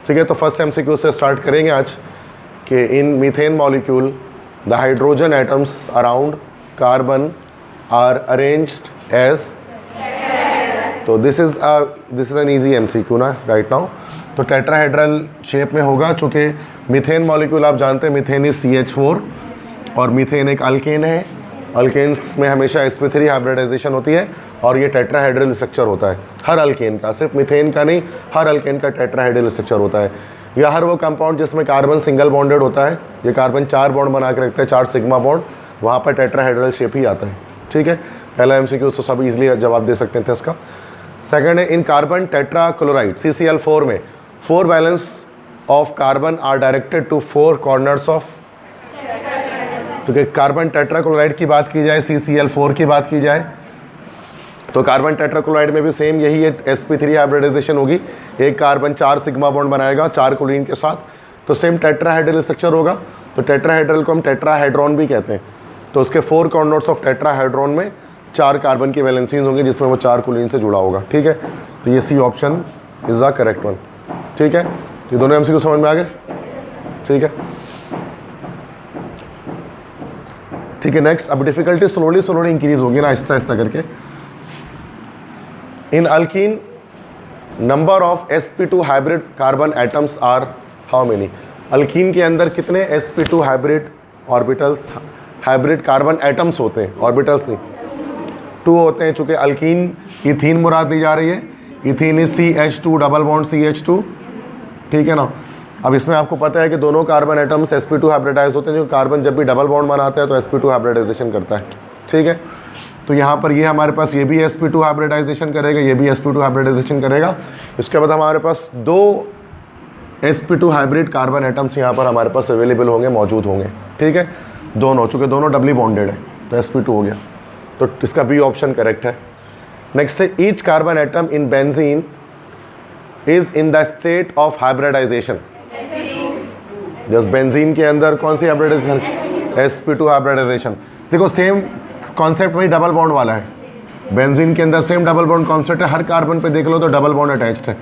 ठीक है, तो फर्स्ट एमसीक्यू से स्टार्ट करेंगे आज कि in methane molecule the hydrogen atoms around carbon are arranged as, तो this is an easy MCQ ना राइट नाउ। तो टेट्राहेड्रल शेप में होगा, चूँकि मीथेन मॉलिक्यूल आप जानते हैं मीथेन इज CH4 और मीथेन एक अल्केन है। अल्केन्स में हमेशा sp3 हाइब्रिडाइजेशन होती है और ये टेट्राहेड्रल स्ट्रक्चर होता है हर अल्केन का, सिर्फ मीथेन का नहीं, हर अल्केन का टेट्राहेड्रल स्ट्रक्चर होता है। या हर वो कंपाउंड जिसमें कार्बन सिंगल बॉन्डेड होता है, ये कार्बन 4 बॉन्ड बना के रखते हैं, 4 सिग्मा बॉन्ड, वहाँ पर टेट्राहेड्रल शेप ही आता है। ठीक है, पहला एमसीक्यू तो सब इजीली जवाब दे सकते थे इसका। सेकंड है इन कार्बन टेट्राक्लोराइड CCl4 में 4 valence of carbon are directed to 4 corners of, क्योंकि कार्बन टेट्राक्लोराइड की बात की जाए, CCl4 की बात की जाए, तो कार्बन टेट्राक्लोराइड में भी सेम यही है, sp3 हाइब्रिडाइजेशन होगी। एक कार्बन 4 सिग्मा बॉन्ड बनाएगा 4 क्लोरीन के साथ, तो सेम टेट्राहेड्रल स्ट्रक्चर होगा। तो टेट्राहेड्रल को हम टेट्राहेड्रॉन भी कहते हैं। तो उसके 4 कॉर्नर्स ऑफ टेट्राहेड्रॉन में 4 कार्बन की वैलेंसीज होंगी जिसमें वो 4 क्लोरीन से जुड़ा होगा। ठीक है, तो ये C option is the correct one. ठीक है, ये दोनों एमसीक्यू समझ में आ गए। ठीक है, ठीक है, नेक्स्ट। अब डिफिकल्टी स्लोली इंक्रीज होगी ना, आहिस्ता आहिस्ता करके। In alkene number of sp2 hybrid carbon atoms are how many. Alkene के अंदर कितने sp2 hybrid orbitals, hybrid carbon atoms होते हैं, ऑर्बिटल्स नहीं, 2 होते हैं। चूँकि अल्कीन इथीन मुराद ली जा रही है, ethene is CH2 double bond CH2। ठीक है ना। अब इसमें आपको पता है कि दोनों कार्बन एटम्स sp2 हाइब्रिडाइज होते हैं, जो कार्बन जब भी डबल बॉन्ड बनाता है तो sp2 हाइब्रिडाइजेशन करता है। ठीक है, तो यहाँ पर ये हमारे पास ये भी sp2 हाइब्रिडाइजेशन करेगा, ये भी sp2 हाइब्रिडाइजेशन करेगा। इसके बाद हमारे पास 2 sp2 हाइब्रिड कार्बन एटम्स यहाँ पर हमारे पास अवेलेबल होंगे, मौजूद होंगे। ठीक है, दोनों, चूँकि दोनों डबली बॉन्डेड है तो sp2 हो गया, तो इसका बी ऑप्शन करेक्ट है। नेक्स्ट है each carbon atom in benzene is in the state of hybridisation. Just benzene के अंदर कौन सी हाइब्रिडाइजेशन, sp2 हाइब्रिडाइजेशन। देखो सेम कॉन्सेप्ट वही डबल बॉन्ड वाला है, बेंजीन के अंदर सेम डबल बॉन्ड कॉन्सेप्ट है। हर कार्बन पे देख लो तो डबल बॉन्ड अटैच्ड है,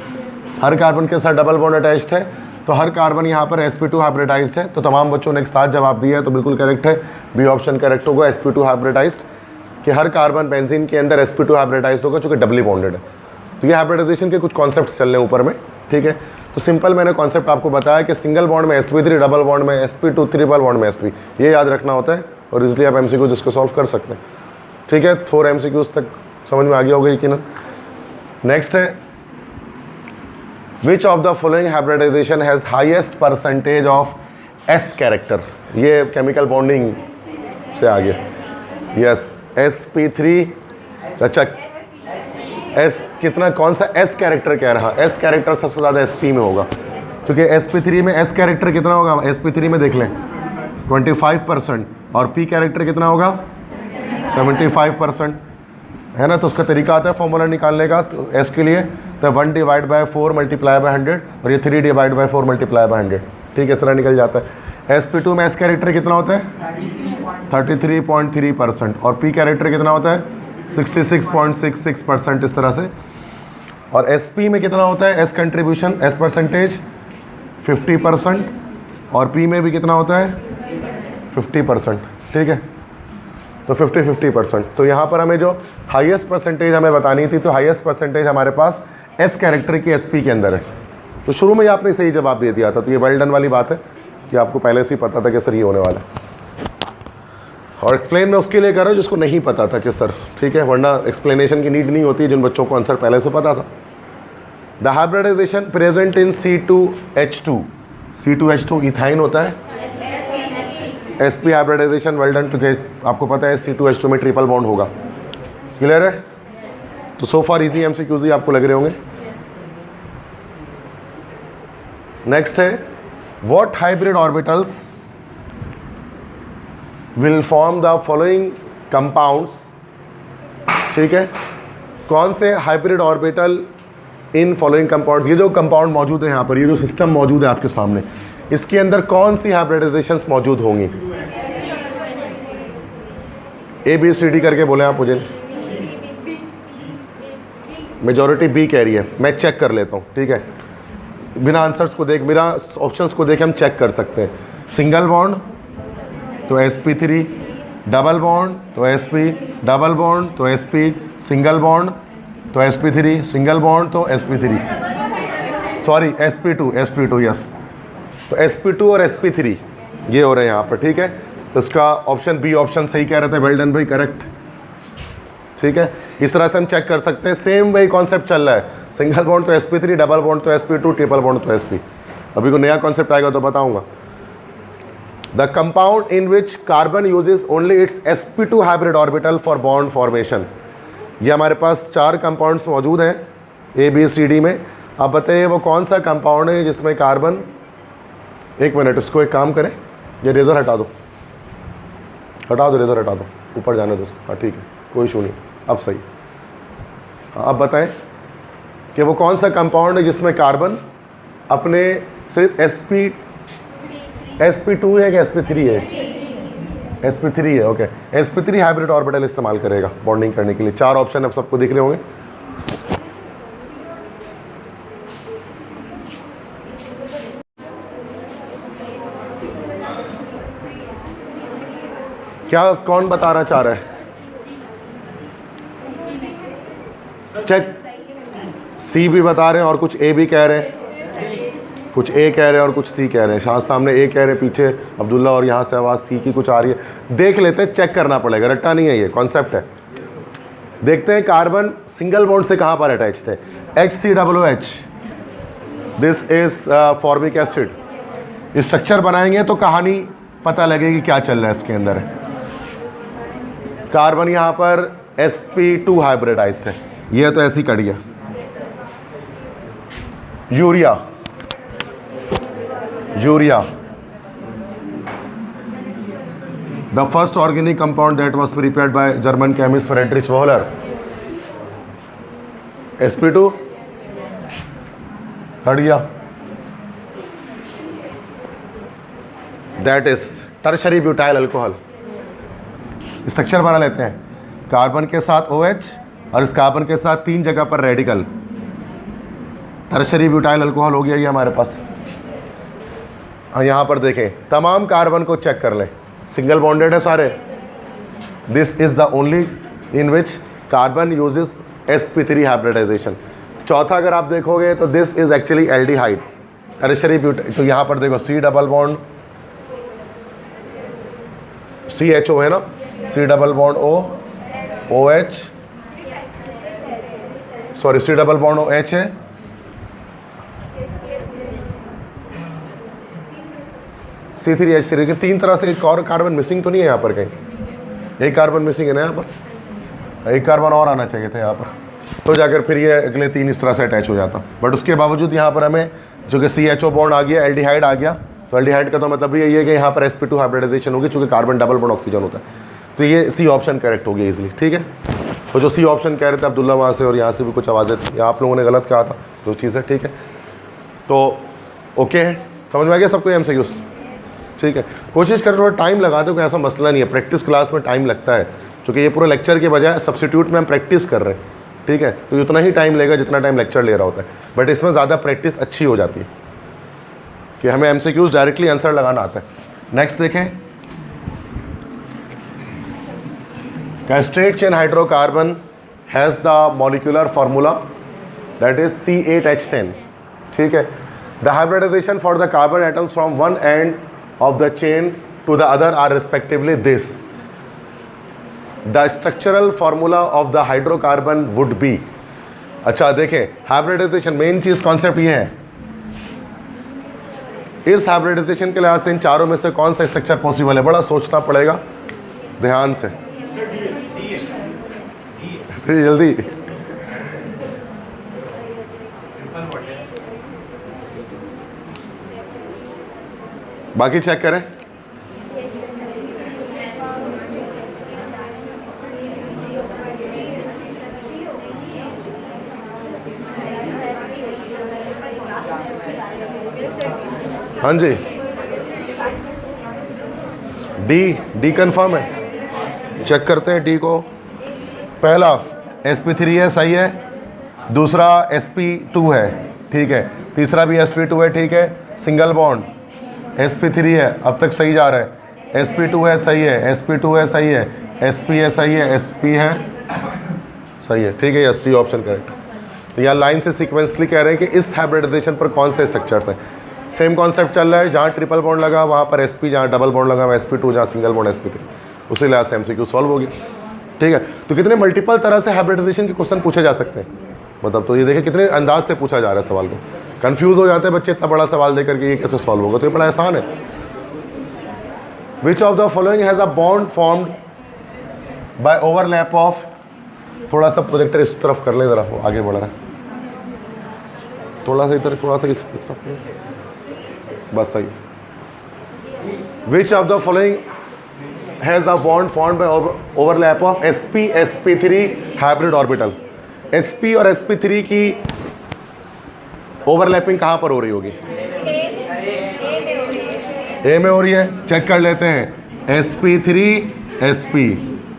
हर कार्बन के साथ डबल बॉन्ड अटैच्ड है, तो हर कार्बन यहाँ पर sp2 हाइब्रिडाइज्ड है। तो तमाम बच्चों ने एक साथ जवाब दिया है, तो बिल्कुल करेक्ट है, बी ऑप्शन करेक्ट होगा, sp2 हाइब्रिडाइज्ड, कि हर कार्बन बेंजीन के अंदर sp2 हाइब्रिडाइज्ड होगा चूँकि डबली बॉन्डेड है। तो ये हाइब्रिडाइजेशन के कुछ कॉन्सेप्ट चल रहे हैं ऊपर में। ठीक है, तो सिंपल मैंने कॉन्सेप्ट आपको बताया कि सिंगल बॉन्ड में sp3, डबल बॉन्ड में sp2, ट्रिपल बॉन्ड में sp, ये याद रखना होता है और इसलिए आप एमसीक्यू जिसको सॉल्व कर सकते हैं। ठीक है, 4 एमसीक्यूज तक समझ में आ गया होगा यकीनन। नेक्स्ट है which of the following hybridisation has highest percentage of s character. ये केमिकल बॉन्डिंग से आ गया। यस, sp3, अच्छा S कितना, कौन सा S कैरेक्टर कह रहा, S कैरेक्टर सबसे ज़्यादा sp में होगा, क्योंकि sp3 में S कैरेक्टर कितना होगा, sp3 में देख लें 25% और p कैरेक्टर कितना होगा 75%, है ना। तो उसका तरीका आता है फॉर्मूला निकालने का, तो S के लिए तो 1 डिवाइड बाय 4 मल्टीप्लाई बाय 100 और ये 3 डिवाइड बाय 4 मल्टीप्लाई बाय 100। ठीक है, इस तरह निकल जाता है। sp2 में S कैरेक्टर कितना होता है 33.3% और p कैरेक्टर कितना होता है 66.66%, इस तरह से। और sp में कितना होता है S कंट्रीब्यूशन, S परसेंटेज 50% और p में भी कितना होता है 50%। ठीक है, तो 50-50%। तो यहाँ पर हमें जो हाईएस्ट परसेंटेज हमें बतानी थी, तो हाईएस्ट परसेंटेज हमारे पास S कैरेक्टर की sp के अंदर है। तो शुरू में ही आपने सही जवाब दे दिया था, तो ये वेल डन वाली बात है कि आपको पहले से ही पता था कि सर ये होने वाला है। और एक्सप्लेन मैं उसके लिए कर रहा हूँ जिसको नहीं पता था कि सर, ठीक है, वरना एक्सप्लेनेशन की नीड नहीं होती जिन बच्चों को आंसर पहले से पता था। The hybridisation present in C2H2, C2H2 इथाइन होता है, sp हाइब्रिडाइजेशन वेल डन, क्योंकि आपको पता है C2H2 में ट्रिपल बॉन्ड होगा। क्लियर है, तो सो फार इजी एमसीक्यूज ही आपको लग रहे होंगे। नेक्स्ट है what hybrid orbitals will form the following compounds. ठीक है, कौन से hybrid orbital in following compounds, ये जो कंपाउंड मौजूद है यहाँ पर, ये जो सिस्टम मौजूद है आपके सामने, इसके अंदर कौन सी हाइब्रिडाइजेशंस मौजूद होंगी। ABCD करके बोले आप मुझे, मेजॉरिटी बी कह रही है, मैं चेक कर लेता हूँ। ठीक है, बिना आंसर्स को देख, बिना ऑप्शंस को देखे हम चेक कर सकते हैं। सिंगल बॉन्ड तो sp3, डबल बॉन्ड तो sp, डबल बॉन्ड तो sp, सिंगल बॉन्ड तो sp3, सिंगल बॉन्ड तो sp3, सॉरी sp2 यस, तो sp2 और sp3 ये हो रहे हैं यहाँ पर, ठीक है। तो इसका ऑप्शन बी ऑप्शन सही कह रहे थे, वेल डन भाई, करेक्ट, ठीक है। इस तरह से हम चेक कर सकते हैं, सेम वही कॉन्सेप्ट चल रहा है, सिंगल बॉन्ड तो sp3, डबल बॉन्ड तो sp2, ट्रिपल बॉन्ड तो sp। अभी को नया कॉन्सेप्ट आएगा तो बताऊंगा। The compound in which carbon uses only it's sp2 hybrid orbital for bond formation. ये हमारे पास 4 कंपाउंड्स मौजूद हैं ए बी सी डी में। अब बताइए वो कौन सा कंपाउंड है जिसमें कार्बन, एक मिनट, इसको एक काम करें, ये रेजर हटा दो, रेजर हटा दो, ऊपर जाने दो उसको, हाँ ठीक है, कोई इशू नहीं, अब सही। हाँ अब बताएं कि वो कौन सा कंपाउंड है जिसमें कार्बन अपने सिर्फ sp2 है कि sp3 है? sp3 है, ओके। sp3 हाइब्रिड ऑर्बिटल इस्तेमाल करेगा बॉन्डिंग करने के लिए। 4 ऑप्शन अब सबको दिख रहे होंगे। क्या कौन बताना चाह रहा है? चेक, सी भी बता रहे हैं और कुछ ए भी कह रहे हैं, कुछ ए कह रहे हैं और कुछ सी कह रहे हैं। शायद सामने ए कह रहे हैं, पीछे अब्दुल्ला, और यहाँ से आवाज़ सी की कुछ आ रही है। देख लेते हैं, चेक करना पड़ेगा, रट्टा नहीं है, ये कॉन्सेप्ट है। देखते हैं कार्बन सिंगल बॉन्ड से कहाँ पर अटैच्ड है। HCOOH, this is formic acid. Structure बनाएंगे तो कहानी पता लगेगी क्या चल रहा है इसके अंदर। कार्बन यहाँ पर sp2 हाइब्रिडाइज्ड है, ये तो ऐसी कड़ी है। Urea, the first organic compound that was prepared by German chemist Friedrich Wohler, sp2 हट गया, that is tertiary butyl alcohol. Structure बना लेते हैं, कार्बन के साथ OH और इस कार्बन के साथ 3 जगह पर रेडिकल, टर्शरी ब्यूटाइल अल्कोहल हो गया ये हमारे पास। यहाँ पर देखें, तमाम कार्बन को चेक कर लें, सिंगल बॉन्डेड है सारे। This is the only in which carbon uses sp3 hybridisation. चौथा अगर आप देखोगे तो this is actually aldehyde, tertiary butyl. तो यहाँ पर देखो C डबल बॉन्ड CHO है ना, C double bond O, OH, sorry C double bond OH है, C3H3 के 3 तरह से। एक और कार्बन मिसिंग तो नहीं है यहाँ पर कहीं? एक कार्बन मिसिंग है ना यहाँ पर, एक कार्बन और आना चाहिए था यहाँ पर, तो जाकर फिर ये अगले 3 इस तरह से अटैच हो जाता। बट उसके बावजूद यहाँ पर हमें जो कि CHO बॉन्ड आ गया, एल्डिहाइड आ गया, तो एल्डिहाइड का तो मतलब भी यही है कि यहाँ पर sp2 हाइब्रिडाइजेशन होगी, चूँकि कार्बन डबल बॉन्ड ऑक्सीजन होता है। तो ये सी ऑप्शन करेक्ट हो गया इजीली, ठीक है। तो जो सी ऑप्शन कह रहे थे अब्दुल्ला वहाँ से और यहाँ से भी कुछ आवाज़ें थी, आप लोगों ने गलत कहा था, तो चीज़ है, ठीक है। तो ओके है, समझ में आ गया सबको MCQs, ठीक है। कोशिश करें थोड़ा टाइम लगा दो, कोई ऐसा मसला नहीं है। प्रैक्टिस क्लास में टाइम लगता है, क्योंकि ये पूरा लेक्चर के बजाय सब्स्टिट्यूट में हम प्रैक्टिस कर रहे हैं, ठीक है। तो उतना ही टाइम लेगा जितना टाइम लेक्चर ले रहा होता है, बट इसमें ज़्यादा प्रैक्टिस अच्छी हो जाती है कि हमें MCQs डायरेक्टली आंसर लगाना आता है। नेक्स्ट देखें, straight chain hydrocarbon has the molecular formula that is C8H10, ठीक है। The hybridisation for the carbon atoms from one end of the chain to the other are respectively this. The structural formula of the hydrocarbon would be, अच्छा देखें, hybridisation main चीज concept ये है। इस hybridisation के लिहाज से इन चारों में से कौन सा स्ट्रक्चर पॉसिबल है, बड़ा सोचना पड़ेगा ध्यान से, जल्दी। बाकी चेक करें, हाँ जी, डी कंफर्म है। चेक करते हैं डी को। पहला sp3 है, सही है। दूसरा sp2 है, ठीक है, तीसरा भी sp2 है, ठीक है, सिंगल बॉन्ड, sp3 है, अब तक सही जा रहा है, sp2 है सही है, sp2 है सही है, sp है सही है, sp है सही है, ठीक है, यस डी ऑप्शन करेक्ट। तो यहाँ लाइन से सीक्वेंसली कह रहे हैं कि इस हाइब्रिडाइजेशन पर कौन से स्ट्रक्चर्स हैं। सेम कॉन्सेप्ट चल रहा है, जहाँ ट्रिपल बॉन्ड लगा वहाँ पर sp, जहाँ डबल बॉन्ड लगा वहाँ sp2, जहाँ सिंगल बॉन्ड sp3, उसी लिहाज से MCQ सॉल्व हो गया, ठीक है। तो कितने मल्टीपल तरह से हाइब्रिडाइजेशन के क्वेश्चन पूछे जा सकते हैं, मतलब तो ये देखिए कितने अंदाज से पूछा जा रहा है सवाल को। कंफ्यूज हो जाते हैं बच्चे इतना बड़ा सवाल देकर के ये कैसे सॉल्व होगा, तो ये बड़ा आसान है। Which of the following has a bond formed by overlap of, थोड़ा सा प्रोजेक्टर इस तरफ कर ले, ज़रा वो आगे बढ़ रहा है, थोड़ा सा इधर, थोड़ा सा इस तरफ, बस सही। विच of the following has a bond formed by overlap of sp sp3 hybrid orbital. sp और sp3 की ओवरलैपिंग कहाँ पर हो रही होगी? ए में हो रही है, चेक कर लेते हैं, sp3 sp,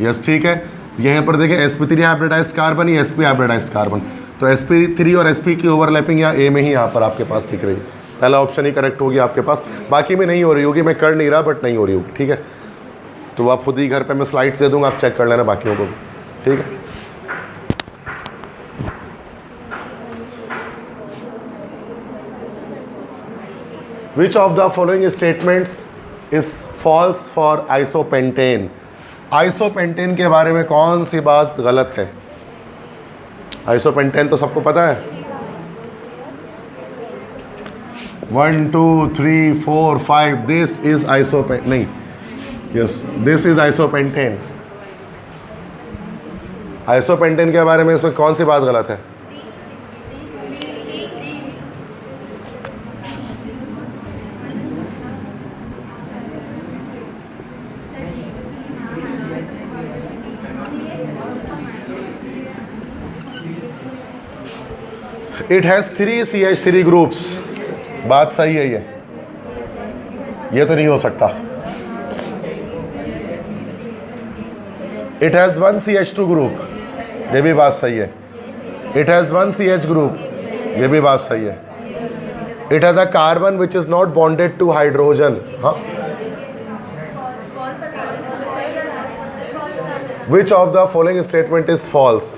यस ठीक है। यहाँ पर देखें sp3 हाइब्रिडाइज्ड कार्बन, ये sp हाइब्रिडाइज्ड कार्बन, तो sp3 और sp की ओवरलैपिंग यहाँ ए में ही यहाँ पर आपके पास दिख रही है। पहला ऑप्शन ही करेक्ट होगी आपके पास, बाकी में नहीं हो रही होगी, मैं कर नहीं रहा बट नहीं हो रही होगी, ठीक है। तो आप खुद ही घर पे मैं स्लाइड्स दे दूंगा, आप चेक कर लेना बाकियों को भी, ठीक है। Which of the following statements is false for isopentane? Isopentane के बारे में कौन सी बात गलत है? आइसोपेंटेन तो सबको पता है, 1 2 3 4 5, दिस इज आइसोपेंटेन, नहीं, yes this is isopentane. Isopentane के बारे में इसमें कौन सी बात गलत है? इट हैज़ 3 CH3 ग्रुप्स, बात सही है, ये तो नहीं हो सकता। इट हैज़ 1 CH2 ग्रुप, ये भी बात सही है। इट हैज़ 1 CH ग्रुप, ये भी बात सही है। It has a carbon which is not bonded to hydrogen, हाँ। Which of the following statement is false?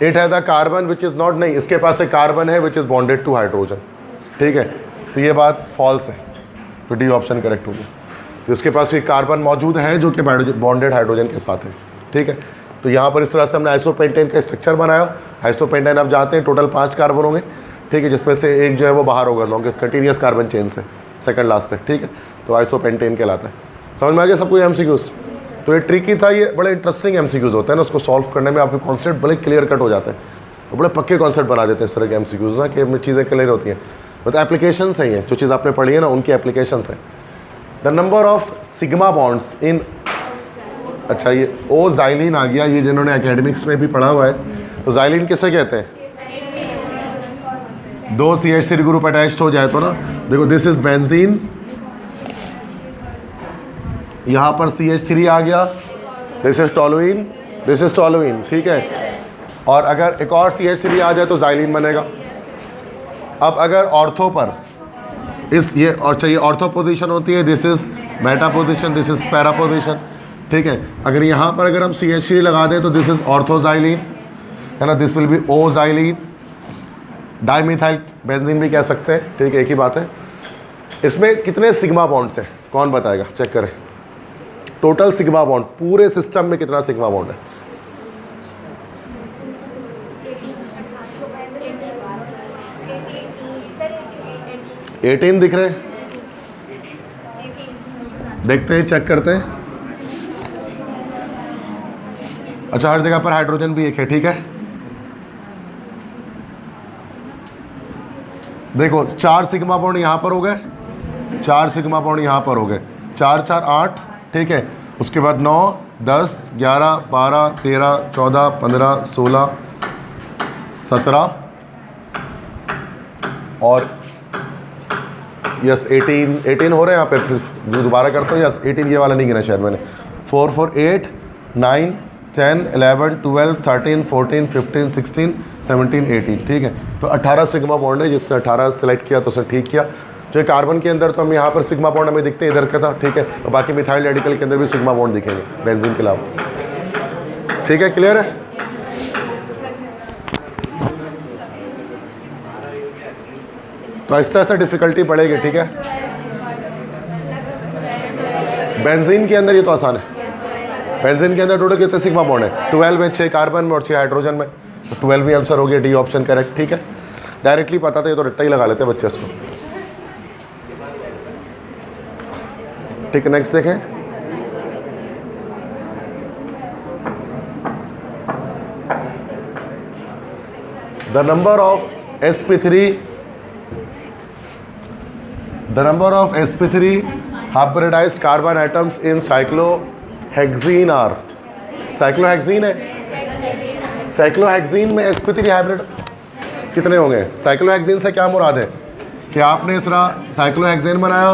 It has a carbon which is not, नहीं, इसके पास एक कार्बन है which is bonded to hydrogen, ठीक है, तो ये बात फॉल्स है, तो डी ऑप्शन करेक्ट होगी। तो इसके पास एक कार्बन मौजूद है जो कि बॉन्डेड हाइड्रोजन के साथ है, ठीक है। तो यहाँ पर इस तरह से हमने आइसोपेंटेन का स्ट्रक्चर बनाया। आइसोपेंटेन आप जानते हैं टोटल 5 कार्बन होंगे, ठीक है, जिसमें से एक जो है वो बाहर होगा लॉन्गेस्ट कंटिन्यूस कार्बन चेन से, सेकंड लास्ट से, ठीक है, तो आइसोपेंटेन कहलाता है। समझ में आ गया सबको MCQs? तो ये ट्रिकी था, ये बड़े इंटरेस्टिंग MCQs होते हैं ना, उसको सॉल्व करने में आपके कॉन्सेप्ट बड़े क्लियर कट हो जाते हैं, और बड़े पक्के कॉन्सेप्ट बना देते हैं इस तरह के MCQs ना, कि चीज़ें क्लियर होती हैं, मतलब एप्लीकेशंस हैं, ये जो चीज़ आपने पढ़ी है ना उनकी एप्लीकेशंस हैं। The number of sigma bonds in, अच्छा ये ओ जाइलिन आ गया, ये जिन्होंने एकेडमिक्स में भी पढ़ा हुआ है, तो जाइलिन किसे कहते हैं? 2 CH3 ग्रुप अटैच्ड हो जाए तो ना, देखो दिस इज बेंजीन, यहाँ पर CH3 आ गया, this is toluene, this is toluene, ठीक है, और अगर एक और CH3 आ जाए तो जाइलिन बनेगा। अब अगर ऑर्थो पर इस ये और चाहिए ऑर्थो पोजीशन होती है, this is Meta position, this is para position, ठीक है। अगर यहाँ पर अगर हम CH3 लगा दें तो दिस इज ऑर्थोजाइलिन, है ना, this will be oxylene, dimethyl benzene भी कह सकते हैं, ठीक है, एक ही बात है। इसमें कितने सिग्मा बॉन्ड्स हैं कौन बताएगा? चेक करें टोटल सिग्मा बॉन्ड पूरे सिस्टम में कितना सिग्मा बॉन्ड है? एटीन दिख रहे हैं, देखते हैं, चेक करते हैं। अच्छा, हर जगह पर हाइड्रोजन भी एक है, ठीक है। देखो 4 सिग्मा बॉन्ड यहाँ पर हो गए, 4 सिग्मा बॉन्ड यहाँ पर हो गए, 4 4 8, ठीक है। उसके बाद 9 10 11 12 13 14 15 16 17 और यस 18 हो रहे हैं यहाँ पे, फिर दोबारा करता हूँ, यस 18 ये वाला नहीं गिना शायद मैंने, 4 4 8 9 10, 11, 12, 13, 14, 15, 16, 17, 18, ठीक है। तो 18 सिग्मा बॉन्ड है, जिससे 18 सेलेक्ट किया तो उसे ठीक किया। जो कार्बन के अंदर तो हम यहाँ पर सिग्मा बॉन्ड हमें दिखते हैं इधर का था, ठीक है। और बाकी मिथाइल रेडिकल के अंदर भी सिग्मा बॉन्ड दिखेंगे बेंजीन के अलावा, ठीक है। क्लियर है? तो ऐसा ऐसा डिफिकल्टी पड़ेगी, ठीक है। बेंजीन के अंदर ये तो आसान है। बेंजीन के अंदर टोटल कितने सिग्मा बॉन्ड है? 12 में, 6 कार्बन में और 6 हाइड्रोजन में। तो 12 भी आंसर हो गया, डी ऑप्शन करेक्ट, ठीक है। डायरेक्टली पता था, ये तो रट्टा ही लगा लेते हैं बच्चे इसको, ठीक है। नेक्स्ट देखें, the number of sp3 hybridized carbon atoms in cyclohexene are, cyclohexene है, साइक्लोहेक्सीन में sp3 हाइब्रिड कितने होंगे? साइक्लोहेक्सीन से क्या मुराद है कि आपने इस तरह साइक्लोहेक्सेन बनाया,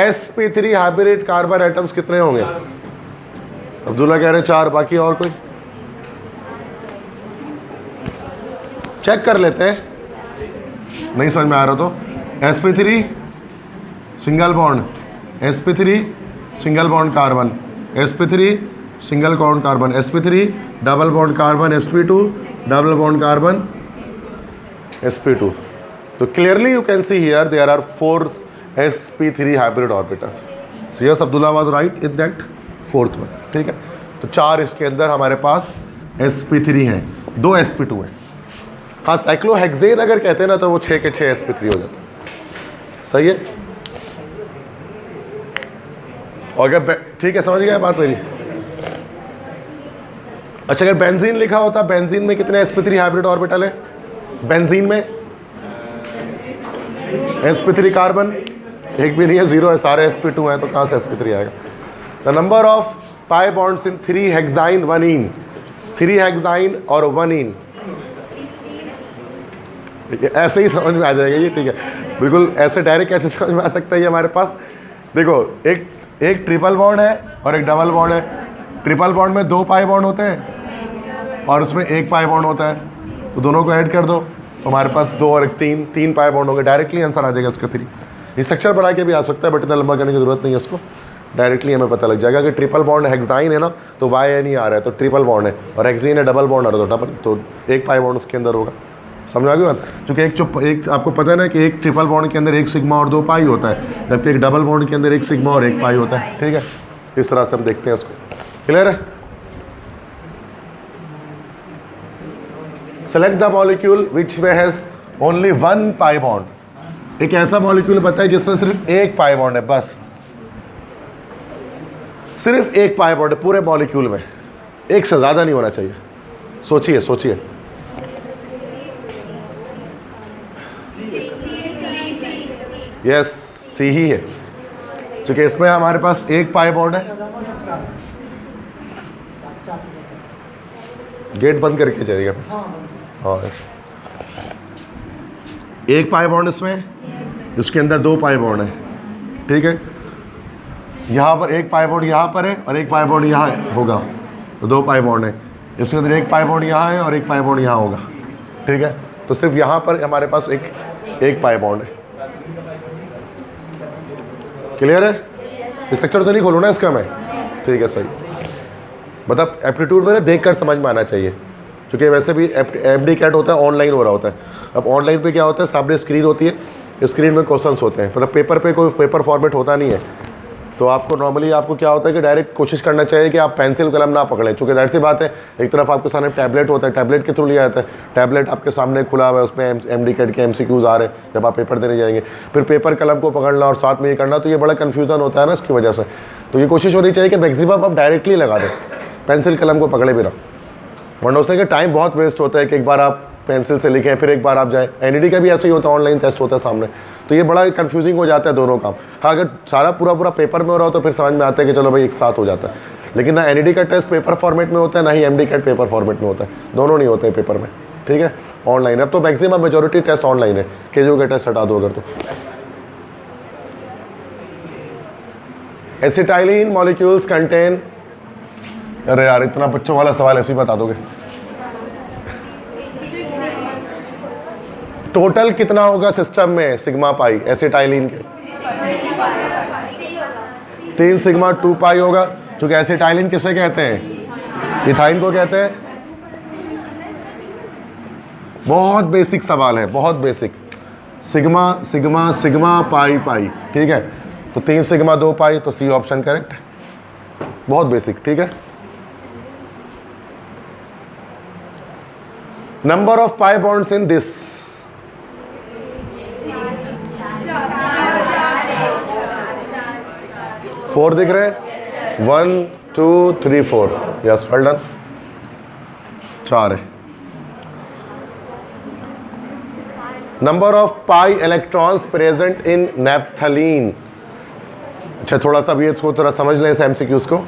sp3 हाइब्रिड कार्बन एटम्स कितने होंगे? अब्दुल्ला कह रहे हैं 4, बाकी और कोई चेक कर लेते हैं, नहीं समझ में आ रहा तो। sp3 single bond, sp3 single bond carbon, sp3 single bond carbon, sp3 double bond carbon, sp2 double bond carbon, sp2। तो clearly you can see here there are 4 sp3 hybrid orbital. So yes, Abdullah was right in that, fourth में, ठीक है। तो 4 इसके अंदर हमारे पास sp3 हैं, 2 sp2 हैं। हाँ, साइक्लोहेक्सेन अगर कहते हैं ना तो वो 6 के 6 sp3 हो जाता है, सही है। और अगर ठीक है, समझ गया बात मेरी। अच्छा, अगर बेंजीन लिखा होता, बेंजीन में कितने sp3 हाइब्रिड ऑर्बिटल है? बेंजीन में sp3 कार्बन एक भी नहीं है, 0 है, सारे sp2 हैं, तो कहाँ से sp3 आएगा? The number of pi bonds in 3 hexyne 1 in, 3 hexyne और 1 इन, ऐसे ही समझ में आ जाएगा ये, ठीक है। बिल्कुल ऐसे डायरेक्ट कैसे समझ में आ सकता है ये हमारे पास? देखो, एक ट्रिपल बॉन्ड है और एक डबल बॉन्ड है। ट्रिपल बॉन्ड में 2 पाई बॉन्ड होते हैं और उसमें 1 पाई बॉन्ड होता है, तो दोनों को ऐड कर दो तो हमारे पास 2 और 1 3 पाई बॉन्ड होंगे। डायरेक्टली आंसर आ जाएगा उसका 3। ये स्ट्रक्चर बना के भी आ सकता है, बट इतना लंबा करने की जरूरत नहीं है उसको, डायरेक्टली हमें पता लग जाएगा कि ट्रिपल बॉन्ड हेक्साइन है ना, तो वाई एन ही आ रहा है, तो ट्रिपल बॉन्ड है, और हेक्सीन है डबल बॉन्ड आ रहा है, तो डबल, तो 1 पाई बॉन्ड उसके अंदर होगा। समझ आ गई बात? क्योंकि एक आपको पता है ना कि एक ट्रिपल बॉन्ड के अंदर 1 सिग्मा और 2 पाई होता है, जबकि एक डबल बॉन्ड के अंदर 1 सिग्मा और 1 पाई होता है, ठीक है। इस तरह से हम देखते हैं उसको। क्लियर है? Select the molecule which way has only 1 pi bond. एक ऐसा मॉलिक्यूल बताए जिसमें सिर्फ 1 पाई बॉन्ड है, बस सिर्फ 1 पाई बॉन्ड है पूरे मॉलिक्यूल में, 1 से ज़्यादा नहीं होना चाहिए। सोचिए सोचिए, यस, सी ही है, क्योंकि इसमें हमारे पास 1 पाई बॉन्ड है। गेट बंद करके जाइएगा। हाँ, 1 पाई बॉन्ड इसमें, इसके अंदर 2 पाई बॉन्ड है, ठीक है। यहाँ पर 1 पाई बॉन्ड यहाँ पर है और 1 पाई बॉन्ड यहाँ होगा, तो 2 पाई बॉन्ड है। इसके अंदर 1 पाई बॉन्ड यहाँ है और 1 पाई बॉन्ड यहाँ होगा, ठीक है। तो सिर्फ यहाँ पर हमारे पास एक पाई बॉन्ड है। क्लियर है? स्ट्रक्चर तो नहीं खोलूँ इसका मैं, ठीक है, सही। मतलब एप्टीट्यूड में ना देख कर समझ में आना चाहिए, क्योंकि वैसे भी एमडी कैट होता है, ऑनलाइन हो रहा होता है। अब ऑनलाइन पे क्या होता है, सामने स्क्रीन होती है, स्क्रीन में क्वेश्चंस होते हैं, मतलब पेपर पे कोई पेपर फॉर्मेट होता नहीं है, तो आपको नॉर्मली आपको क्या होता है कि डायरेक्ट कोशिश करना चाहिए कि आप पेंसिल कलम ना पकड़ें, क्योंकि दैट सी बात है, एक तरफ आपके सामने टैबलेट होता है, टैबलेट के थ्रू लिया जाता है, टैबलेट आपके सामने खुला हुआ है, उसमें एमडी कैट के एमसीक्यूज आ रहे हैं जब आप पेपर देने जाएंगे, फिर पेपर कलम को पकड़ना और साथ में ये करना, तो ये बड़ा कन्फ्यूजन होता है ना इसकी वजह से। तो ये कोशिश होनी चाहिए कि मैक्सिमम आप डायरेक्टली लगा दें, पेंसिल कलम को पकड़े बिना, वरना उससे कि टाइम बहुत वेस्ट होता है कि एक बार आप पेंसिल से लिखें फिर एक बार आप जाएं। एनईडी का भी ऐसे ही होता है, ऑनलाइन टेस्ट होता है सामने, तो ये बड़ा कंफ्यूजिंग हो जाता है दोनों काम। हाँ, अगर सारा पूरा पेपर में हो रहा हो तो फिर समझ में आता है कि चलो भाई एक साथ हो जाता है, लेकिन ना एनईडी का टेस्ट पेपर फॉर्मेट में होता है, ना ही एमडी कैट पेपर फॉर्मेट में होता है, दोनों नहीं होते हैं पेपर में, ठीक है। ऑनलाइन अब तो मैक्सिमम मेजोरिटी टेस्ट ऑनलाइन है, केजू का टेस्ट हटा दो अगर तो। एसिटाइलिन मॉलिक्यूल्स कंटेन, अरे यार इतना बच्चों वाला सवाल ऐसे ही बता दोगे। टोटल कितना होगा सिस्टम में सिग्मा पाई एसिटाइलिन के? 3 सिग्मा 2 पाई होगा, क्योंकि एसिटाइलिन किसे कहते हैं? इथाइन को कहते हैं। बहुत बेसिक सवाल है, बहुत basic. Sigma sigma sigma pi pi, ठीक है। तो 3 सिग्मा 2 पाई, तो सी ऑप्शन करेक्ट है। बहुत बेसिक, ठीक है। Number of pi bonds in this, four दिख रहे हैं, 1 2 3 4, यस वेल डन, 4 है। Number of pi electrons present in naphthalene. अच्छा थोड़ा सा भी इसको थोड़ा समझ लें इस एमसीक्यूज को।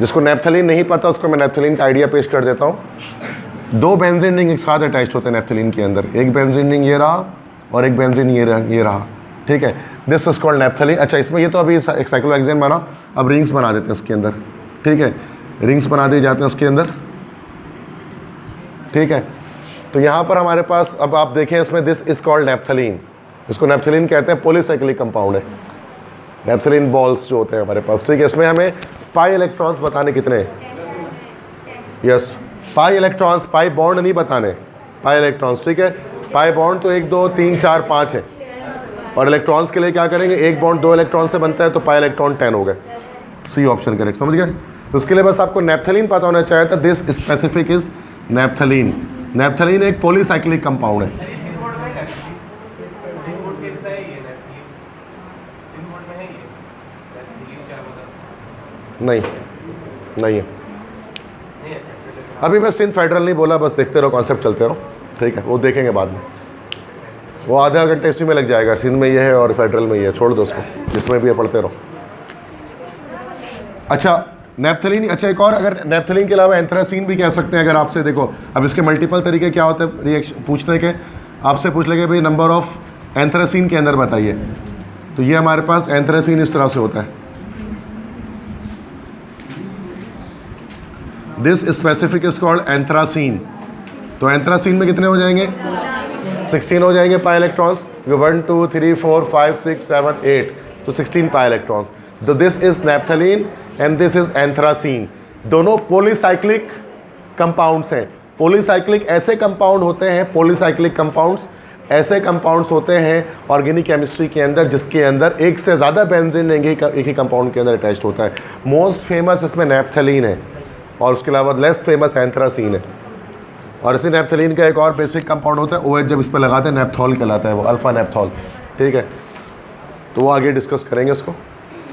जिसको नैप्थलीन नहीं पता उसको मैं नैप्थलीन का आइडिया पेश कर देता हूँ। 2 बेंजीन रिंग एक साथ अटैच होते हैं नैप्थलीन के अंदर, एक बेंजीन रिंग ये रहा और एक बेंजीन ये रहा, ठीक है। This is called naphthalene. अच्छा इसमें ये तो अभी एक साइक्लोहेक्सेन बना, अब रिंग्स बना देते हैं उसके अंदर, ठीक है। रिंग्स बना दिए जाते हैं उसके अंदर, ठीक है। तो यहाँ पर हमारे पास अब आप देखें इसमें दिस इज कॉल्ड नैप्थलीन। इसको नैप्थलीन कहते हैं, पॉलीसाइक्लिक कंपाउंड है। नैप्थलीन बॉल्स जो होते हैं हमारे पास, ठीक है। इसमें हमें पाई इलेक्ट्रॉन्स बताने कितने हैं? Yes, pi electrons, pi bond नहीं बताने, पाई इलेक्ट्रॉन्स, ठीक है। पाई बॉन्ड तो 1 2 3 4 5 है, और इलेक्ट्रॉन्स के लिए क्या करेंगे? एक बॉन्ड 2 इलेक्ट्रॉन से बनता है, तो पाई इलेक्ट्रॉन 10 हो गए। सी ऑप्शन करेक्ट, समझ गए। तो उसके लिए बस आपको नैप्थलीन पता होना चाहिए था। This specific is naphthalene. Naphthalene एक पॉलीसाइक्लिक कंपाउंड है। नहीं नहीं है, अभी मैं सिंथ फेडरल नहीं बोला, बस देखते रहो, कॉन्सेप्ट चलते रहो, ठीक है। वो देखेंगे बाद में, वो आधा घंटे इसी में लग जाएगा। सिंध में ये है और फेडरल में ये है, छोड़ दो उसको, जिसमें भी है पढ़ते रहो। अच्छा नैप्थलीन, अच्छा एक और, अगर नैप्थलीन के अलावा एंथ्रासीन भी कह सकते हैं। अगर आपसे देखो, अब इसके मल्टीपल तरीके क्या होते हैं रिएक्शन पूछने के, आपसे पूछ लेंगे भाई नंबर ऑफ एंथ्रासीन के अंदर बताइए, तो ये हमारे पास एंथ्रासीन इस तरह से होता है। This specific is called anthracene. तो एंथ्रासीन में कितने हो जाएंगे? 16 हो जाएंगे पाई इलेक्ट्रॉन्स। 1 2 3 4 5 6 7 8, तो 16 पाई इलेक्ट्रॉन्स। तो this is naphthalene and this is anthracene. दोनों पॉलीसाइक्लिक कंपाउंड्स हैं। पॉलीसाइक्लिक ऐसे कंपाउंड होते हैं, पॉलीसाइक्लिक कंपाउंड्स ऐसे कंपाउंड्स होते हैं ऑर्गेनिक केमिस्ट्री के अंदर जिसके अंदर एक से ज़्यादा बेंजीन एक ही कंपाउंड के अंदर अटैच्ड होता है। मोस्ट फेमस इसमें नैप्थलीन है, और उसके अलावा लेस फेमस एंथ्रासीन है। और इसी नैप्थलीन का एक और बेसिक कंपाउंड होता है, OH जब इस पर लगाते हैं नैप्थॉल कहलाता है, वो अल्फा नैप्थॉल, ठीक है। तो वो आगे डिस्कस करेंगे उसको।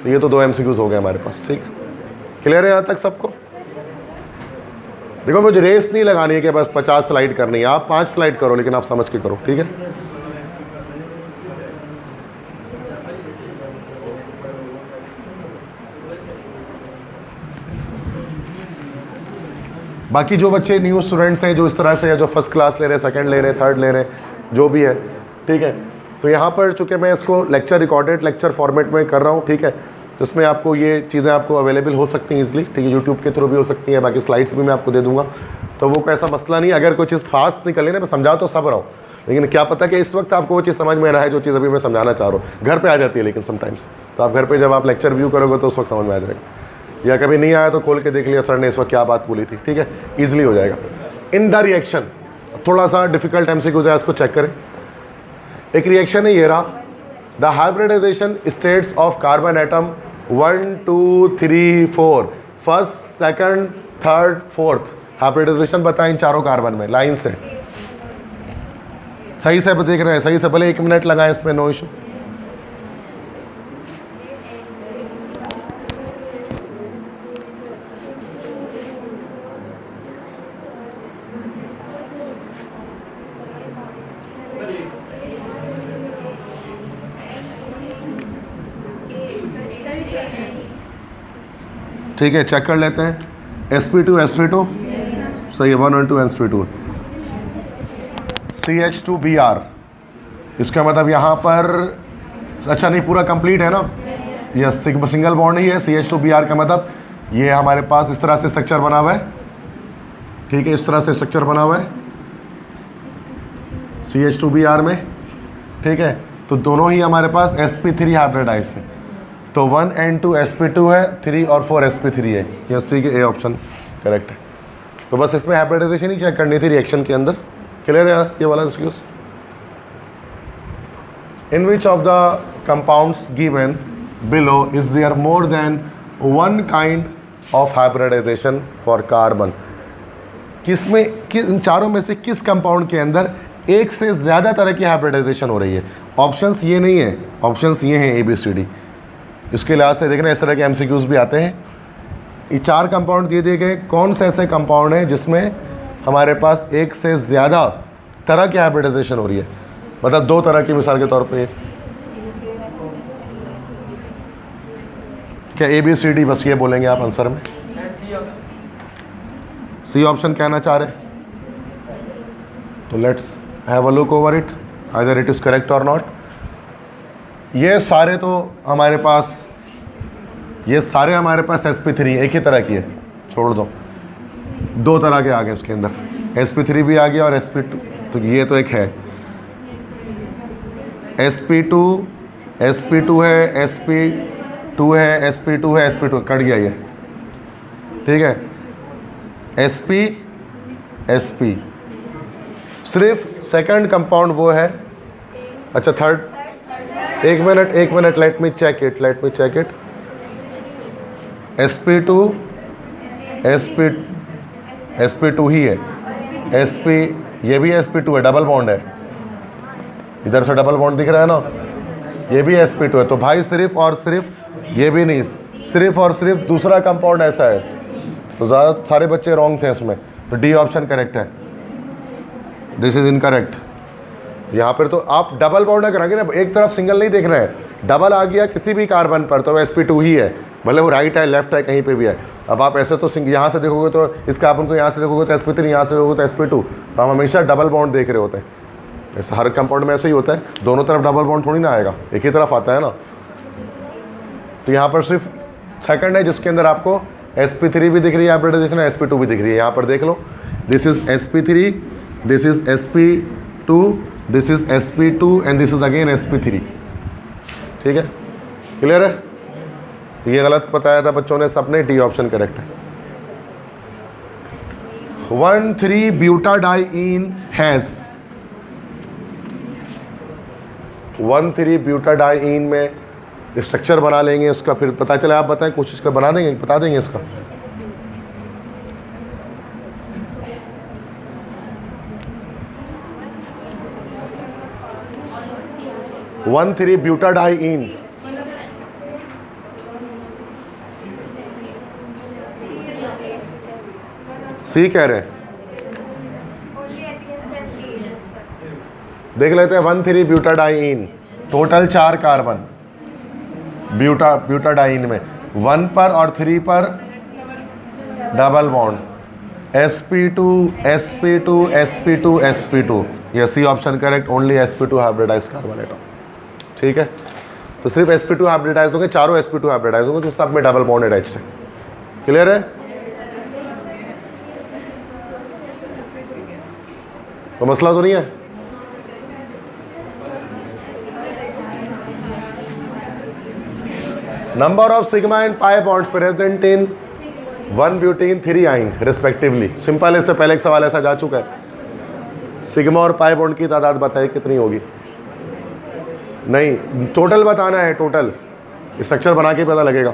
तो ये तो 2 MCQs हो गए हमारे पास, ठीक। क्लियर है यहाँ तक सबको? देखो मुझे रेस नहीं लगानी है कि बस 50 स्लाइड करनी है, आप 5 स्लाइड करो, लेकिन आप समझ के करो, ठीक है। बाकी जो बच्चे न्यू स्टूडेंट्स हैं जो इस तरह से, या जो फर्स्ट क्लास ले रहे हैं, सेकंड ले रहे हैं, थर्ड ले रहे हैं, जो भी है, ठीक है। तो यहाँ पर चूँकि मैं इसको लेक्चर रिकॉर्डेड लेक्चर फॉर्मेट में कर रहा हूँ, ठीक है। तो इसमें आपको ये चीज़ें आपको अवेलेबल हो सकती हैं ईजिली, ठीक है। यूट्यूब के थ्रू भी हो सकती हैं, बाकी स्लाइड्स भी मैं आपको दे दूँगा। तो वो कोई ऐसा मसला नहीं। अगर कोई चीज़ फास्ट निकले ना, मैं समझा तो सब रहा हूँ, लेकिन क्या पता कि इस वक्त आपको वो चीज़ समझ में रहा है जो चीज़ अभी मैं समझाना चाह रहा हूँ। घर पर आ जाती है लेकिन समटाइम्स, तो आप घर पर जब आप लेक्चर व्यू करोगे तो उस वक्त समझ में आ जाएगा, या कभी नहीं आया तो खोल के देख लिया सर ने इस वक्त क्या बात बोली थी, ठीक है। ईजिली हो जाएगा। इन द रिएक्शन, थोड़ा सा डिफिकल्ट MCQ है, इसको चेक करें। एक रिएक्शन है ये रहा, the hybridisation states of carbon atom 1 2 3 4, first second third fourth. Hybridisation बताएं इन चारों कार्बन में लाइन से, सही से देख रहे हैं, सही से, भले 1 मिनट लगाएं इसमें, नो इशू। ठीक है, चेक कर लेते हैं। sp2 sp2 सही है, 1 और 2 sp2, CH2Br। इसका मतलब यहाँ पर, अच्छा नहीं पूरा कंप्लीट है ना, यस सिंगल बॉन्ड ही है, CH2Br का मतलब ये हमारे पास इस तरह से स्ट्रक्चर बना हुआ है, ठीक है, इस तरह से स्ट्रक्चर बना हुआ है CH2Br में, ठीक है। तो दोनों ही हमारे पास sp3 हाइब्रिडाइज्ड है, तो 1 and 2 sp2 है, 3 और 4 sp3 है। यस ठीक है, ए ऑप्शन करेक्ट है। तो बस इसमें हाइब्रिडाइजेशन ही चेक करनी थी रिएक्शन के अंदर। क्लियर है ये वाला excuse. In which of the compounds given below is there more than one kind of hybridization for carbon. इन चारों में से किस कंपाउंड के अंदर एक से ज़्यादा तरह की हाइब्रिडाइजेशन हो रही है? ऑप्शंस ये नहीं है, ऑप्शंस ये हैं ABCD। इसके लिहाज से देखना इस तरह के MCQs भी आते हैं। ये 4 कंपाउंड दिए गए, कौन से ऐसे कंपाउंड हैं जिसमें हमारे पास एक से ज़्यादा तरह की हाइब्रिडाइजेशन हो रही है? मतलब 2 तरह की, मिसाल के तौर पे क्या ABCD बस ये बोलेंगे आप आंसर में? सी ऑप्शन कहना चाह रहे, तो let's have a look over it, either it is correct और नॉट। ये सारे हमारे पास sp3 एक ही तरह की है, छोड़ दो, 2 तरह के आ गए इसके अंदर, sp3 भी आ गया और sp2, तो ये तो एक है sp2 है, sp2 है, sp2 कट गया ये, ठीक है। sp सिर्फ सेकंड कंपाउंड वो है, अच्छा थर्ड, एक minute let me check it sp2 ही है, ये भी sp2 है, डबल बॉन्ड है, इधर से डबल बॉन्ड दिख रहा है ना, ये भी sp2 है। तो भाई सिर्फ और सिर्फ ये भी नहीं, सिर्फ और सिर्फ दूसरा कंपाउंड ऐसा है, तो ज़्यादा सारे बच्चे रॉन्ग थे उसमें, तो डी ऑप्शन करेक्ट है। This is incorrect. यहाँ पर तो आप डबल बॉन्ड कराएंगे ना, एक तरफ सिंगल नहीं देखना है, डबल आ गया किसी भी कार्बन पर तो sp2 ही है, भले वो राइट है लेफ्ट है कहीं पे भी है। अब आप ऐसे तो यहाँ से देखोगे तो इस कार्बन को यहाँ से देखोगे तो sp3, यहाँ से देखोगे तो sp2, तो हम हमेशा डबल बॉन्ड देख रहे होते हैं। ऐसा हर कंपाउंड में ऐसे ही होता है, दोनों तरफ डबल बॉन्ड थोड़ी ना आएगा, एक ही तरफ आता है ना। तो यहाँ पर सिर्फ सेकंड है जिसके अंदर आपको sp3 भी दिख रही है हाइब्रिडाइजेशन, sp2 भी दिख रही है। यहाँ पर देख लो, this is sp3, this is sp2, this is sp2 and this is again sp3, ठीक है। क्लियर है? ये गलत बताया था बच्चों ने सबने, डी ऑप्शन करेक्ट है। 1,3-ब्यूटाडाइईन हैज, 1,3-ब्यूटाडाइईन में स्ट्रक्चर बना लेंगे उसका, फिर पता चले, आप बताएं, कोशिश कर बता देंगे इसका। वन 3-ब्यूटाडाइईन, सी कह रहे हैं, देख लेते हैं। 1,3-ब्यूटाडाइईन, टोटल 4 कार्बन ब्यूटाडाइईन में, 1 पर और 3 पर डबल बॉन्ड, sp2, ये C option correct, only sp2 hybridise carbon atom, ठीक है। तो सिर्फ sp2 हाइब्रिडाइज होंगे, चारों sp2 हाइब्रिडाइज होंगे, तो सब में डबल बॉन्ड अटैच है। क्लियर है? तो मसला तो नहीं है। Number of sigma and pi bonds present in 1-ब्यूटीन-3-आइन रिस्पेक्टिवली। सिंपल, इससे पहले एक सवाल ऐसा जा चुका है। सिग्मा और पाई बॉन्ड की तादाद बताइए कितनी होगी? नहीं, टोटल बताना है, टोटल स्ट्रक्चर बना के पता लगेगा।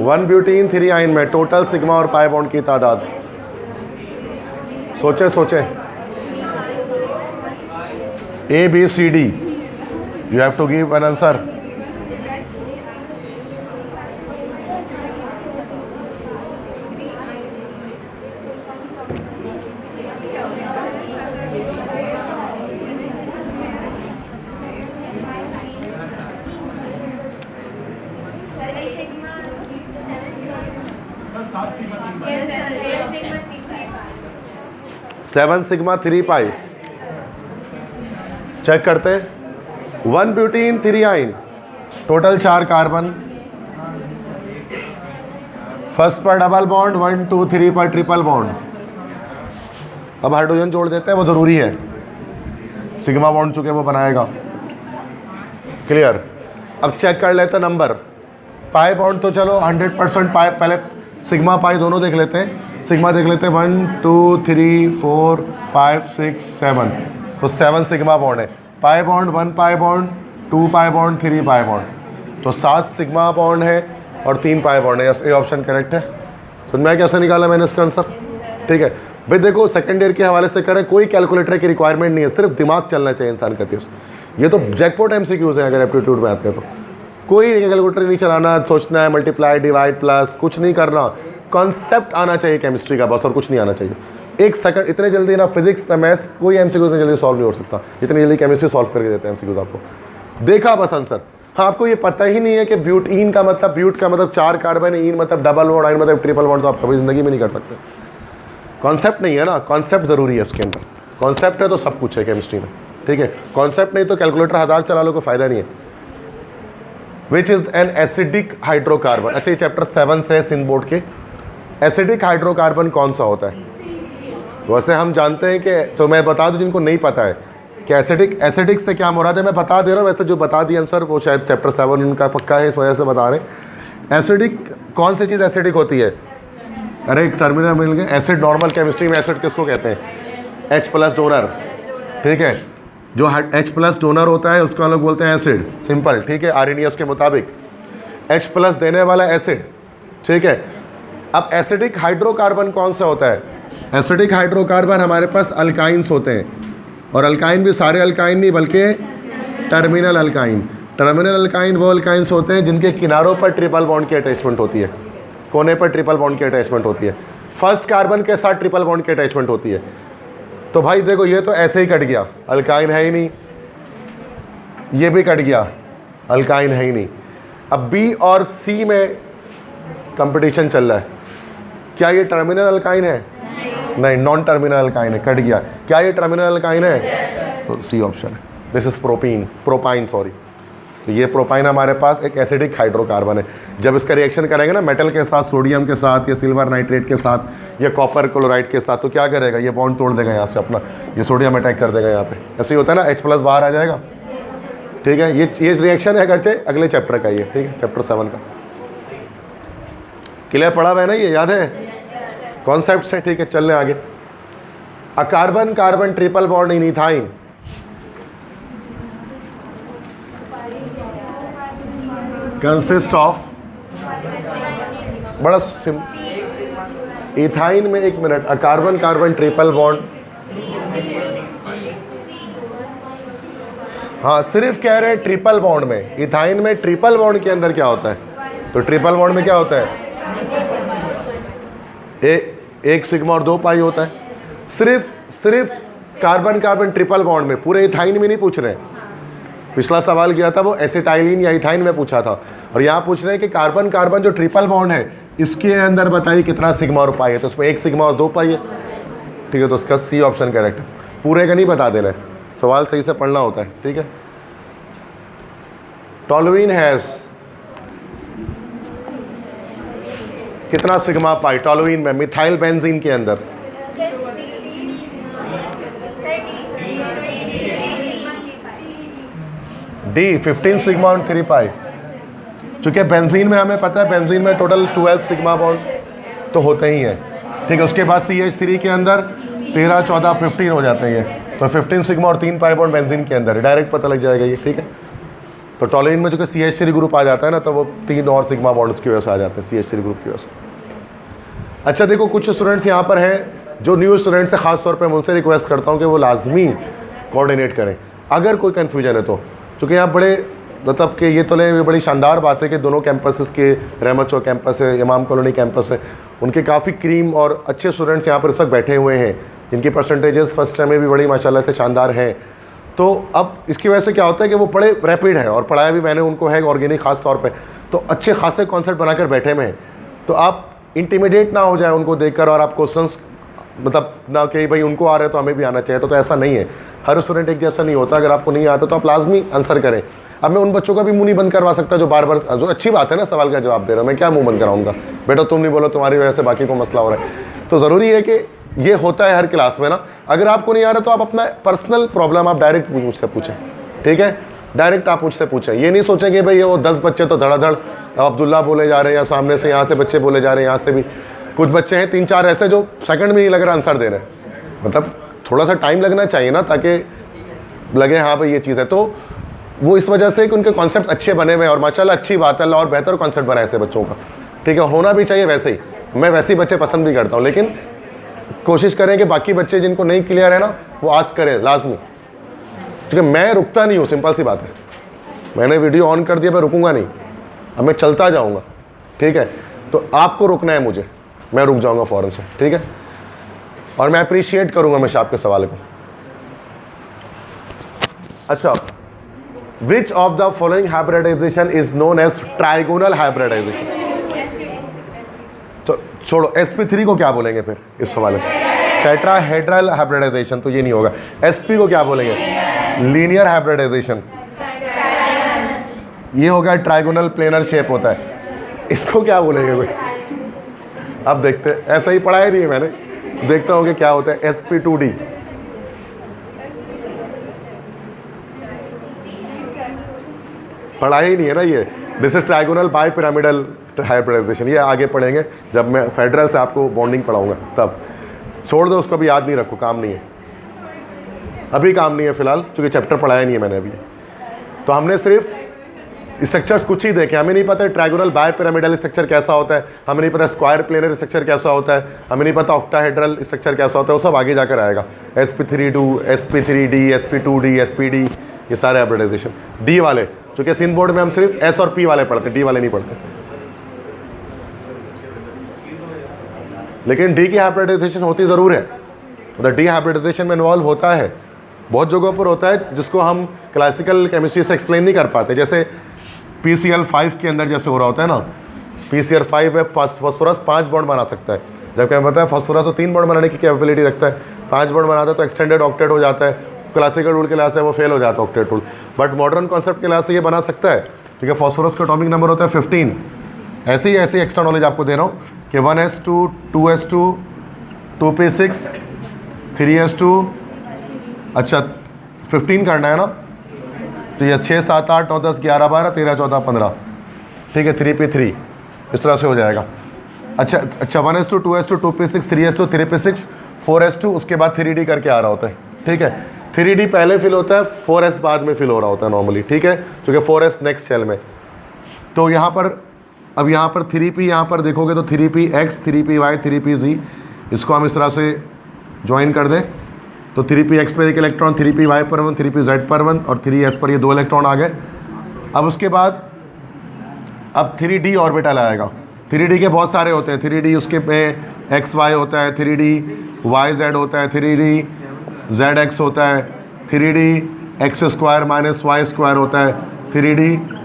1-ब्यूटीन-3-आइन में टोटल सिग्मा और पाई बॉन्ड की तादाद, सोचे ABCD, you have to give an answer. Seven sigma 3 pi, check करते हैं। 1-ब्यूटीन-3-आइन, टोटल 4 कार्बन, फर्स्ट पर डबल बॉन्ड, 1 2 3 पर ट्रिपल बॉन्ड। अब हाइड्रोजन जोड़ देते हैं, वो ज़रूरी है, सिग्मा बॉन्ड चुके वो बनाएगा। क्लियर। अब चेक कर लेते हैं नंबर। पाई बॉन्ड तो चलो 100% पाई, पहले सिग्मा पाई दोनों देख लेते हैं। सिग्मा देख लेते हैं 1 2 3 4 5 6 7, तो 7 सिग्मा बॉन्ड है। Pi bond 1 pi bond, 2 pi bond, 3 pi bond, तो 7 सिग्मा बॉन्ड है और 3 पाई बॉन्ड है। ये ऑप्शन करेक्ट है। समझ में कैसे निकाला मैंने इसका आंसर? ठीक है भाई, देखो सेकंड ईयर के हवाले से करें, कोई कैलकुलेटर की रिक्वायरमेंट नहीं है, सिर्फ दिमाग चलना चाहिए इंसान का। ये तो जैकपॉट एमसीक्यूज है अगर एप्टीट्यूड में आते हैं तो। कोई कैलकुलेटर नहीं चलाना, सोचना है मल्टीप्लाई डिवाइड प्लस, कुछ नहीं करना, कॉन्सेप्ट आना चाहिए केमिस्ट्री का बस, और कुछ नहीं आना चाहिए। एक सेकंड, इतने जल्दी ना फिजिक्स ना मैथ्स कोई एमसीक्यूज इतनी जल्दी सॉल्व नहीं हो सकता, इतनी जल्दी केमिस्ट्री सॉल्व करके देते हैं एमसीक्यूज आपको। देखा बस आंसर। हाँ, आपको ये पता ही नहीं है कि ब्यूटीन का मतलब, ब्यूट का मतलब 4 कार्बन, इन मतलब डबल बॉन्ड, आइन मतलब ट्रिपल बॉन्ड, तो आप कभी जिंदगी में नहीं कर सकते। कॉन्सेप्ट नहीं है ना, कॉन्सेप्ट जरूरी है इसके अंदर। कॉन्सेप्ट है तो सब कुछ है केमिस्ट्री में। ठीक है, कॉन्सेप्ट नहीं तो कैलकुलेटर 1000 चला लो, कोई फायदा नहीं है। Which is an acidic hydrocarbon. अच्छा, ये चैप्टर 7 से सिंध बोर्ड के। एसिडिक हाइड्रोकार्बन कौन सा होता है? वैसे हम जानते हैं कि, तो मैं बता दूं जिनको नहीं पता है कि एसिडिक से क्या मुराद है, मैं बता दे रहा हूँ। वैसे जो बता दिया आंसर वो शायद चैप्टर 7 उनका पक्का है, इस वजह से बता रहे हैं। एसिडिक कौन सी चीज़ एसिडिक होती है? अरे एक टर्मिनल मिल गया, एसिड। नॉर्मल केमिस्ट्री में एसिड किसको कहते हैं? H+ donor. ठीक है, जो H+ डोनर होता है उसको हम लोग बोलते हैं एसिड, सिंपल। ठीक है, आर्हेनियस के मुताबिक H+ देने वाला एसिड। ठीक है, अब एसिडिक हाइड्रोकार्बन कौन सा होता है? एसिडिक हाइड्रोकार्बन हमारे पास अल्काइंस होते हैं, और अल्काइन भी सारे अल्काइन नहीं बल्कि टर्मिनल अल्काइन। टर्मिनल अल्काइन वो अल्काइंस होते हैं जिनके किनारों पर ट्रिपल बॉन्ड की अटैचमेंट होती है, कोने पर ट्रिपल बॉन्ड की अटैचमेंट होती है। फर्स्ट कार्बन के साथ ट्रिपल बॉन्ड की अटैचमेंट होती है। तो भाई देखो, ये तो ऐसे ही कट गया, अल्काइन है ही नहीं। ये भी कट गया, अल्काइन है ही नहीं। अब बी और सी में कंपटीशन चल रहा है। क्या ये टर्मिनल अल्काइन है? नहीं, नॉन टर्मिनल अल्काइन है, कट गया। क्या ये टर्मिनल अल्काइन है? तो सी ऑप्शन है। This is propyne sorry. तो ये प्रोपाइन हमारे पास एक एसिडिक हाइड्रोकार्बन है। जब इसका रिएक्शन करेंगे ना मेटल के साथ, सोडियम के साथ, या सिल्वर नाइट्रेट के साथ, या कॉपर क्लोराइड के साथ, तो क्या करेगा? ये बॉन्ड तोड़ देगा यहाँ से अपना, ये सोडियम अटैक कर देगा यहाँ पे। ऐसे ही होता है ना, H+ बाहर आ जाएगा। ठीक है, ये रिएक्शन है अगरचे अगले चैप्टर का, ये ठीक है, चैप्टर 7 का। क्लियर पढ़ा हुआ है ना, ये याद है कॉन्सेप्ट से? ठीक है, चल रहे आगे। A carbon carbon triple bond in ethyne consist of, बड़ा इथाइन में, एक minute, a carbon carbon triple bond, हाँ सिर्फ कह रहे हैं ट्रिपल बॉन्ड में। इथाइन में ट्रिपल बॉन्ड के अंदर क्या होता है? तो ट्रिपल बॉन्ड में क्या होता है? एक सिग्मा और 2 पाई होता है। सिर्फ कार्बन कार्बन ट्रिपल बॉन्ड में, पूरे इथाइन में नहीं पूछ रहे हैं। पिछला सवाल किया था वो एसिटाइलिन या इथाइन में पूछा था, और यहाँ पूछ रहे हैं कि कार्बन कार्बन जो ट्रिपल बॉन्ड है इसके अंदर बताइए कितना सिग्मा और पाई है। तो उसमें 1 सिग्मा और 2 पाई है। ठीक है, तो उसका सी ऑप्शन करेक्ट है। पूरे का नहीं बता देना है, सवाल सही से पढ़ना होता है। ठीक है, टोलुइन हैज कितना सिग्मा पाई टोलुइन में, मिथाइल बेंजीन के अंदर? डी 15 सिग्मा और 3 पाई। चूंकि बेंजीन में हमें पता है, बेंजीन में टोटल 12 सिग्मा बॉन्ड तो होते ही हैं। ठीक है, उसके बाद CH3 के अंदर 13, 14, 15 हो जाते हैं। ये तो 15 सिग्मा और 3 पाई बॉन्ड बेंजीन के अंदर डायरेक्ट पता लग जाएगा ये। ठीक है, तो टोलुइन में जो कि CH3 ग्रुप आ जाता है ना, तो वो 3 और सिग्मा बॉन्ड्स की वजह से आ जाते हैं, CH3 ग्रुप की वजह से। अच्छा देखो, कुछ स्टूडेंट्स यहाँ पर हैं जो न्यू स्टूडेंट्स है, खास तौर पे मैं उनसे रिक्वेस्ट करता हूँ कि वो लाजमी कोऑर्डिनेट करें अगर कोई कन्फ्यूजन है तो। चूँकि यहाँ बड़े मतलब कि ये तो ये बड़ी शानदार बात है कि दोनों कैंपसेस के, रहमत चौक कैंपस है, इमाम कॉलोनी कैंपस है, उनके काफ़ी क्रीम और अच्छे स्टूडेंट्स यहाँ पर इस वक्त बैठे हुए हैं, जिनकी परसेंटेजेस फर्स्ट टाइम में भी बड़ी माशाल्लाह से शानदार हैं। तो अब इसकी वजह से क्या होता है कि वो बड़े रैपिड है, और पढ़ाया भी मैंने उनको है ऑर्गेनिक खास तौर पे, तो अच्छे खासे कॉन्सेप्ट बनाकर बैठे हुए हैं। तो आप इंटिमिडेट ना हो जाए उनको देखकर, और आप क्वेश्चंस मतलब ना कि भाई उनको आ रहे हैं तो हमें भी आना चाहिए, तो ऐसा नहीं है। हर स्टूडेंट एक जैसा नहीं होता, अगर आपको नहीं आता तो आप लाजमी आंसर करें। अब मैं उन बच्चों का भी मुंह नहीं बंद करवा सकता जो बार बार, जो अच्छी बात है ना सवाल का जवाब दे रहा हूँ, मैं क्या मुंह बंद कराऊंगा, बेटा तुम नहीं बोलो तुम्हारी वजह से बाकी को मसला हो रहा है। तो ज़रूरी है कि ये होता है हर क्लास में ना, अगर आपको नहीं आ रहा तो आप अपना पर्सनल प्रॉब्लम आप डायरेक्ट मुझसे पूछें, ठीक है, डायरेक्ट आप मुझसे पूछें। ये नहीं सोचें कि भाई ये वो 10 बच्चे तो धड़ाधड़ अब्दुल्ला बोले जा रहे हैं, या सामने से यहाँ से बच्चे बोले जा रहे हैं, यहाँ से भी कुछ बच्चे हैं 3-4 ऐसे जो सेकंड में नहीं लग रहा आंसर दे रहे हैं। मतलब थोड़ा सा टाइम लगना चाहिए ना, ताकि लगे हाँ भाई ये चीज़ है। तो वो इस वजह से कि उनके कॉन्सेप्ट अच्छे बने हुए हैं, और माशाल्लाह अच्छी बात है, अल्लाह और बेहतर कॉन्सेप्ट बनाए ऐसे बच्चों का, ठीक है, होना भी चाहिए वैसे ही। मैं वैसे ही बच्चे पसंद भी करता हूँ, लेकिन कोशिश करें कि बाकी बच्चे जिनको नहीं क्लियर है ना वो आस्क करें लाजमी, ठीक है। मैं रुकता नहीं हूँ, सिंपल सी बात है, मैंने वीडियो ऑन कर दिया, मैं रुकूंगा नहीं, अब मैं चलता जाऊँगा, ठीक है। तो आपको रुकना है मुझे, मैं रुक जाऊँगा फ़ौरन से, ठीक है। और मैं अप्रिशिएट करूँगा हमेशा आपके सवाल को। अच्छा, which of the following hybridisation is known as trigonal hybridisation? तो छोड़ो, sp3 को क्या बोलेंगे फिर इस सवाल से? टेट्राहेड्रल हाइब्रिडाइजेशन, तो ये नहीं होगा। sp को क्या बोलेंगे? लीनियर हाइब्रिडाइजेशन, ये होगा ट्राइगोनल प्लेनर शेप होता है। इसको क्या बोलेंगे कोई? अब देखते हैं, ऐसा ही पढ़ा ही नहीं है मैंने, देखता हूँ कि क्या होता है। sp2d, पढ़ा ही नहीं है ना ये। This is trigonal bipyramidal hybridisation, ये आगे पढ़ेंगे जब मैं फेडरल से आपको बॉन्डिंग पढ़ाऊंगा तब। छोड़ दो उसको, भी याद नहीं रखो, काम नहीं है, अभी काम नहीं है फिलहाल, क्योंकि चैप्टर पढ़ाया नहीं है मैंने अभी। तो हमने सिर्फ स्ट्रक्चर्स कुछ ही देखे, हमें नहीं पता ट्राइगोनल बाय पिरामिडल स्ट्रक्चर कैसा होता है, हमें नहीं पता स्क्वायर प्लेनर स्ट्रक्चर कैसा होता है, हमें नहीं पता ऑक्टाहेड्रल स्ट्रक्चर कैसा होता है, वो सब आगे जाकर आएगा। sp3d, sp3d, sp2d, spd, ये सारे हाइब्रिडाइजेशन। डी वाले, चूँकि सिन बोर्ड में हम सिर्फ s और p वाले पढ़ते, डी वाले नहीं पढ़ते, लेकिन डी की हाइब्रिडाइजेशन होती ज़रूर है, मतलब डी हाइब्रिडाइजेशन में इन्वॉल्व होता है, बहुत जगहों पर होता है, जिसको हम क्लासिकल केमिस्ट्री से एक्सप्लेन नहीं कर पाते। जैसे PCl5 के अंदर जैसे हो रहा होता है ना, PCl5 में फॉस्फोरस 5 बॉन्ड बना सकता है, जबकि हमें पता है फॉस्फोरस तो 3 बॉन्ड बनाने की कैपेबिलिटी रखता है। 5 बॉन्ड बनाता है तो एक्सटेंडेड ऑक्टेट हो जाता है, क्लासिकल रूल के लिहाज से वो फेल हो जाता है octet rule, but modern concept के लिहाज से ये बना सकता है, ठीक है। फॉस्फोरस का एटॉमिक नंबर होता है 15। ऐसे ही एक्स्ट्रा नॉलेज आपको दे रहा हूँ कि 1s2, 2s2, 2p6, 3s2, अच्छा 15 करना है ना, तो ये 6, 7, 8, 9, 10, 11, 12, 13, 14, 15, ठीक है, 3p3, इस तरह से हो जाएगा। अच्छा 1s2, 2s2, 2p6, 3s2, 3p6, 4s2, उसके बाद 3d करके आ रहा होता है, ठीक है। 3d पहले फिल होता है, 4s बाद में फिल हो रहा होता है नॉर्मली, ठीक है, क्योंकि 4s नेक्स्ट सेल में। तो यहाँ पर अब यहाँ पर 3p, यहाँ पर देखोगे तो 3px, 3py, 3pz, इसको हम इस तरह से ज्वाइन कर दें तो 3px पर एक इलेक्ट्रॉन, 3py पर 1, 3pz पर 1 और 3s पर ये 2 इलेक्ट्रॉन आ गए। अब उसके बाद अब 3d ऑर्बिटल आएगा। 3d के बहुत सारे होते हैं, 3d उसके पे xy होता है, 3d yz होता है, 3d zx होता है, 3d x² माइनस y² होता है, 3d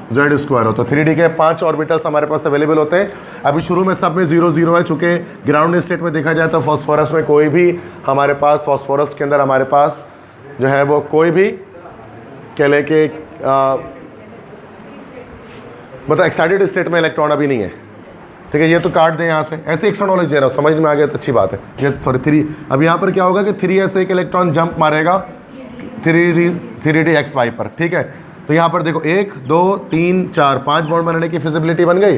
z² होता है। 3d के 5 ऑर्बिटल्स हमारे पास अवेलेबल होते हैं। अभी शुरू में सब में 0 0 है, चूँकि ग्राउंड स्टेट में देखा जाए तो फॉस्फोरस में कोई भी हमारे पास, फॉस्फोरस के अंदर हमारे पास जो है वो कोई भी कह लें कि मतलब एक्साइटेड स्टेट में इलेक्ट्रॉन अभी नहीं है, ठीक है। ये तो काट दें यहाँ से, ऐसे एक्स्ट्रा नॉलेज दे रहा हूँ, समझ में आ गया तो अच्छी बात है। ये सॉरी 3, अब यहाँ पर क्या होगा कि 3s एक इलेक्ट्रॉन जंप मारेगा 3d xy पर, ठीक है। तो यहाँ पर देखो 1 2 3 4 5 बॉन्ड बनाने की फिजिबिलिटी बन गई।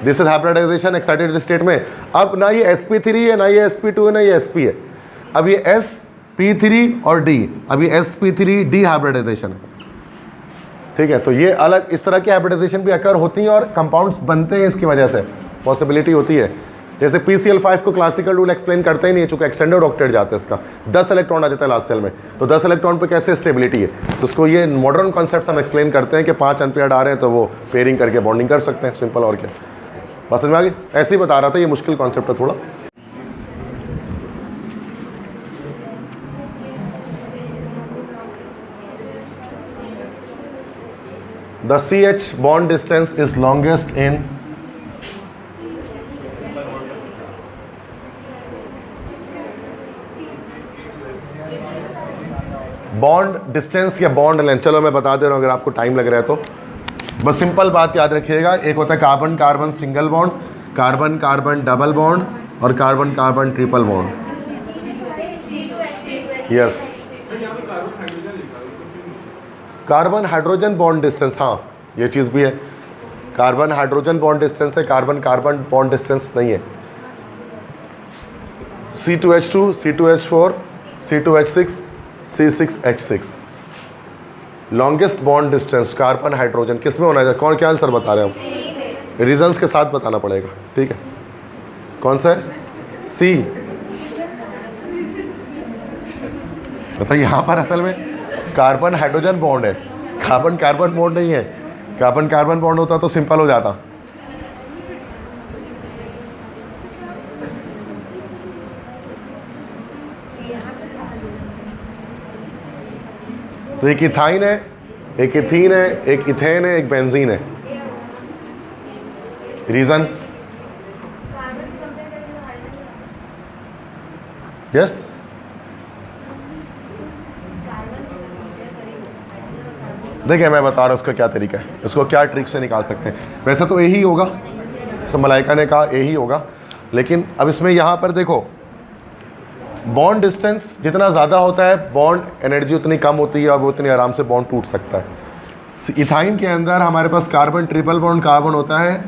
This is hybridisation excited state में। अब ना ये sp3 है, ना ये sp2 है, ना ये sp है, अब ये sp3 और d, अब ये sp3d हाइब्रिडाइजेशन है, ठीक है। तो ये अलग इस तरह की हाइब्रिडाइजेशन भी अकर होती हैं और कंपाउंड्स बनते हैं, इसकी वजह से पॉसिबिलिटी होती है। जैसे PCl5 को क्लासिकल रूल एक्सप्लेन करते ही नहीं है, चूँकि एक्सटेंडेड ऑक्टेट जाता है, इसका 10 इलेक्ट्रॉन आ जाता है लास्ट सेल में, तो 10 इलेक्ट्रॉन पे कैसे स्टेबिलिटी है, तो उसको ये मॉडर्न कॉन्सेप्ट हम एक्सप्लेन करते हैं कि 5 अनपेयर्ड आ रहे हैं तो वो पेयरिंग करके बॉन्डिंग कर सकते हैं, सिंपल। और क्या बात समझ में आ गई? ऐसे ही बता रहा था, ये मुश्किल कॉन्सेप्ट है थोड़ा। The CH bond distance is longest in bond distance या बॉन्ड लेंथ, चलो मैं बता दे रहा हूँ अगर आपको टाइम लग रहा है तो। बस सिंपल बात याद रखिएगा, एक होता है carbon carbon single bond, carbon carbon double bond और carbon carbon triple bond. Yes, carbon hydrogen bond distance, हाँ ये चीज़ भी है, कार्बन हाइड्रोजन बॉन्ड डिस्टेंस है, कार्बन कार्बन बॉन्ड डिस्टेंस नहीं है। C2H2, C2H4, C2H6, C6H6। Longest bond distance carbon hydrogen किस में होना चाहिए? कौन, क्या आंसर बता रहे हैं हम? रीजंस के साथ बताना पड़ेगा, ठीक है। कौन सा है? सी। मतलब यहाँ पर असल में कार्बन हाइड्रोजन बॉन्ड है, कार्बन कार्बन बॉन्ड नहीं है। कार्बन कार्बन बॉन्ड होता तो सिंपल हो जाता। तो एक इथाइन है, एक इथीन है, एक इथेन है, एक बेंजीन है। रीजन? यस, देखिए मैं बता रहा हूँ इसका क्या तरीका है, इसको क्या ट्रिक से निकाल सकते हैं। वैसे तो ए ही होगा, सब मलाइका ने कहा ए ही होगा, लेकिन अब इसमें यहाँ पर देखो बॉन्ड डिस्टेंस जितना ज़्यादा होता है बॉन्ड एनर्जी उतनी कम होती है और वो उतनी आराम से बॉन्ड टूट सकता है। इथाइन के अंदर हमारे पास कार्बन ट्रिपल बॉन्ड कार्बन होता है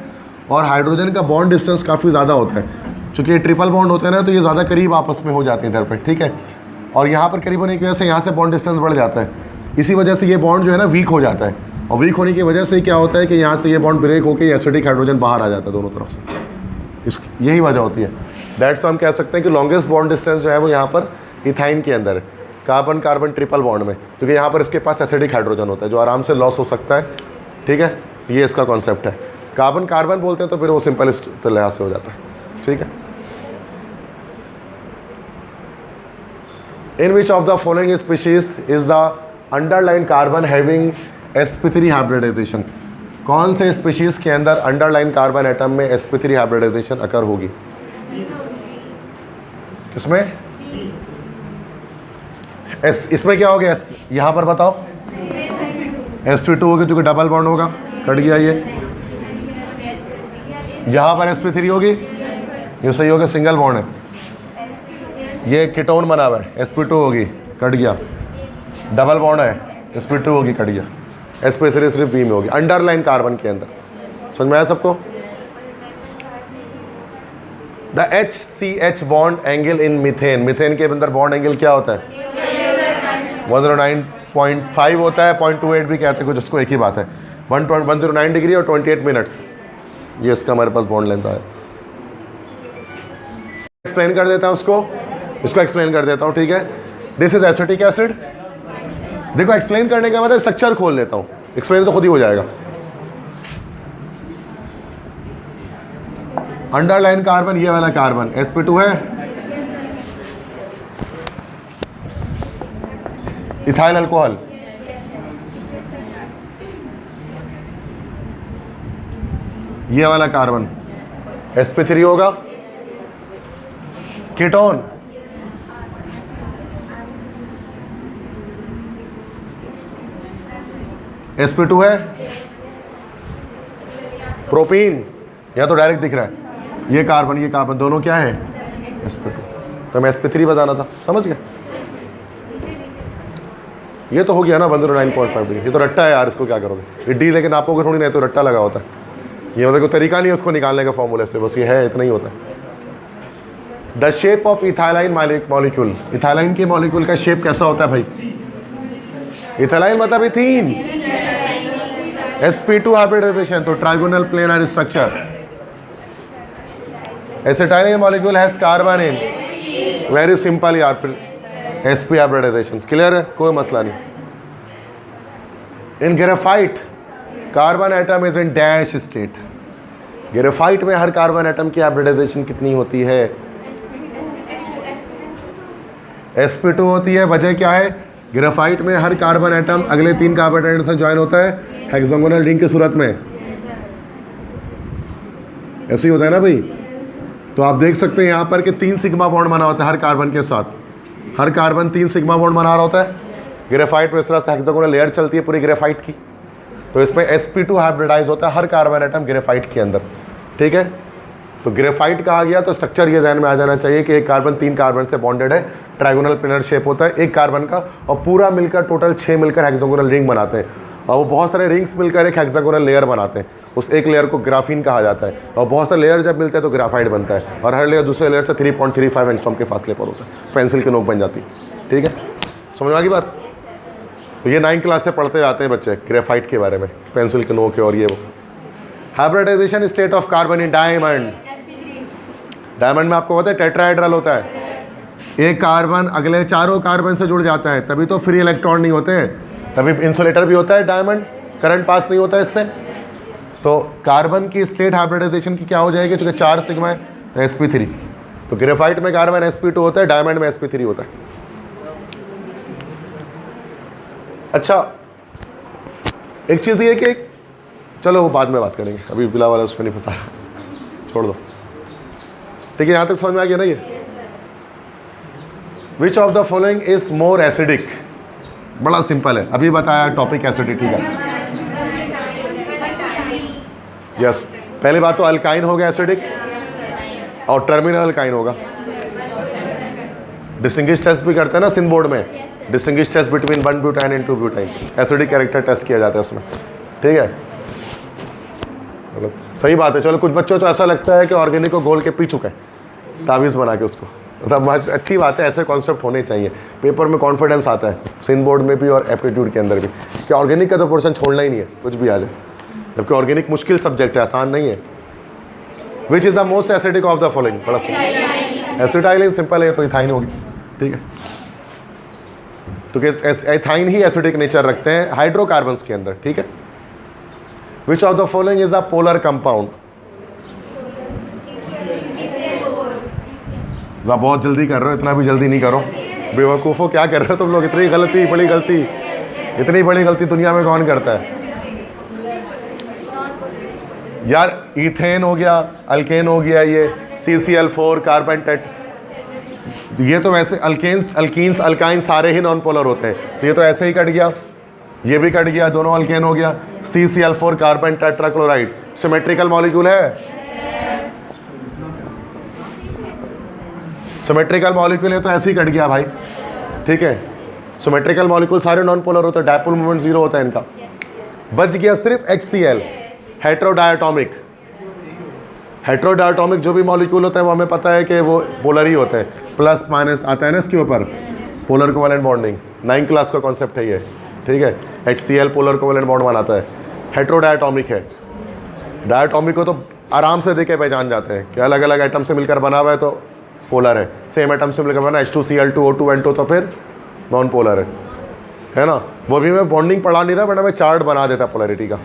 और हाइड्रोजन का बॉन्ड डिस्टेंस काफ़ी ज़्यादा होता है। चूँकि ये ट्रिपल बॉन्ड होते हैं ना तो ये ज़्यादा करीब आपस में हो जाते हैं इधर पर, ठीक है। और यहाँ पर करीब होने की वजह से यहाँ से बॉन्ड डिस्टेंस बढ़ जाता है, इसी वजह से ये बॉन्ड जो है ना वीक हो जाता है। और वीक होने की वजह से क्या होता है कि यहाँ से ये बॉन्ड ब्रेक होकर एसिडिक हाइड्रोजन बाहर आ जाता है दोनों तरफ से। यही वजह होती है। दैट्स हम कह सकते हैं कि लॉन्गेस्ट बॉन्ड डिस्टेंस जो है वो यहाँ पर इथाइन के अंदर है, कार्बन कार्बन ट्रिपल बॉन्ड में, क्योंकि यहाँ पर इसके पास एसिडिक हाइड्रोजन होता है जो आराम से लॉस हो सकता है, ठीक है। ये इसका कॉन्सेप्ट है। कार्बन कार्बन बोलते हैं तो फिर वो सिंपल इस लिहाज से हो जाता है, ठीक है। In which of the following species is the underline carbon having sp3 hybridization? कौन से स्पीशीज के अंदर अंडरलाइन कार्बन एटम में sp3 हाइब्रिडाइजेशन अकर होगी? इसमें इसमें क्या हो गया? यहाँ पर बताओ, sp2 होगी क्योंकि डबल बॉन्ड होगा, कट गया ये। यहाँ पर sp3 होगी, ये सही होगा, सिंगल बॉन्ड है। ये कीटोन बना हुआ है, sp2 होगी, कट गया। डबल बॉन्ड है, sp2 होगी, कट गया। sp3 सिर्फ बी में होगी अंडरलाइन कार्बन के अंदर। समझ में आया सबको? The HCH bond angle in methane, methane के अंदर बॉन्ड एंगल क्या होता है? 109.5 होता है, 0.28 भी कहते हैं कुछ, उसको एक ही बात है। 109 डिग्री और 28 मिनट्स, ये इसका हमारे पास बॉन्ड लेंथ है। एक्सप्लेन कर देता हूँ इसको एक्सप्लेन कर देता हूँ, ठीक है। This is acetic acid. देखो एक्सप्लेन करने के बाद स्ट्रक्चर खोल लेता हूँ, एक्सप्लेन तो खुद ही हो जाएगा। अंडरलाइन कार्बन, ये वाला कार्बन sp2 है, इथाइल अल्कोहल, ये वाला कार्बन sp3 होगा। कीटोन sp2 है। प्रोपीन यहाँ तो डायरेक्ट दिख रहा है, ये कार्बन दोनों क्या है? sp2। तो हमें sp3 बताना था, समझ गए? ये तो हो गया ना 109.5 डिग्री। ये तो रट्टा है यार, इसको क्या करोगे? ये डी लेकिन आपको थोड़ी नहीं, तो रट्टा लगा होता है ये, मतलब कोई तरीका नहीं है उसको निकालने का फॉर्मूले से, बस ये है, इतना ही होता है। द शेप ऑफ इथाइलाइन मॉलिक्यूल, इथाइलाइन के मॉलिक्यूल का शेप कैसा होता है भाई? इथाइलाइन मतलब इथीन, sp2 हाइब्रिडाइजेशन, तो trigonal planar structure. Acetylene molecule has carbon in, very simple यार, sp हाइब्रिडाइजेशन, क्लियर है, कोई मसला नहीं। In graphite carbon atom is in dash state, graphite में हर कार्बन एटम की हाइब्रिडाइजेशन कितनी होती है? sp2 होती है। वजह क्या है? ग्रेफाइट में हर कार्बन एटम अगले 3 कार्बन एटम से ज्वाइन होता है हेक्सागोनल रिंग की सूरत में, ऐसे ही होता है ना भाई। तो आप देख सकते हैं यहाँ पर कि 3 सिग्मा बॉन्ड बना होता है हर कार्बन के साथ, हर कार्बन 3 सिग्मा बॉन्ड बना रहा होता है ग्रेफाइट में इस तरह से हेक्सागोनल लेयर चलती है पूरी ग्रेफाइट की, तो इसमें sp2 हाइब्रिडाइज होता है हर कार्बन एटम ग्रेफाइट के अंदर, ठीक है। तो ग्रेफाइट कहा गया तो स्ट्रक्चर ये ध्यान में आ जाना चाहिए कि एक कार्बन 3 कार्बन से बॉन्डेड है, ट्राइगोनल प्लेनर शेप होता है एक कार्बन का, और पूरा मिलकर टोटल 6 मिलकर हेक्सागोनल रिंग बनाते हैं, और वो बहुत सारे रिंग्स मिलकर एक हेक्सागोनल लेयर बनाते हैं। उस एक लेयर को ग्राफीन कहा जाता है, और बहुत सारे लेयर जब मिलते हैं तो ग्राफाइट बनता है, और हर लेयर दूसरे लेयर से 3.35 एंगस्ट्रॉम के फासले पर होता है, पेंसिल की नोक बन जाती है, ठीक है। समझ में आ गई बात? तो ये 9th क्लास से पढ़ते जाते हैं बच्चे ग्रेफाइट के बारे में, पेंसिल की नोक है और ये वो। Hybridisation state of carbon in diamond, diamond में आपको पता है टेट्राहेड्रल होता है, एक कार्बन अगले चारों कार्बन से जुड़ जाता है, तभी तो फ्री इलेक्ट्रॉन नहीं होते हैं, तभी इंसुलेटर भी होता है डायमंड, करंट पास नहीं होता है इससे। तो कार्बन की स्टेट हाइब्रिडाइजेशन की क्या हो जाएगी, चूंकि 4 सिग्मा है तो sp3, तो ग्रेफाइट में कार्बन sp2 होता है, डायमंड में sp3 होता है। अच्छा, एक चीज़ ये कि चलो वो बाद में बात करेंगे, अभी बिला वाला उस पर नहीं फंसा रहा, छोड़ दो, ठीक है। यहाँ तक समझ में आ गया ना ये? Which of the following is more acidic, बड़ा सिंपल है, अभी बताया टॉपिक एसिडिटी का। यस, पहली बात तो अल्काइन हो गया एसिडिक, और टर्मिनल अल्काइन होगा। डिस्टिंग्विश टेस्ट भी करते हैं ना सिंध बोर्ड में, distinguish test between 1 butyne and 2 butyne, acidic character test किया जाता है उसमें, ठीक है। मतलब सही बात है। चलो, कुछ बच्चों तो ऐसा लगता है कि ऑर्गेनिक को गोल के पी चुके हैं तावीज़ बना के उसको, मतलब अच्छी बात है, ऐसे कॉन्सेप्ट होने चाहिए, पेपर में कॉन्फिडेंस आता है, सिंध बोर्ड में भी और एप्टीट्यूड के अंदर भी, कि ऑर्गेनिक का तो पोर्शन छोड़ना ही नहीं है, कुछ भी आ जाए, जबकि ऑर्गेनिक मुश्किल सब्जेक्ट है, आसान नहीं है। Which is the most acidic of the following, बड़ा एसिटाइलिन, सिंपल है, तो इथाइन होगी, ठीक है, क्योंकि एथाइन ही एसिडिक नेचर रखते हैं हाइड्रोकार्बन्स के अंदर, ठीक है। Which of the following is the polar compound, बहुत जल्दी कर रहे हो, इतना भी जल्दी नहीं करो, बेवकूफ़ो क्या कर रहे हो तुम लोग, इतनी गलती, बड़ी गलती, इतनी बड़ी गलती दुनिया में कौन करता है यार। इथेन हो गया, अल्केन हो गया, ये CCl4 कार्बन टेट, ये तो वैसे अल्कीन्स अल्काइन सारे ही नॉन पोलर होते हैं, तो ये तो ऐसे ही कट गया, ये भी कट गया, दोनों अल्केन हो गया। CCl4 carbon tetrachloride symmetrical molecule है, सिमेट्रिकल मॉलिक्यूल है, तो ऐसे ही कट गया भाई, ठीक है। सिमेट्रिकल मॉलिक्यूल सारे नॉन पोलर होते हैं, डायपोल मोमेंट 0 होता है इनका। बच गया सिर्फ HCl, हेट्रोडायटोमिक। हेट्रोडायटोमिक जो भी मॉलिक्यूल होता है वो हमें पता है कि वो पोलर ही होते हैं, प्लस माइनस आता है ना इसके ऊपर, polar covalent bonding, 9th class का कॉन्सेप्ट है ये, ठीक है। HCl पोलर कोवेलेंट बॉन्ड बनाता है, हेट्रोडायटोमिक है। डायटोमिक को तो आराम से देख के पहचान जाते हैं कि अलग अलग आइटम से मिलकर बना हुआ है तो पोलर है, सेम आइटम से मिलकर बना H2Cl2 O2N2 तो फिर नॉन पोलर है ना। वो भी मैं बॉन्डिंग पढ़ा नहीं रहा, बट मैं चार्ट बना देता पोलरिटी का,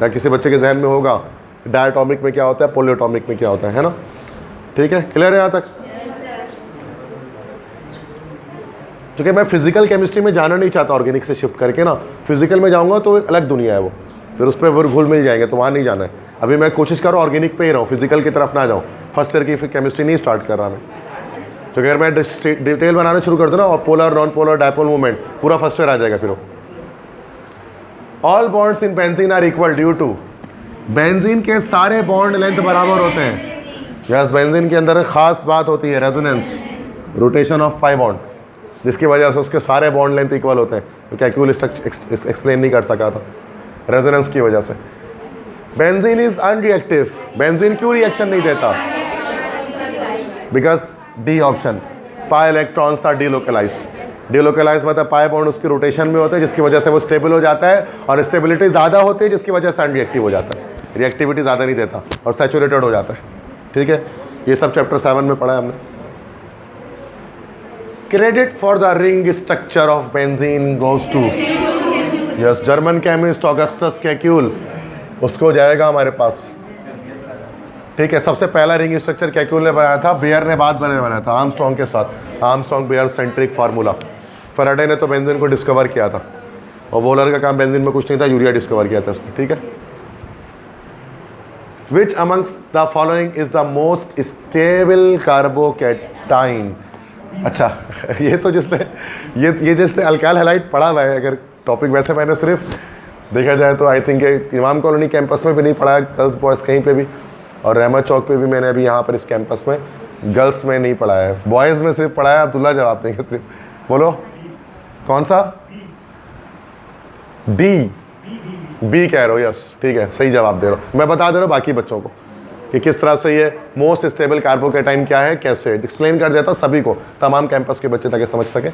या किसी बच्चे के जहन में होगा डायटोमिक में क्या होता है, पोलियोटोमिक में क्या होता है ना, ठीक है। क्लियर है यहाँ तक? क्योंकि मैं फिजिकल केमिस्ट्री में जाना नहीं चाहता, ऑर्गेनिक से शिफ्ट करके ना, फिजिकल में जाऊँगा तो अलग दुनिया है वो, फिर उस पर घुल मिल जाएंगे, तो वहाँ नहीं जाना है। अभी मैं कोशिश कर रहा हूँ ऑर्गेनिक पे ही रहूँ, फिजिकल की तरफ ना जाऊँ, फर्स्ट ईयर की फिर केमिस्ट्री नहीं स्टार्ट कर रहा मैं, तो अगर मैं डिटेल बनाना शुरू कर दूँ ना, और polar non polar dipole movement पूरा फर्स्ट ईयर आ जाएगा फिर वो। All bonds in benzene are equal due to, benzene के सारे बॉन्ड लेंथ बराबर होते हैं। यस, बेंजीन के अंदर खास बात होती है resonance, rotation of pi bond, जिसकी वजह से उसके सारे बॉन्ड लेंथ इक्वल होते हैं, तो कैक्यूल एक्सप्लेन नहीं कर सका था रेजोनेंस की वजह से। बेंजीन इज अनरिएक्टिव, बेंजीन क्यों रिएक्शन नहीं देता? Because D option, pi electrons are delocalised. Delocalise मतलब पाई बॉन्ड उसकी रोटेशन में होते हैं, जिसकी वजह से वो स्टेबल हो जाता है, और स्टेबिलिटी ज़्यादा होती है जिसकी वजह से अनरिएक्टिव हो जाता है, रिएक्टिविटी ज़्यादा नहीं देता और सैचुरेटेड हो जाता है, ठीक है। ये सब चैप्टर 7 में पढ़ा है हमने। Credit for the ring structure of benzene goes to, yes, German chemist Augustus Kekule, उसको जाएगा हमारे पास, ठीक है। सबसे पहला रिंग स्ट्रक्चर कैक्यूल ने बनाया था, बेयर ने बाद में बनाया था आर्मस्ट्रॉन्ग के साथ, Armstrong Baeyer centric formula. Faraday ने तो बेंजीन को डिस्कवर किया था, और वोलर का काम बेंजीन में कुछ नहीं था, यूरिया डिस्कवर किया था उसने, ठीक है। विच amongst the following is the most stable carbocation, अच्छा ये तो जिसने ये जिसने अल्काइल हैलाइड पढ़ा हुआ है, अगर टॉपिक वैसे मैंने सिर्फ देखा जाए तो आई थिंक इमाम कॉलोनी कैंपस में भी नहीं पढ़ा है, गर्ल्स बॉयज़ कहीं पे भी, और रहमत चौक पे भी मैंने अभी यहाँ पर इस कैंपस में गर्ल्स में नहीं पढ़ा है, बॉयज़ में सिर्फ पढ़ा है। अब्दुल्ला जवाब देंगे सिर्फ, बोलो कौन सा? डी, बी कह रहे हो? यस ठीक है, सही जवाब दे रहे हो। मैं बता दे रहा हूँ बाकी बच्चों को कि किस तरह से ये मोस्ट स्टेबल कार्बोकेटाइन क्या है, कैसे एक्सप्लेन कर देता हूँ सभी को, तमाम कैंपस के बच्चे ताकि समझ सके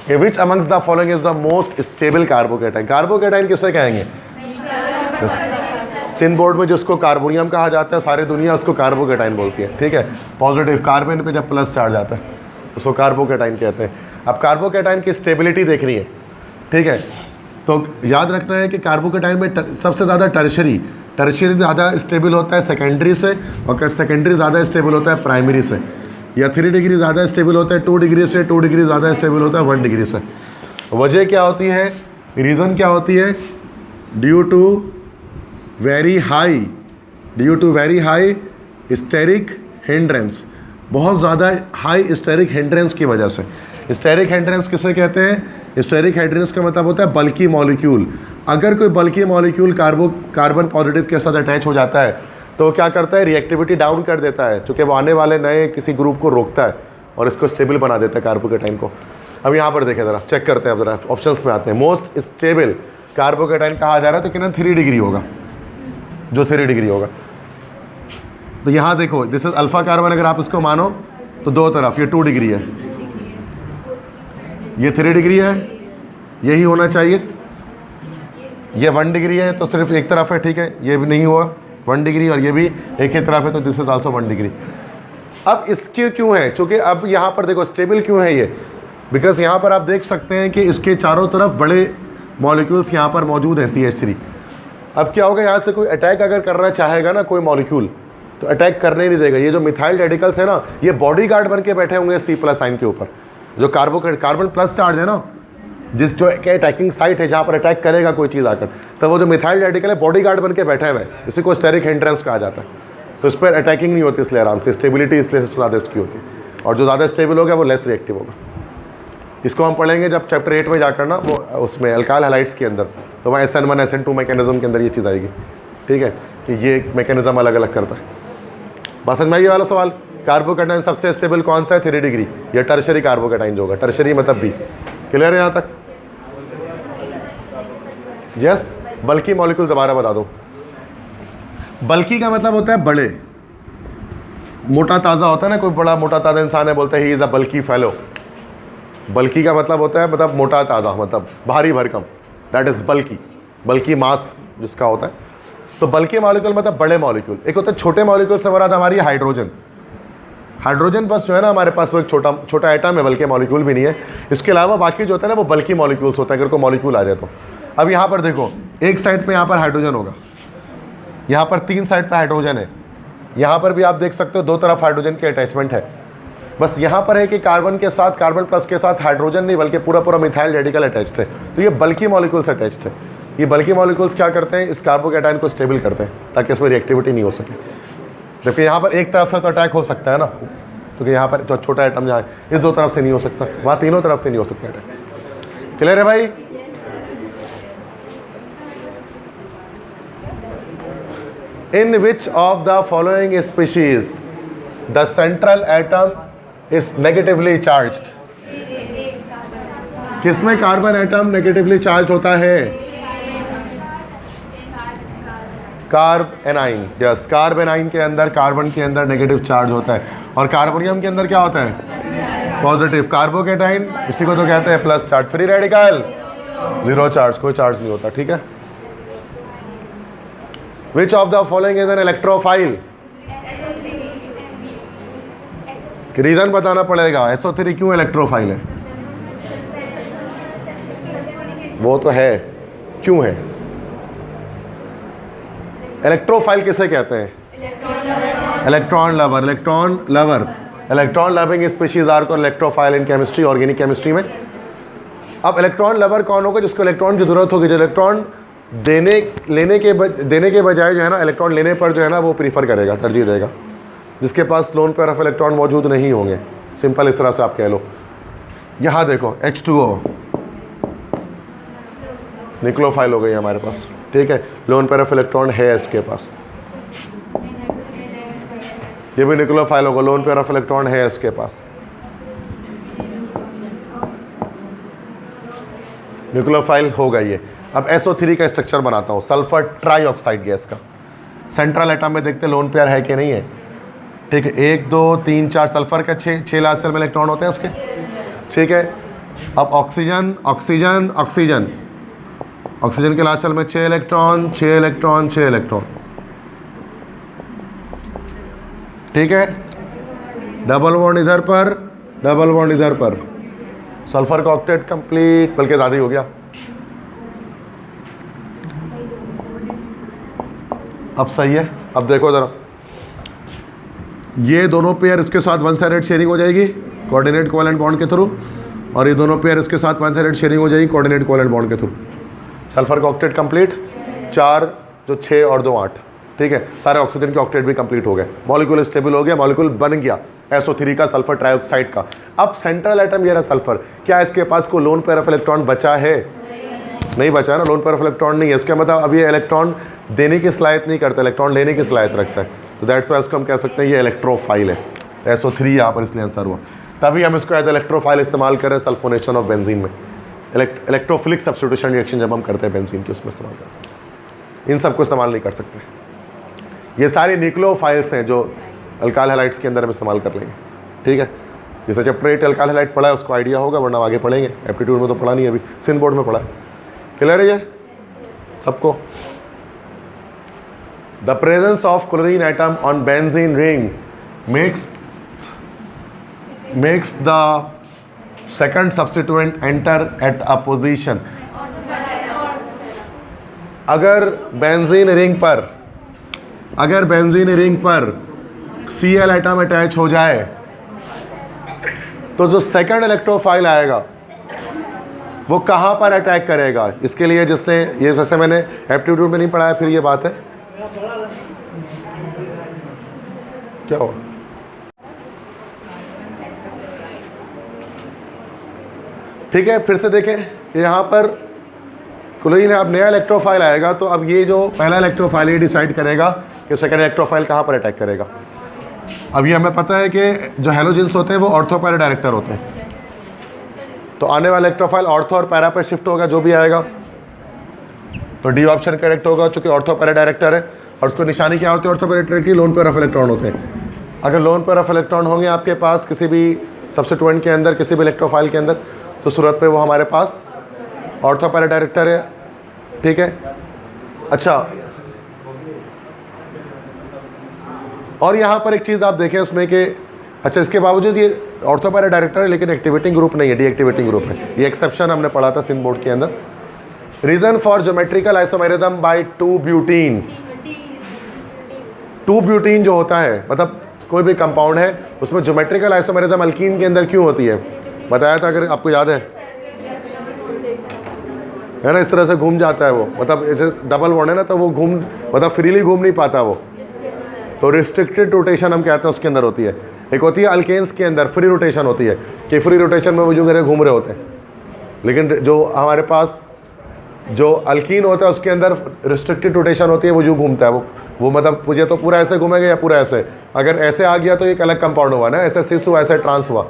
कि विच amongst the following is the most stable carbocation. Carbocation किसे कहेंगे? सिंध बोर्ड में जिसको कार्बोनियम कहा जाता है, सारी दुनिया उसको कार्बोकेटाइन बोलती है, ठीक है। पॉजिटिव कार्बन पे जब प्लस चार्ज आता है उसको कार्बोकेटाइन कहते हैं। अब कार्बोकेटाइन की स्टेबिलिटी देखनी है, ठीक है, तो याद रखना है कि कार्बोकेटाइन में सबसे ज़्यादा टर्शरी ज़्यादा स्टेबल होता है सेकेंडरी से, और सेकेंडरी ज़्यादा स्टेबल होता है प्राइमरी से, या 3 डिग्री ज़्यादा स्टेबल होता है 2 डिग्री से, 2 डिग्री ज़्यादा स्टेबल होता है 1 डिग्री से। वजह क्या होती है, रीज़न क्या होती है? Due to very high steric hindrance, बहुत ज़्यादा हाई स्टेरिक हिंड्रेंस की वजह से। स्टेरिक हिंड्रेंस किसे कहते हैं? स्टेरिक हिंड्रेंस का मतलब होता है बल्की मॉलिक्यूल। अगर कोई बल्की मॉलिक्यूल कार्बन पॉजिटिव के साथ अटैच हो जाता है तो क्या करता है? रिएक्टिविटी डाउन कर देता है, चूँकि वो आने वाले नए किसी ग्रुप को रोकता है और इसको स्टेबल बना देता है कार्बोकेटाइन को। अब यहाँ पर देखें ज़रा, चेक करते हैं, अब ज़रा ऑप्शंस में आते हैं। मोस्ट स्टेबल कार्बोकेटाइन कहा जा रहा है तो कितना 3 डिग्री होगा, जो 3 डिग्री होगा। तो यहाँ देखो, दिस इज अल्फा कार्बन, अगर आप इसको मानो तो दो तरफ ये 2 डिग्री है, ये 3 डिग्री है, यही होना चाहिए। ये 1 डिग्री है तो सिर्फ एक तरफ है, ठीक है, ये भी नहीं हुआ 1 डिग्री, और ये भी एक ही तरफ है तो दिस इज आल्सो 1 डिग्री। अब इसके क्यों है? चूँकि अब यहाँ पर देखो स्टेबल क्यों है ये, बिकॉज यहाँ पर आप देख सकते हैं कि इसके चारों तरफ बड़े मॉलिक्यूल्स यहाँ पर मौजूद हैं, CH3। अब क्या होगा, यहाँ से कोई अटैक अगर करना चाहेगा ना कोई मॉलिक्यूल, तो अटैक करने नहीं देगा। ये जो मिथाइल रेडिकल्स है ना, ये बॉडी गार्ड बन के बैठे होंगे C+ आयन के ऊपर। जो कार्बन प्लस चार्ज है ना, जिस जो अटैकिंग साइट है जहाँ पर अटैक करेगा कोई चीज़ आकर, तो वो जो मिथाइल रेडिकल है बॉडी गार्ड बन के बैठे हुए हैं, इसी को स्टेरिक हिंड्रेंस कहा जाता है। तो इस पर अटैकिंग नहीं होती, इसलिए आराम से स्टेबिलिटी इसलिए सबसे ज़्यादा इसकी होती है, और जो ज़्यादा स्टेबल होगा वो लेस रिएक्टिव होगा। इसको हम पढ़ेंगे जब चैप्टर 8 में जाकर ना, वो उसमें अल्काइल हैलाइड्स के अंदर, तो वहाँ SN1 SN2 मैकेनिज्म के अंदर ये चीज़ आएगी, ठीक है, कि ये मैकेनिज्म अलग अलग करता है। बस समझ में ये वाला सवाल। कार्बोकेटाइन सबसे स्टेबल कौन सा है? 3 डिग्री। या टर्शरी कार्बोकेटाइन जो होगा, टर्शरी मतलब B। क्लियर है यहाँ तक? यस। बल्की मॉलिक्यूल दोबारा बता दो। बल्की का मतलब होता है बड़े, मोटा ताज़ा होता है ना, कोई बड़ा मोटा ताज़ा इंसान है, बोलते हैं he is a bulky fellow. बल्की का मतलब होता है मतलब मोटा ताज़ा, मतलब भारी भरकम, दैट इज़ बल्की। बल्की मास जिसका होता है। तो बल्की मॉलिक्यूल मतलब बड़े मॉलिक्यूल। एक होता है छोटे मॉलिक्यूल से मुराद हमारी हाइड्रोजन। हाइड्रोजन बस जो है ना हमारे पास वो एक छोटा एटम है, बल्कि मॉलिक्यूल भी नहीं है। इसके अलावा बाकी जो होता है ना वो बल्की मॉलिक्यूल्स होता है, अगर कोई मॉलिक्यूल आ जाए तो। अब यहाँ पर देखो, एक साइड पे यहाँ पर हाइड्रोजन होगा, यहाँ पर 3 साइड पे हाइड्रोजन है, यहाँ पर भी आप देख सकते हो 2 तरफ हाइड्रोजन की अटैचमेंट है। बस यहाँ पर है कि कार्बन के साथ, कार्बन प्लस के साथ हाइड्रोजन नहीं बल्कि पूरा मिथाइल रेडिकल अटैच्ड है। तो ये बल्की मॉलिक्यूल्स अटैच्ड है। ये बल्की मॉलिक्यूल्स क्या करते हैं? इस कार्बोकेटाइन को स्टेबल करते हैं ताकि इसमें रिएक्टिविटी नहीं हो सके। जबकि यहाँ पर एक तरफ से तो अटैक हो सकता है ना, क्योंकि यहाँ पर जो छोटा एटम जहाँ इस 2 तरफ से नहीं हो सकता, वहाँ तीनों तरफ से नहीं हो सकता अटैक। क्लियर है भाई? In which of the following species the central atom is negatively charged? किसमें कार्बन एटम नेगेटिवली चार्ज होता है? Carb A9. Yes, carb A9 के अंदर, कार्बन के अंदर नेगेटिव चार्ज होता है, और कार्बोनियम के अंदर क्या होता है? पॉजिटिव। कार्बोकेटाइन इसी को तो कहते हैं plus charge. Free radical 0 charge, कोई चार्ज नहीं होता, ठीक है। Which of the following is an electrophile? Reason बताना पड़ेगा। SO3 क्यों इलेक्ट्रोफाइल है? वो तो है, क्यों है? इलेक्ट्रोफाइल किसे कहते हैं? Electron lover. Electron loving species are called electrophile in chemistry, organic chemistry में। अब इलेक्ट्रॉन लवर कौन होगा? जिसको इलेक्ट्रॉन की जरूरत होगी, जो इलेक्ट्रॉन देने के बजाय जो है ना, इलेक्ट्रॉन लेने पर जो है ना वो प्रीफर करेगा, तरजीह देगा। जिसके पास लोन पेयर ऑफ इलेक्ट्रॉन मौजूद नहीं होंगे। सिंपल इस तरह से आप कह लो। यहाँ देखो H2O निक्लोफाइल हो गई हमारे पास, ठीक है। लोन पेयर ऑफ इलेक्ट्रॉन है इसके पास, ये भी निक्लोफाइल होगा, लोन पेयर ऑफ इलेक्ट्रॉन है इसके पास, निक्लोफाइल होगा ये। अब SO3 का स्ट्रक्चर बनाता हूँ, सल्फर ट्राईऑक्साइड गैस का। सेंट्रल एटम में देखते लोन पेयर है कि नहीं है, ठीक है। 1 2 3 4 सल्फर का 6 लास्ट सेल में इलेक्ट्रॉन होते हैं उसके, ठीक है। अब ऑक्सीजन ऑक्सीजन ऑक्सीजन ऑक्सीजन के लास्ट सेल में 6 इलेक्ट्रॉन 6 इलेक्ट्रॉन 6 इलेक्ट्रॉन, ठीक है। डबल बॉन्ड इधर पर, डबल बॉन्ड इधर पर, सल्फर का ऑक्टेट कंप्लीट, बल्कि ज़्यादा ही हो गया। अब सही है। अब देखो ज़रा, ये दोनों पेयर इसके साथ वन साइडेड शेयरिंग हो जाएगी कोऑर्डिनेट कोवैलेंट बॉन्ड के थ्रू, और ये दोनों पेयर इसके साथ वन साइडेड शेयरिंग हो जाएगी कोऑर्डिनेट कोवैलेंट बॉन्ड के थ्रू। सल्फर का ऑक्टेट कंप्लीट, 4 जो 6 और 2 8, ठीक है। सारे ऑक्सीजन के ऑक्टेट भी कंप्लीट हो गए, मॉलिक्यूल स्टेबल हो गया, मॉलिक्यूल बन गया SO3 का, सल्फर ट्राईऑक्साइड का। अब सेंट्रल एटम ये रहा सल्फर, क्या इसके पास कोई लोन पेयर ऑफ इलेक्ट्रॉन बचा है? नहीं बचा है ना, लोन पेयर ऑफ इलेक्ट्रॉन नहीं है। इसका मतलब अब ये इलेक्ट्रॉन देने की सलाहियत नहीं करता, इलेक्ट्रॉन लेने की सलाहियत रखता है। तो दैट्स वाई इसको हम कह सकते हैं ये इलेक्ट्रोफाइल है। SO3 यहाँ पर इसलिए आंसर हुआ, तभी हम इसको एज इलेक्ट्रोफाइल इस्तेमाल करें सल्फोनेशन ऑफ बेंजीन में। इलेक्ट्रोफिलिक सब्स्टिट्यूशन रिएक्शन जब हम करते हैं बेंजीन की, उसमें इस्तेमाल करते हैं। इन सबको इस्तेमाल नहीं कर सकते। ये सारी न्यूक्लियोफाइल्स हैं जो अल्काइल हैलाइड्स के अंदर हम इस्तेमाल कर लेंगे, ठीक है। जैसे जब ट्रेट अल्काइल हैलाइड पढ़ा है उसको आइडिया होगा, वरना आगे पढ़ेंगे। एप्टीट्यूड में तो पढ़ा नहीं है, अभी सिंध बोर्ड में पढ़ा है। क्लियर है ये सबको? The presence of chlorine atom on benzene ring makes the second substituent enter at a position। अगर बेंजीन रिंग पर Cl एटम अटैच हो जाए तो जो सेकंड इलेक्ट्रोफाइल आएगा वो कहाँ पर अटैक करेगा? इसके लिए जिसने ये, वैसे मैंने एप्टीट्यूड में नहीं पढ़ाया, फिर ये बात है क्या हो, ठीक है। फिर से देखें कि यहाँ पर क्लोरीन है, अब नया इलेक्ट्रोफाइल आएगा तो अब ये जो पहला इलेक्ट्रोफाइल ये डिसाइड करेगा कि सेकंड इलेक्ट्रोफाइल कहाँ पर अटैक करेगा। अब ये हमें पता है कि जो हैलोजेंस होते हैं वो ऑर्थो पैरा डायरेक्टर होते हैं, तो आने वाला इलेक्ट्रोफाइल ऑर्थो और पैरा पर शिफ्ट होगा, जो भी आएगा तो डी ऑप्शन करेक्ट होगा, चूंकि ऑर्थो पैरा डायरेक्टर है। और उसको निशानी क्या होती है ऑर्थो पैरा डायरेक्टर की? लोन पेयर ऑफ इलेक्ट्रॉन होते हैं। अगर लोन पेयर ऑफ इलेक्ट्रॉन होंगे आपके पास किसी भी सब्स्टिट्यूएंट के अंदर, किसी भी इलेक्ट्रोफाइल के अंदर, तो सूरत में वो हमारे पास ऑर्थो पैरा डायरेक्टर है, ठीक है। अच्छा, और यहाँ पर एक चीज़ आप देखें उसमें कि अच्छा, इसके बावजूद ये ऑर्थो पैरा डायरेक्टर है लेकिन एक्टिवेटिंग ग्रुप नहीं है, डीएक्टिवेटिंग ग्रुप है। ये एक्सेप्शन हमने पढ़ा था सिंध बोर्ड के अंदर। Reason for geometrical isomerism by 2 butene. 2 butene जो होता है, मतलब कोई भी कंपाउंड है उसमें ज्योमेट्रिकल आइसोमेरिज्म अल्कीन के अंदर क्यों होती है? बताया था, अगर आपको याद है ना, इस तरह से घूम जाता है वो, मतलब जैसे डबल बॉन्ड है ना, तो वो मतलब फ्रीली घूम नहीं पाता वो, तो रिस्ट्रिक्टेड रोटेशन हम कहते हैं उसके अंदर होती है। एक होती है अल्केन्स के अंदर फ्री रोटेशन होती है, कि फ्री रोटेशन में वो जो घूम रहे होते हैं, लेकिन जो हमारे पास जो अल्कीन होता है उसके अंदर रिस्ट्रिक्टेड रोटेशन होती है, वो जो घूमता है वो मतलब मुझे तो पूरा ऐसे घूमेगा या पूरा ऐसे, अगर ऐसे आ गया तो एक अलग कंपाउंड हुआ ना, ऐसे सिस हुआ, ऐसे ट्रांस हुआ,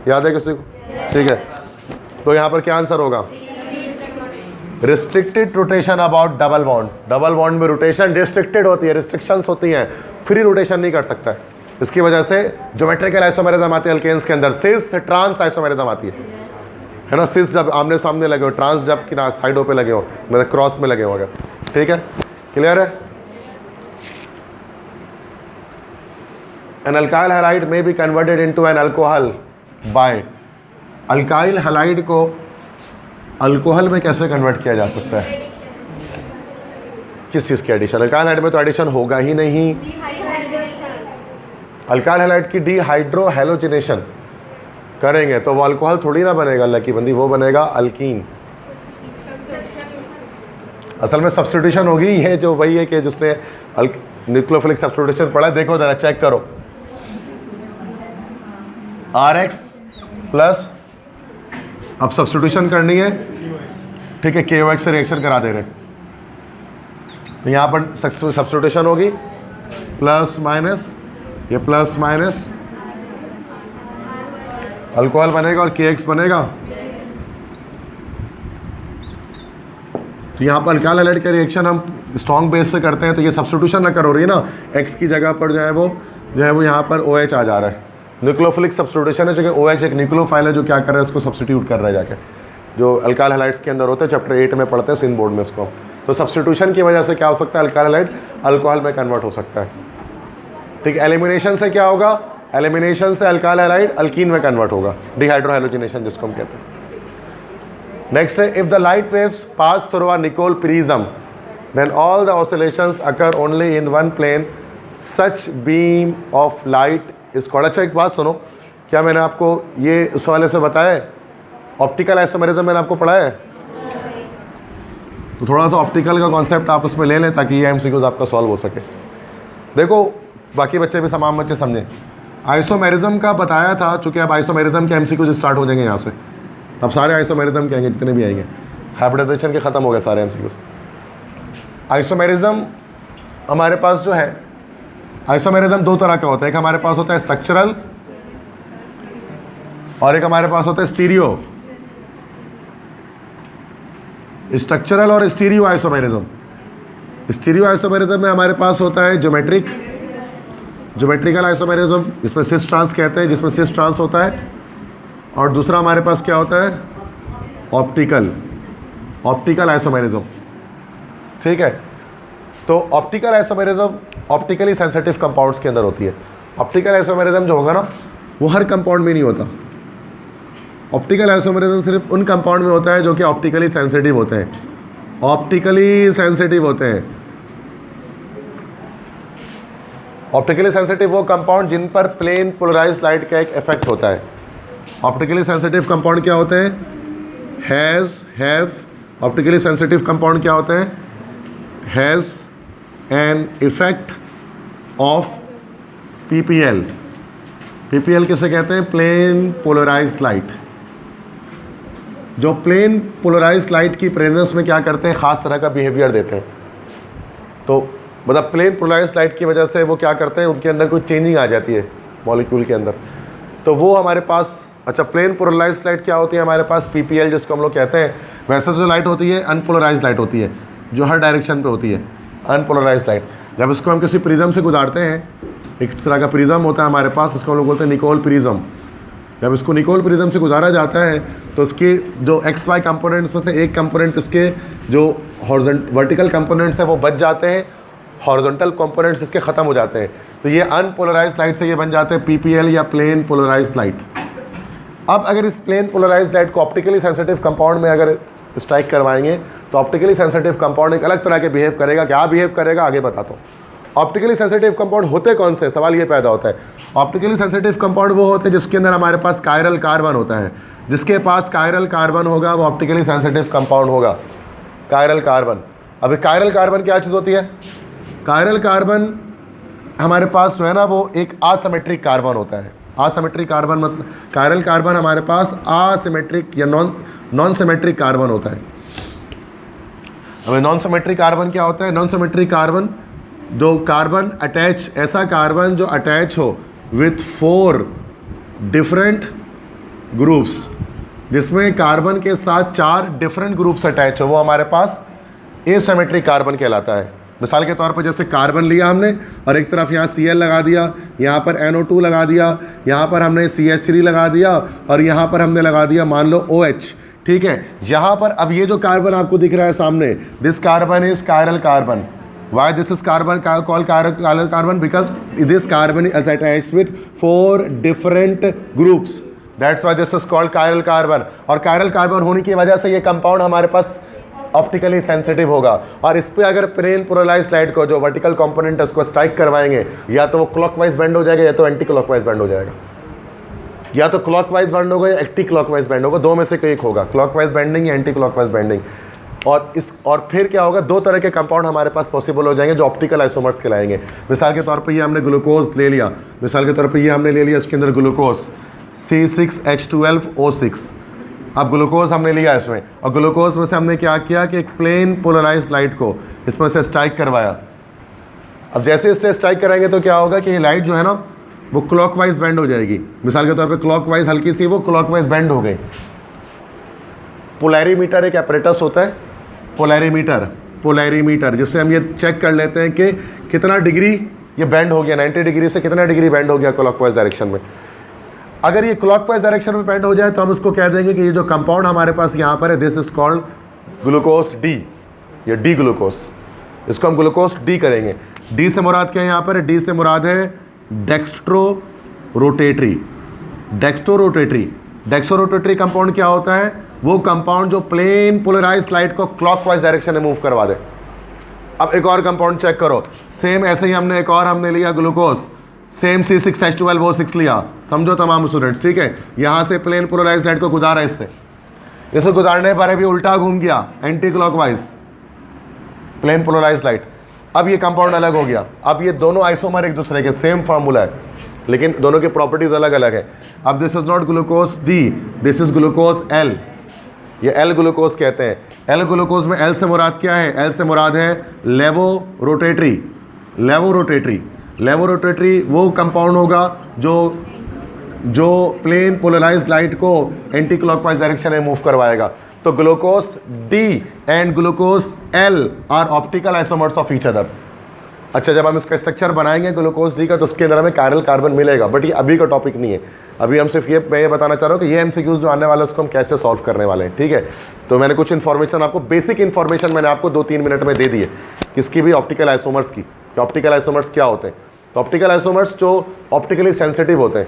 याद है किसी को? ठीक है, तो यहाँ पर क्या आंसर होगा? Restricted rotation about double bond. Double bond में रोटेशन रिस्ट्रिक्टेड होती है, रिस्ट्रिक्शंस होती हैं, फ्री रोटेशन नहीं कर सकता है। इसकी वजह से ज्योमेट्रिकल आइसोमेरिज्म आती है अल्केन्स के अंदर, सिस ट्रांस आइसोमेरिज्म आती है ना। सिस जब आमने सामने लगे हो, ट्रांस जब किनारे साइडों पे लगे हो, मतलब क्रॉस में लगे हो अगर, ठीक है, क्लियर है। एन अल्काइल हैलाइड में be converted into an alcohol by. Alkyl halide को अल्कोहल में कैसे कन्वर्ट किया जा सकता है? किस चीज़ की एडिशन? अल्काइल हैलाइड में तो एडिशन होगा ही नहीं। अल्काइल हैलाइड की डीहाइड्रो हैलोजिनेशन करेंगे तो वो अल्कोहल थोड़ी ना बनेगा, अल्लाह की बंदी, वो बनेगा अल्कीन। असल में सब्स्टिट्यूशन होगी, ये जो वही है कि जिसने न्यूक्लियोफिलिक सब्स्टिट्यूशन पढ़ा है, देखो ज़रा चेक करो, RX प्लस, अब सब्स्टिट्यूशन करनी है, ठीक है, KOH से रिएक्शन करा दे रहे हैं, तो यहाँ पर सब्स्टिट्यूशन होगी, प्लस माइनस, ये प्लस माइनस अल्कोहल बनेगा और KX बनेगा। तो यहाँ पर अल्काइल हैलाइड का रिएक्शन हम स्ट्रॉन्ग बेस से करते हैं, तो ये सब्स्टिट्यूशन अकर हो रही है ना, X की जगह पर जो है वो यहाँ पर OH आ जा रहा है, न्यूक्लियोफिलिक सब्स्टिट्यूशन है, जो कि OH एक न्यूक्लियोफाइल है जो क्या कर रहा है, इसको सब्स्टिट्यूट कर रहा है जाके, जो अल्काइल हैलाइड्स के अंदर होते हैं, चैप्टर 8 में पढ़ते हैं सिन बोर्ड में इसको। तो सब्स्टिट्यूशन की वजह से क्या हो सकता है, अल्काइल हैलाइड अल्कोहल में कन्वर्ट हो सकता है, ठीक है। एलिमिनेशन से क्या होगा, एलिमिनेशन से अल्काइल हैलाइड अल्कीन में कन्वर्ट होगा, डिहाइड्रोहैलोजिनेशन जिसको हम कहते हैं। नेक्स्ट है, if the light waves pass through a Nicol prism then all the oscillations occur only in one plane, such beam of light is called. अच्छा एक बात सुनो, क्या मैंने आपको ये उस वाले से बताया है, ऑप्टिकल आइसोमेरिज्म मैंने आपको पढ़ाया है, तो थोड़ा सा ऑप्टिकल का कॉन्सेप्ट आप उसमें ले लें ताकि ये MCQs आपका सॉल्व हो सके। देखो बाकी बच्चे भी तमाम बच्चे समझें, आइसोमेरिज्म का बताया था, चूँकि अब आइसोमेरिज्म के MCQs स्टार्ट हो जाएंगे यहाँ से, अब सारे आइसोमेरिज्म के आएंगे जितने भी आएंगे, हाइब्रिडाइजेशन के ख़त्म हो गए सारे MCQs। आइसोमेरिज्म हमारे पास जो है, आइसोमेरिज्म दो तरह का होता है, एक हमारे पास होता है स्ट्रक्चरल और एक हमारे पास होता है स्टीरियो। स्ट्रक्चरल और स्टीरियो आइसोमेरिज्म। स्टीरियो आइसोमेरिज्म में हमारे पास होता है ज्योमेट्रिकल आइसोमेरिज्म, जिसमें सिस ट्रांस कहते हैं, जिसमें सिस ट्रांस होता है, और दूसरा हमारे पास क्या होता है, ऑप्टिकल आइसोमेरिज्म, ठीक है। तो optical isomerism optically sensitive compounds के अंदर होती है। ऑप्टिकल आइसोमेरिज्म जो होगा ना, वो हर कंपाउंड में नहीं होता। ऑप्टिकल आइसोमेरिज्म सिर्फ उन कंपाउंड में होता है जो कि ऑप्टिकली सेंसिटिव होते हैं, ऑप्टिकली सेंसिटिव होते हैं। ऑप्टिकली सेंसिटिव वो कंपाउंड जिन पर प्लेन पोलराइज्ड लाइट का एक इफेक्ट होता है। ऑप्टिकली सेंसिटिव कंपाउंड क्या होते हैं, हैव। ऑप्टिकली सेंसिटिव कंपाउंड क्या होते हैं, has an effect of PPL। PPL किसे कहते हैं, प्लेन पोलराइज्ड लाइट। जो प्लेन पोलराइज्ड लाइट की प्रेजेंस में क्या करते हैं, ख़ास तरह का बिहेवियर देते हैं। तो मतलब प्लेन पोलराइज्ड लाइट की वजह से वो क्या करते हैं, उनके अंदर कोई चेंजिंग आ जाती है मॉलिक्यूल के अंदर, तो वो हमारे पास, अच्छा प्लेन पोलराइज्ड लाइट क्या होती है हमारे पास, PPL जिसको हम लोग कहते हैं। वैसे तो जो लाइट होती है अनपोलराइज्ड लाइट होती है, जो हर डायरेक्शन पे होती है, अनपोलराइज्ड लाइट। जब इसको हम किसी प्रिज्म से गुजारते हैं, एक तरह का प्रिज्म होता है हमारे पास, इसको हम लोग बोलते हैं निकोल प्रिज्म। जब इसको निकोल प्रिज्म से गुजारा जाता है तो इसके जो XY कंपोनेंट्स में से एक कंपोनेंट, इसके जो वर्टिकल कंपोनेंट्स हैं वो बच जाते हैं, हॉरिजॉन्टल कंपोनेंट्स इसके ख़त्म हो जाते हैं। तो ये अनपोलराइज्ड लाइट से ये बन जाते हैं PPL या प्लेन पोलराइज्ड लाइट। अब अगर इस प्लेन पोलराइज्ड लाइट को ऑप्टिकली सेंसिटिव कंपाउंड में अगर स्ट्राइक करवाएंगे तो ऑप्टिकली सेंसिटिव कंपाउंड एक अलग तरह के बिहेव करेगा। क्या बिहेव करेगा आगे बताता हूँ। ऑप्टिकली सेंसिटिव कंपाउंड होते कौन से, सवाल ये पैदा होता है। ऑप्टिकली सेंसिटिव कंपाउंड वो होते हैं जिसके अंदर हमारे पास कायरल कार्बन होता है। जिसके पास कायरल कार्बन होगा वो ऑप्टिकली सेंसिटिव कंपाउंड होगा, कायरल कार्बन। अभी कायरल कार्बन क्या चीज़ होती है, कायरल कार्बन हमारे पास जो है ना वो एक आसिमेट्रिक कार्बन होता है। आसिमेट्रिक कार्बन मतलब कायरल कार्बन हमारे पास आसिमेट्रिक या नॉन सिमेट्रिक कार्बन होता है। हमें नॉन सिमेट्रिक कार्बन क्या होता है, नॉन सिमेट्रिक कार्बन जो कार्बन अटैच, ऐसा कार्बन जो अटैच हो विथ 4 डिफरेंट ग्रुप्स, जिसमें कार्बन के साथ 4 डिफरेंट ग्रुप्स अटैच हो, वो हमारे पास एसिमेट्रिक कार्बन कहलाता है। मिसाल के तौर पर जैसे कार्बन लिया हमने और एक तरफ यहाँ Cl लगा दिया, यहाँ पर NO2 लगा दिया, यहाँ पर हमने CH3 लगा दिया और यहाँ पर हमने लगा दिया मान लो OH, ठीक है। यहाँ पर अब ये जो कार्बन आपको दिख रहा है सामने, this carbon is chiral carbon. Why this is carbon called chiral carbon? Because this carbon is attached with 4 different groups. That's why this is called chiral carbon. और chiral carbon होने की वजह से ये कंपाउंड हमारे पास ऑप्टिकली सेंसिटिव होगा। और इस पर अगर प्लेन पोलराइज्ड लाइट को जो वर्टिकल कंपोनेंट है उसको स्ट्राइक करवाएंगे, या तो वो क्लॉकवाइज बेंड हो जाएगा या तो एंटी क्लॉकवाइज बेंड हो जाएगा। या तो क्लॉकवाइज बेंड होगा या एंटी क्लॉकवाइज बेंड होगा, दो में से कोई एक होगा, क्लॉकवाइज बेंडिंग या एंटी क्लॉकवाइज बेंडिंग। और फिर क्या होगा, 2 तरह के कंपाउंड हमारे पास पॉसिबल हो जाएंगे जो ऑप्टिकल आइसोमर्स कहलाएंगे। मिसाल के तौर पे ये हमने ग्लूकोज ले लिया, मिसाल के तौर पे ये हमने ले लिया, इसके अंदर ग्लूकोज, C6H12O6। अब ग्लूकोज हमने लिया इसमें, और ग्लूकोज में से हमने क्या किया कि एक प्लेन पोलराइज्ड लाइट को इसमें से स्ट्राइक करवाया। अब जैसे इससे स्ट्राइक कराएंगे तो क्या होगा कि ये लाइट जो है ना वो क्लॉकवाइज बेंड हो जाएगी। मिसाल के तौर पे क्लॉकवाइज हल्की सी वो क्लॉकवाइज बेंड हो गई। पोलैरीमीटर एक एपरेटस होता है, पोलैरीमीटर जिससे हम ये चेक कर लेते हैं कि कितना डिग्री ये बेंड हो गया, 90 डिग्री से कितना डिग्री बेंड हो गया क्लॉकवाइज डायरेक्शन में। अगर ये क्लॉकवाइज डायरेक्शन में बेंड हो जाए तो हम उसको कह देंगे कि ये जो कंपाउंड हमारे पास यहाँ पर है this is called glucose D, ये डी ग्लूकोज, इसको हम ग्लूकोज डी करेंगे। डी से मुराद क्या है यहाँ पर? डी से मुराद है dextro rotatory. Dextro rotatory compound क्या होता है? वो कंपाउंड जो प्लेन पोलराइज्ड लाइट को क्लॉकवाइज डायरेक्शन में मूव करवा दे। अब एक और कंपाउंड चेक करो, सेम ऐसे ही हमने एक और हमने लिया ग्लूकोज, सेम C6H12O6 लिया, समझो तमाम स्टूडेंट्स, ठीक है। यहाँ से प्लेन पोलराइज्ड लाइट को गुजारा इससे गुजारने पर अभी उल्टा घूम गया, anticlockwise plane polarised light. अब ये कंपाउंड अलग हो गया। अब ये दोनों आइसोमर एक दूसरे के, सेम फार्मूला है लेकिन दोनों की प्रॉपर्टीज अलग अलग है। अब this is not glucose D, this is glucose L, ये एल ग्लूकोज कहते हैं। एल ग्लूकोज में एल से मुराद क्या है? एल से मुराद है लेवो रोटेटरी वो कंपाउंड होगा जो प्लेन पोलराइज्ड लाइट को एंटी क्लॉकवाइज डायरेक्शन में मूव करवाएगा। तो glucose D and glucose L R optical isomers of each other. अच्छा, जब हम इसका स्ट्रक्चर बनाएंगे ग्लूकोज डी का तो उसके अंदर हमें कायरल कार्बन मिलेगा, बट ये अभी का टॉपिक नहीं है। अभी हम सिर्फ मैं ये बताना चाह रहा हूँ कि ये एमसीक्यूज जो आने वाले हैं उसको हम कैसे सॉल्व करने वाले हैं, ठीक है। तो मैंने कुछ इन्फॉर्मेशन आपको, बेसिक इन्फॉर्मेशन मैंने आपको 2-3 मिनट में दे दी है किसकी भी, ऑप्टिकल आइसोमर्स की। ऑप्टिकल आइसोमर्स क्या होते हैं? तो ऑप्टिकल आइसोमर्स जो ऑप्टिकली सेंसिटिव होते हैं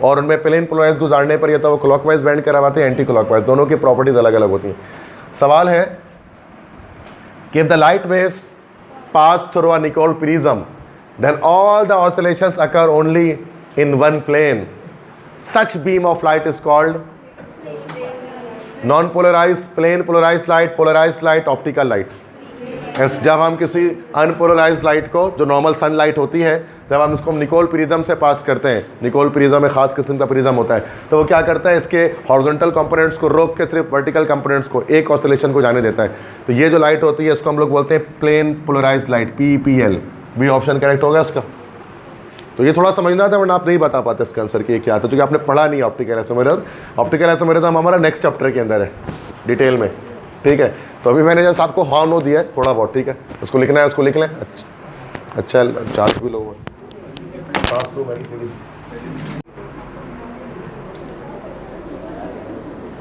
और उनमें प्लेन पोलराइज गुजारने पर या तो वो क्लॉकवाइज बेंड करवाते हैं, एंटी क्लॉकवाइज, दोनों की प्रॉपर्टीज अलग अलग होती हैं। सवाल है कि if the light waves pass through a Nicol prism, then all the oscillations occur only in one plane. Such beam of light is called non-polarized, plane polarized light, optical light. जब हम किसी अनपोलराइज्ड लाइट को, जो normal sunlight होती है, जब हम इसको निकोल प्रिज्म से पास करते हैं, निकोल प्रिज्म में खास किस्म का प्रिज्म होता है, तो वो क्या करता है, इसके हॉरिजॉन्टल कंपोनेंट्स को रोक के सिर्फ वर्टिकल कंपोनेंट्स को, एक ऑसिलेशन को जाने देता है। तो ये जो लाइट होती है इसको हम लोग बोलते हैं plane polarised light, PPL। B option correct होगा इसका। तो ये थोड़ा समझना था वरना आप नहीं बता पाते इसका आंसर कि क्या था, क्योंकि आपने पढ़ा नहीं ऑप्टिकल आइसोमर। ऑप्टिकल आइसोमर तो हमारा नेक्स्ट चैप्टर के अंदर है डिटेल में, ठीक है। तो अभी मैंने जैसे आपको हॉर्न हो दिया है थोड़ा बहुत, ठीक है, उसको लिखना है, उसको लिख लें। अच्छा चार्ज भी लो हुआ।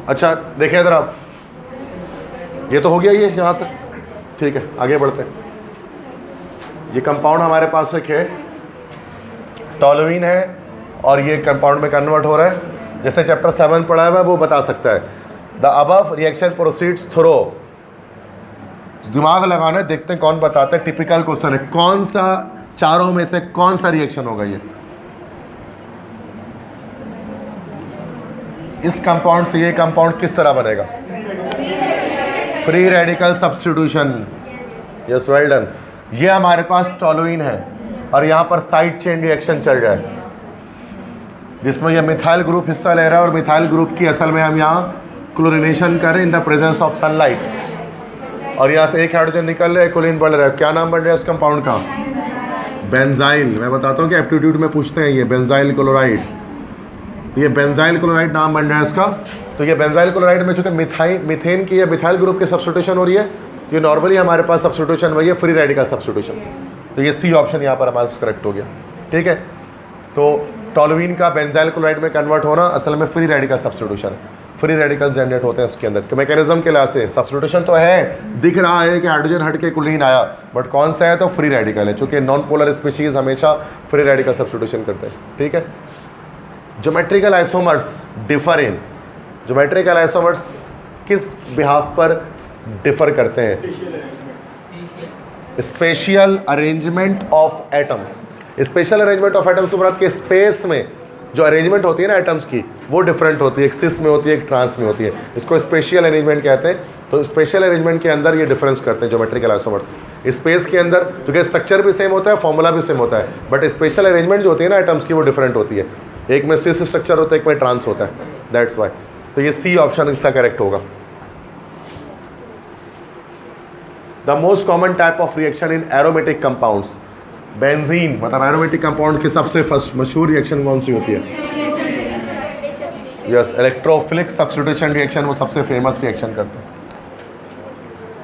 अच्छा देखिए इधर आप, ये तो हो गया ये यहाँ से, ठीक है, आगे बढ़ते हैं। ये कंपाउंड हमारे पास एक है, टॉलुइन है, और ये कंपाउंड में कन्वर्ट हो रहा है। जिसने चैप्टर 7 पढ़ा हुआ है वो बता सकता है। The above reaction proceeds through, दिमाग लगाना है, देखते हैं कौन बताता है। टिपिकल क्वेश्चन है, कौन सा चारों में से कौन सा रिएक्शन होगा ये? इस कंपाउंड से ये कंपाउंड किस तरह बनेगा? Free radical substitution. Yes, well done. ये हमारे पास टॉलुइन है और यहाँ पर साइड चेन रिएक्शन चल रहा है जिसमें ये मिथाइल ग्रुप हिस्सा ले रहा है, और मिथाइल ग्रुप की असल में हम यहाँ क्लोरिनेशन कर रहे हैं in the presence of sunlight. और यहाँ से एक हाइड्रोजन निकल रहा है, कोलिन बढ़ रहा है। क्या नाम बढ़ रहा है इस कंपाउंड का? बेंजाइल। मैं बताता हूँ कि एप्टीट्यूड में पूछते हैं, ये बेंजाइल क्लोराइड, ये बेंजाइल क्लोराइड नाम बन रहा है इसका। तो ये बेंजाइल क्लोराइड में चूंकि मीथेन की या मिथाइल ग्रुप की सब्स्टिट्यूशन हो रही है, ये नॉर्मली हमारे पास सब्स्टिट्यूशन वही है फ्री रेडिकल सब्स्टिट्यूशन। तो ये सी ऑप्शन यहाँ पर हमारे पास करेक्ट हो गया, ठीक है। तो टॉलुइन का बेंजाइल क्लोराइड में कन्वर्ट होना असल में फ्री रेडिकल सब्स्टिट्यूशन है। फ्री रेडिकल्स जनरेट होते हैं उसके अंदर। तो मैकेनिज्म के लिहाज से सब्स्टिट्यूशन तो है, दिख रहा है कि हाइड्रोजन हट के क्लोरीन आया, बट कौन सा है? तो फ्री रेडिकल है, चूँकि नॉन पोलर स्पीशीज हमेशा फ्री रेडिकल सब्स्टिट्यूशन करते हैं, ठीक है। Geometrical isomers differ in, geometrical isomers किस बिहाफ पर डिफर करते हैं? Spatial arrangement of atoms. Special arrangement of atoms के स्पेस में जो अरेंजमेंट होती है ना एटम्स की, वो डिफरेंट होती है, एक सिस में होती है, एक ट्रांस में होती है। इसको स्पेशियल अरेंजमेंट कहते हैं। तो स्पेशल अरेंजमेंट के अंदर ये डिफरेंस करते हैं ज्योमेट्रिकल आइसोमर्स। स्पेस के अंदर क्योंकि स्ट्रक्चर भी सेम होता है, फॉर्मूला भी सेम होता है, बट स्पेशल अरेंजमेंट जो होती है ना एटम्स की, वो डिफरेंट होती है। एक में सिस स्ट्रक्चर होता है, एक में ट्रांस होता है, दैट्स वाई। तो ये सी ऑप्शन इसका करेक्ट होगा। The most common type of reaction in aromatic compounds, benzene मतलब एरोमेटिक कंपाउंड के सबसे फर्स्ट मशहूर रिएक्शन कौन सी होती है? यस, इलेक्ट्रोफिलिक सब्स्टिट्यूशन रिएक्शन, वो सबसे फेमस रिएक्शन करते हैं,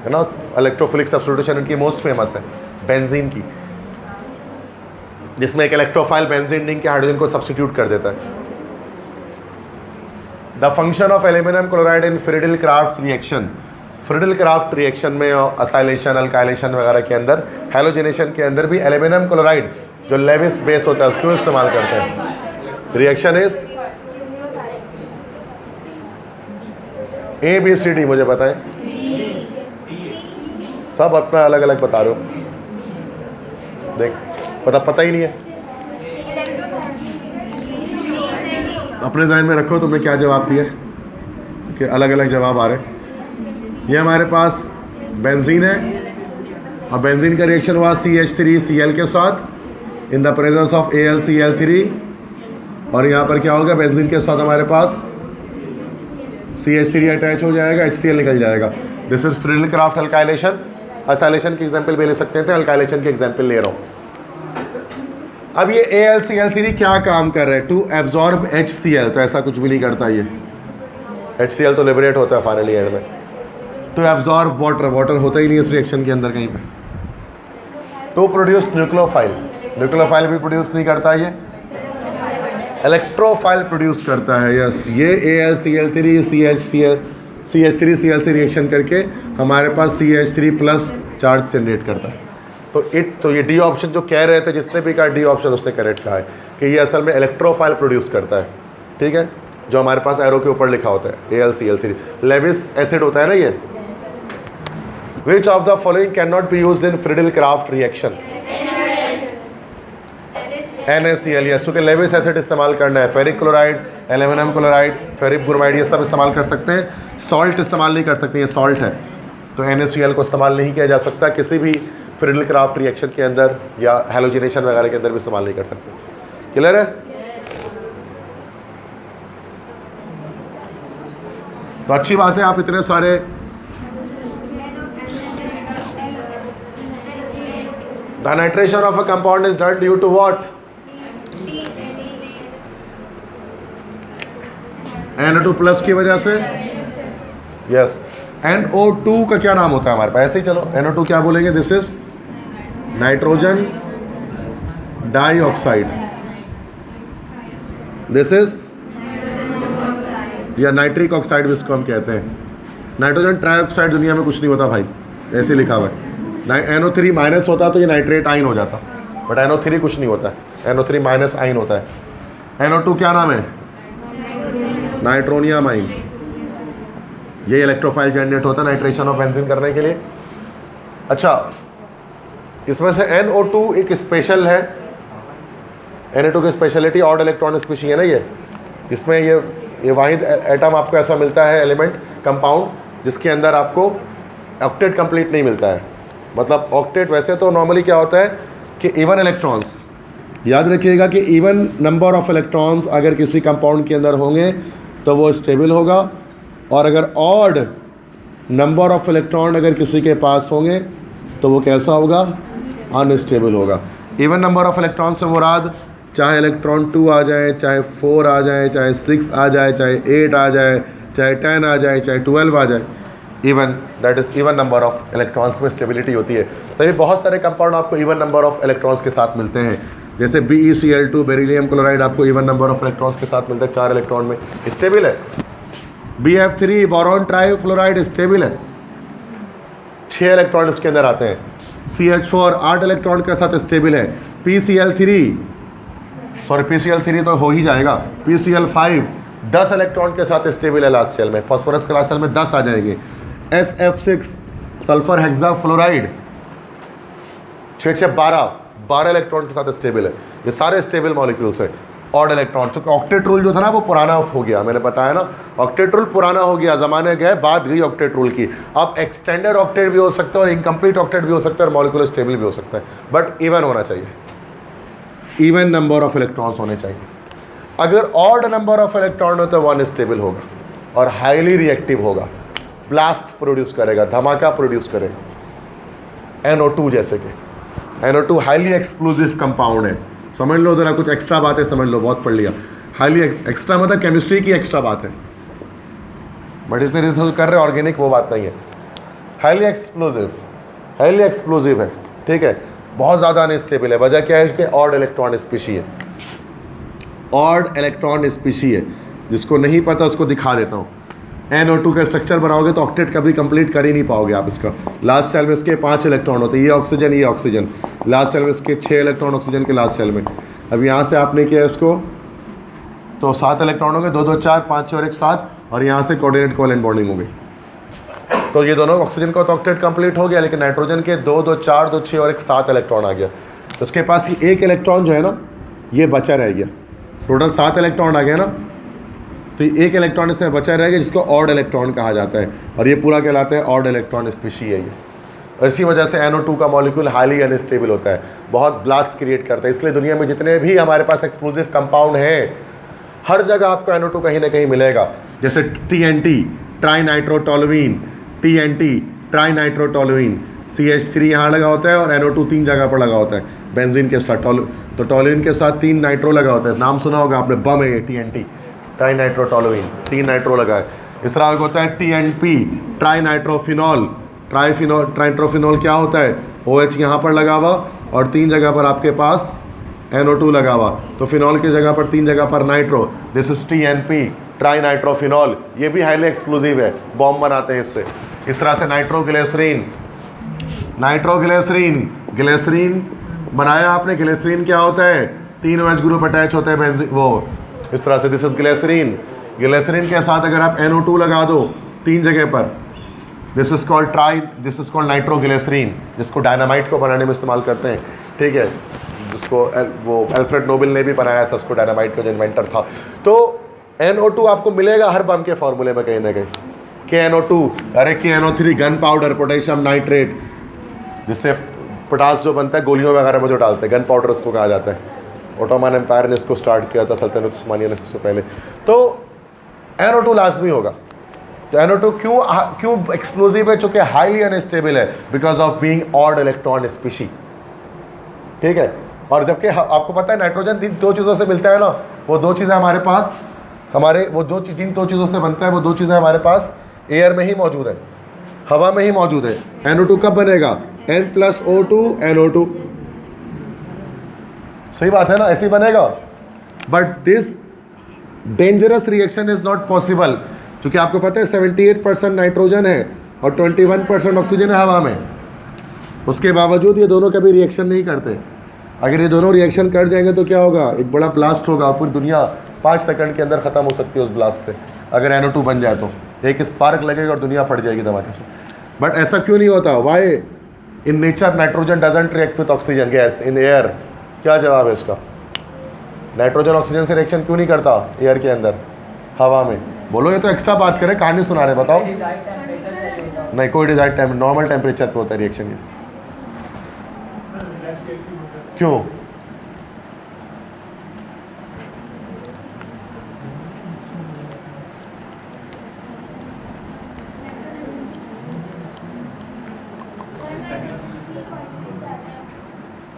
है ना। इलेक्ट्रोफिलिक सब्स्टिट्यूशन इनकी मोस्ट फेमस है बेंजीन की, जिसमें एक इलेक्ट्रोफाइल बेंजीन रिंग के हाइड्रोजन को सब्स्टिट्यूट कर देता है। The function of aluminium chloride in Friedel craft reaction, Friedel craft reaction में असाइलेशन अल्काइलेशन वगैरह के अंदर, हैलोजिनेशन के अंदर भी एल्यूमिनियम क्लोराइड जो लेविस बेस होता है क्यों इस्तेमाल करते हैं? रिएक्शन इज ABCD, मुझे बताएं। सब अपना अलग अलग बता रहे हो, देख पता ही नहीं है। अपने ज़हन में रखो तुमने क्या जवाब दिया कि अलग अलग जवाब आ रहे हैं। ये हमारे पास बेंजीन है और बेंजीन का रिएक्शन हुआ CH3Cl के साथ in the presence of AlCl3, और यहाँ पर क्या होगा? बेंजीन के साथ हमारे पास CH3 अटैच हो जाएगा, HCl निकल जाएगा। This is Friedel craft alkylation. Acylation की एग्जांपल भी ले सकते थे, अल्काइलेशन की एग्जांपल ले रहा हूँ। अब ये AlCl3 क्या काम कर रहा है? टू एब्जॉर्ब HCl, तो ऐसा कुछ भी नहीं करता ये। HCl तो लिबरेट होता है फाइनली एंड में। टू एब्जॉर्ब वाटर, वाटर होता ही नहीं इस रिएक्शन के अंदर कहीं पे। टू प्रोड्यूस न्यूक्लियोफाइल, न्यूक्लियोफाइल भी प्रोड्यूस नहीं करता ये, इलेक्ट्रोफाइल प्रोड्यूस करता है। यस, ये AlCl3 CH3Cl से रिएक्शन करके हमारे पास CH3+ चार्ज जनरेट करता है। तो ये डी ऑप्शन जो कह रहे थे, जिसने भी कहा डी ऑप्शन उसने करेक्ट कहा है कि ये असल में इलेक्ट्रोफाइल प्रोड्यूस करता है, ठीक है, जो हमारे पास एरो के ऊपर लिखा होता है AlCl3। लेविस एसिड होता है ना ये। Which of the following can not be used in Friedel craft reaction? NaCl, yes, क्योंकि लेविस एसिड इस्तेमाल करना है। Ferric chloride, aluminium chloride, ferric bromide, ये सब इस्तेमाल कर सकते हैं। सॉल्ट इस्तेमाल नहीं कर सकते, ये सॉल्ट है, तो NaCl को इस्तेमाल नहीं किया जा सकता किसी भी फ्रीडल क्राफ्ट रिएक्शन के अंदर, या हैलोजिनेशन वगैरह के अंदर भी इस्तेमाल नहीं कर सकते। क्लियर है? तो अच्छी बात है, आप इतने सारे the nitration of a compound is done due to what? NO2+ की वजह से। यस, NO2 का क्या नाम होता है हमारे पास? ऐसे ही चलो, NO2 क्या बोलेंगे? This is nitrogen dioxide, this is, या नाइट्रिक ऑक्साइड भी इसको हम कहते हैं। नाइट्रोजन ट्राइऑक्साइड दुनिया में कुछ नहीं होता भाई, ऐसे लिखा हुआ है। NO3- होता तो ये नाइट्रेट आइन हो जाता, बट NO3 कुछ नहीं होता है, NO3- आइन होता है। NO2 क्या नाम है? नाइट्रोनियम आइन। ये इलेक्ट्रोफाइल जनरेट होता है नाइट्रेशन ऑफ बेंजीन करने के लिए। अच्छा, इसमें से NO2 एक स्पेशल है, NO2 की स्पेशलिटी ऑड इलेक्ट्रॉन स्पीशीज है ना ये। इसमें ये वाहिद एटम आपको ऐसा मिलता है, एलिमेंट कंपाउंड, जिसके अंदर आपको ऑक्टेट कंप्लीट नहीं मिलता है। मतलब ऑक्टेट वैसे तो नॉर्मली क्या होता है कि इवन इलेक्ट्रॉन्स, याद रखिएगा कि इवन नंबर ऑफ इलेक्ट्रॉन्स अगर किसी कंपाउंड के अंदर होंगे तो वो स्टेबल होगा, और अगर ऑड नंबर ऑफ इलेक्ट्रॉन अगर किसी के पास होंगे तो वो कैसा होगा? अनस्टेबल होगा। इवन नंबर ऑफ इलेक्ट्रॉन से मुराद चाहे इलेक्ट्रॉन 2 आ जाए, चाहे 4 आ जाए, चाहे 6 आ जाए, चाहे 8 आ जाए, चाहे 10 आ जाए, चाहे 12 आ जाए, even, that is even number of electrons में स्टेबिलिटी होती है। तभी बहुत सारे कंपाउंड आपको इवन नंबर ऑफ इलेक्ट्रॉन्स के साथ मिलते हैं, जैसे BeCl2 बेरिलियम क्लोराइड आपको इवन नंबर ऑफ इलेक्ट्रॉन्स के साथ मिलता है, 4 इलेक्ट्रॉन में, स्टेबल है। BF3 बोरॉन ट्राइफ्लोराइड स्टेबल है, 6 इलेक्ट्रॉन इसके अंदर आते हैं। CH4 8 इलेक्ट्रॉन के साथ स्टेबल है। PCl3 तो हो ही जाएगा। PCl5 10 इलेक्ट्रॉन के साथ स्टेबल है लास्ट शेल में। फॉस्फोरस के लास्ट शेल में 10 आ जाएंगे। SF6 सल्फर हेक्साफ्लोराइड 6 12 इलेक्ट्रॉन के साथ स्टेबल है। ये सारे स्टेबल मॉलिक्यूल्स हैं। ऑड इलेक्ट्रॉन, तो ऑक्टेट रूल जो था ना वो पुराना हो गया, मैंने बताया ना, ऑक्टेट रूल पुराना हो गया, ज़माने गए, बात गई ऑक्टेट रूल की। अब एक्सटेंडेड ऑक्टेट भी हो सकता है और इनकम्प्लीट ऑक्टेट भी हो सकता है और मॉलिक्यूलर स्टेबल भी हो सकता है, बट इवन होना चाहिए, इवन नंबर ऑफ इलेक्ट्रॉन्स होने चाहिए। अगर ऑड नंबर ऑफ इलेक्ट्रॉन हो तो वन स्टेबल होगा और हाईली रिएक्टिव होगा, ब्लास्ट प्रोड्यूस करेगा, धमाका प्रोड्यूस करेगा। NO2 जैसे कि NO2 हाईली एक्सप्लोजिव कंपाउंड है। समझ लो जरा, कुछ एक्स्ट्रा बात है, समझ लो, बहुत पढ़ लिया। हाईली एक्स्ट्रा मतलब केमिस्ट्री की एक्स्ट्रा बात है, बट इसमें रिसर्च कर रहे ऑर्गेनिक वो बात नहीं है। हाईली एक्सप्लोजिव है, ठीक है, बहुत ज़्यादा अनस्टेबल है। वजह क्या है? इसके ऑड इलेक्ट्रॉन स्पीशी है, ऑड इलेक्ट्रॉन स्पीशी है। जिसको नहीं पता उसको दिखा देता हूँ। NO2 का स्ट्रक्चर बनाओगे तो ऑक्टेट कभी कंप्लीट कर ही नहीं पाओगे आप इसका। लास्ट सेल में इसके 5 इलेक्ट्रॉन होते हैं, ये ऑक्सीजन, लास्ट सेल में इसके 6 इलेक्ट्रॉन ऑक्सीजन के लास्ट सेल में। अब यहाँ से आपने किया इसको तो 7 इलेक्ट्रॉन हो गए, 2 2 4 5 और 1 7, और यहाँ से कोऑर्डिनेट कोवैलेंट बॉन्डिंग हो गई। तो ये दोनों ऑक्सीजन का तो ऑक्टेट कंप्लीट हो गया, लेकिन नाइट्रोजन के 2 2 4 2 6 और 1 7 इलेक्ट्रॉन आ गया। तो उसके पास ये 1 इलेक्ट्रॉन जो है ना, ये बचा रह गया। टोटल 7 इलेक्ट्रॉन आ गया ना, तो 1 इलेक्ट्रॉन इसमें बचा रहेगा, जिसको ऑड इलेक्ट्रॉन कहा जाता है, और ये पूरा कहलाता है ऑड इलेक्ट्रॉन स्पीशी है ये। और इसी वजह से NO2 का मॉलिक्यूल हाईली अनस्टेबल होता है, बहुत ब्लास्ट क्रिएट करता है। इसलिए दुनिया में जितने भी हमारे पास एक्सप्लोजिव कंपाउंड हैं, हर जगह आपको NO2 कहीं ना कहीं मिलेगा। जैसे TNT try nitrotoluene, TNT try nitrotoluene, CH3 यहाँ लगा होता है, और NO2 3 जगह पर लगा होता है बेंजीन के साथ। तो टोलुइन के साथ 3 नाइट्रो लगा होता है, नाम सुना होगा आपने, बम है ये TNT ट्राई नाइट्रोटोलुइन, 3 नाइट्रो लगा है। इस तरह होता है TNP ट्राई नाइट्रोफिनॉल, नाइट्रोफिनॉल क्या होता है? OH यहाँ पर लगा हुआ और 3 जगह पर आपके पास NO2 लगा हुआ, तो फिनॉल की जगह पर 3 जगह पर nitro, this is TNP try nitrophenol. ये भी हाईली एक्सप्लोजिव है, बॉम्ब बनाते हैं इससे। इस तरह से ग्लिसरीन बनाया आपने। ग्लिसरीन क्या होता है? 3 OH ग्रुप अटैच होते हैं बेंजीन, वो इस तरह से, दिस इज ग्लिसरीन के साथ अगर आप NO2 लगा दो 3 जगह पर, दिस इज कॉल्ड नाइट्रोग्लिसरीन, जिसको डायनामाइट को बनाने में इस्तेमाल करते हैं, ठीक है, जिसको वो अल्फ्रेड नोबेल ने भी बनाया था, उसको डायनामाइट का जो इन्वेंटर था। तो NO2 आपको मिलेगा हर बम के फॉर्मूले में कहीं ना कहीं। KNO2, अरे KNO3 gun powder, potassium nitrate, जिससे पोटास जो बनता है गोलियों वगैरह में जो डालते हैं, गन पाउडर उसको कहा जाता है। ओटोमन एम्पायर ने इसको स्टार्ट किया था, सल्तनत उस्मानिया ने सबसे पहले। तो NO2 लाजमी होगा। तो NO2 क्यों एक्सप्लोजिव है? चूँकि हाईली अनस्टेबल है, because of being odd electron species, ठीक है। और जबकि आपको पता है नाइट्रोजन 2 चीज़ों से मिलता है ना, वो 2 चीज़ें हमारे पास, जिन 2 चीज़ों से बनता है वो 2 चीज़ें हमारे पास एयर में ही मौजूद है, हवा में ही मौजूद है। NO2 कब बनेगा? N+O2 NO2, सही बात है ना, ऐसे ही बनेगा। But this dangerous reaction is not possible, क्योंकि आपको पता है 78% नाइट्रोजन है और 21% ऑक्सीजन है हवा में। उसके बावजूद ये दोनों कभी रिएक्शन नहीं करते। अगर ये दोनों रिएक्शन कर जाएंगे तो क्या होगा? एक बड़ा ब्लास्ट होगा, पूरी दुनिया 5 सेकंड के अंदर ख़त्म हो सकती है उस ब्लास्ट से। अगर NO2 बन जाए तो एक स्पार्क लगेगा और दुनिया फट जाएगी धमाके से। बट ऐसा क्यों नहीं होता? Why in nature nitrogen doesn't react with oxygen gas in air? क्या जवाब है इसका? नाइट्रोजन ऑक्सीजन से रिएक्शन क्यों नहीं करता एयर के अंदर, हवा में? बोलो, ये तो एक्स्ट्रा बात करें, कहानी सुना रहे, बताओ। नहीं, कोई डिजायर्ड टाइम, नॉर्मल टेम्परेचर पे होता है रिएक्शन ये। क्यों?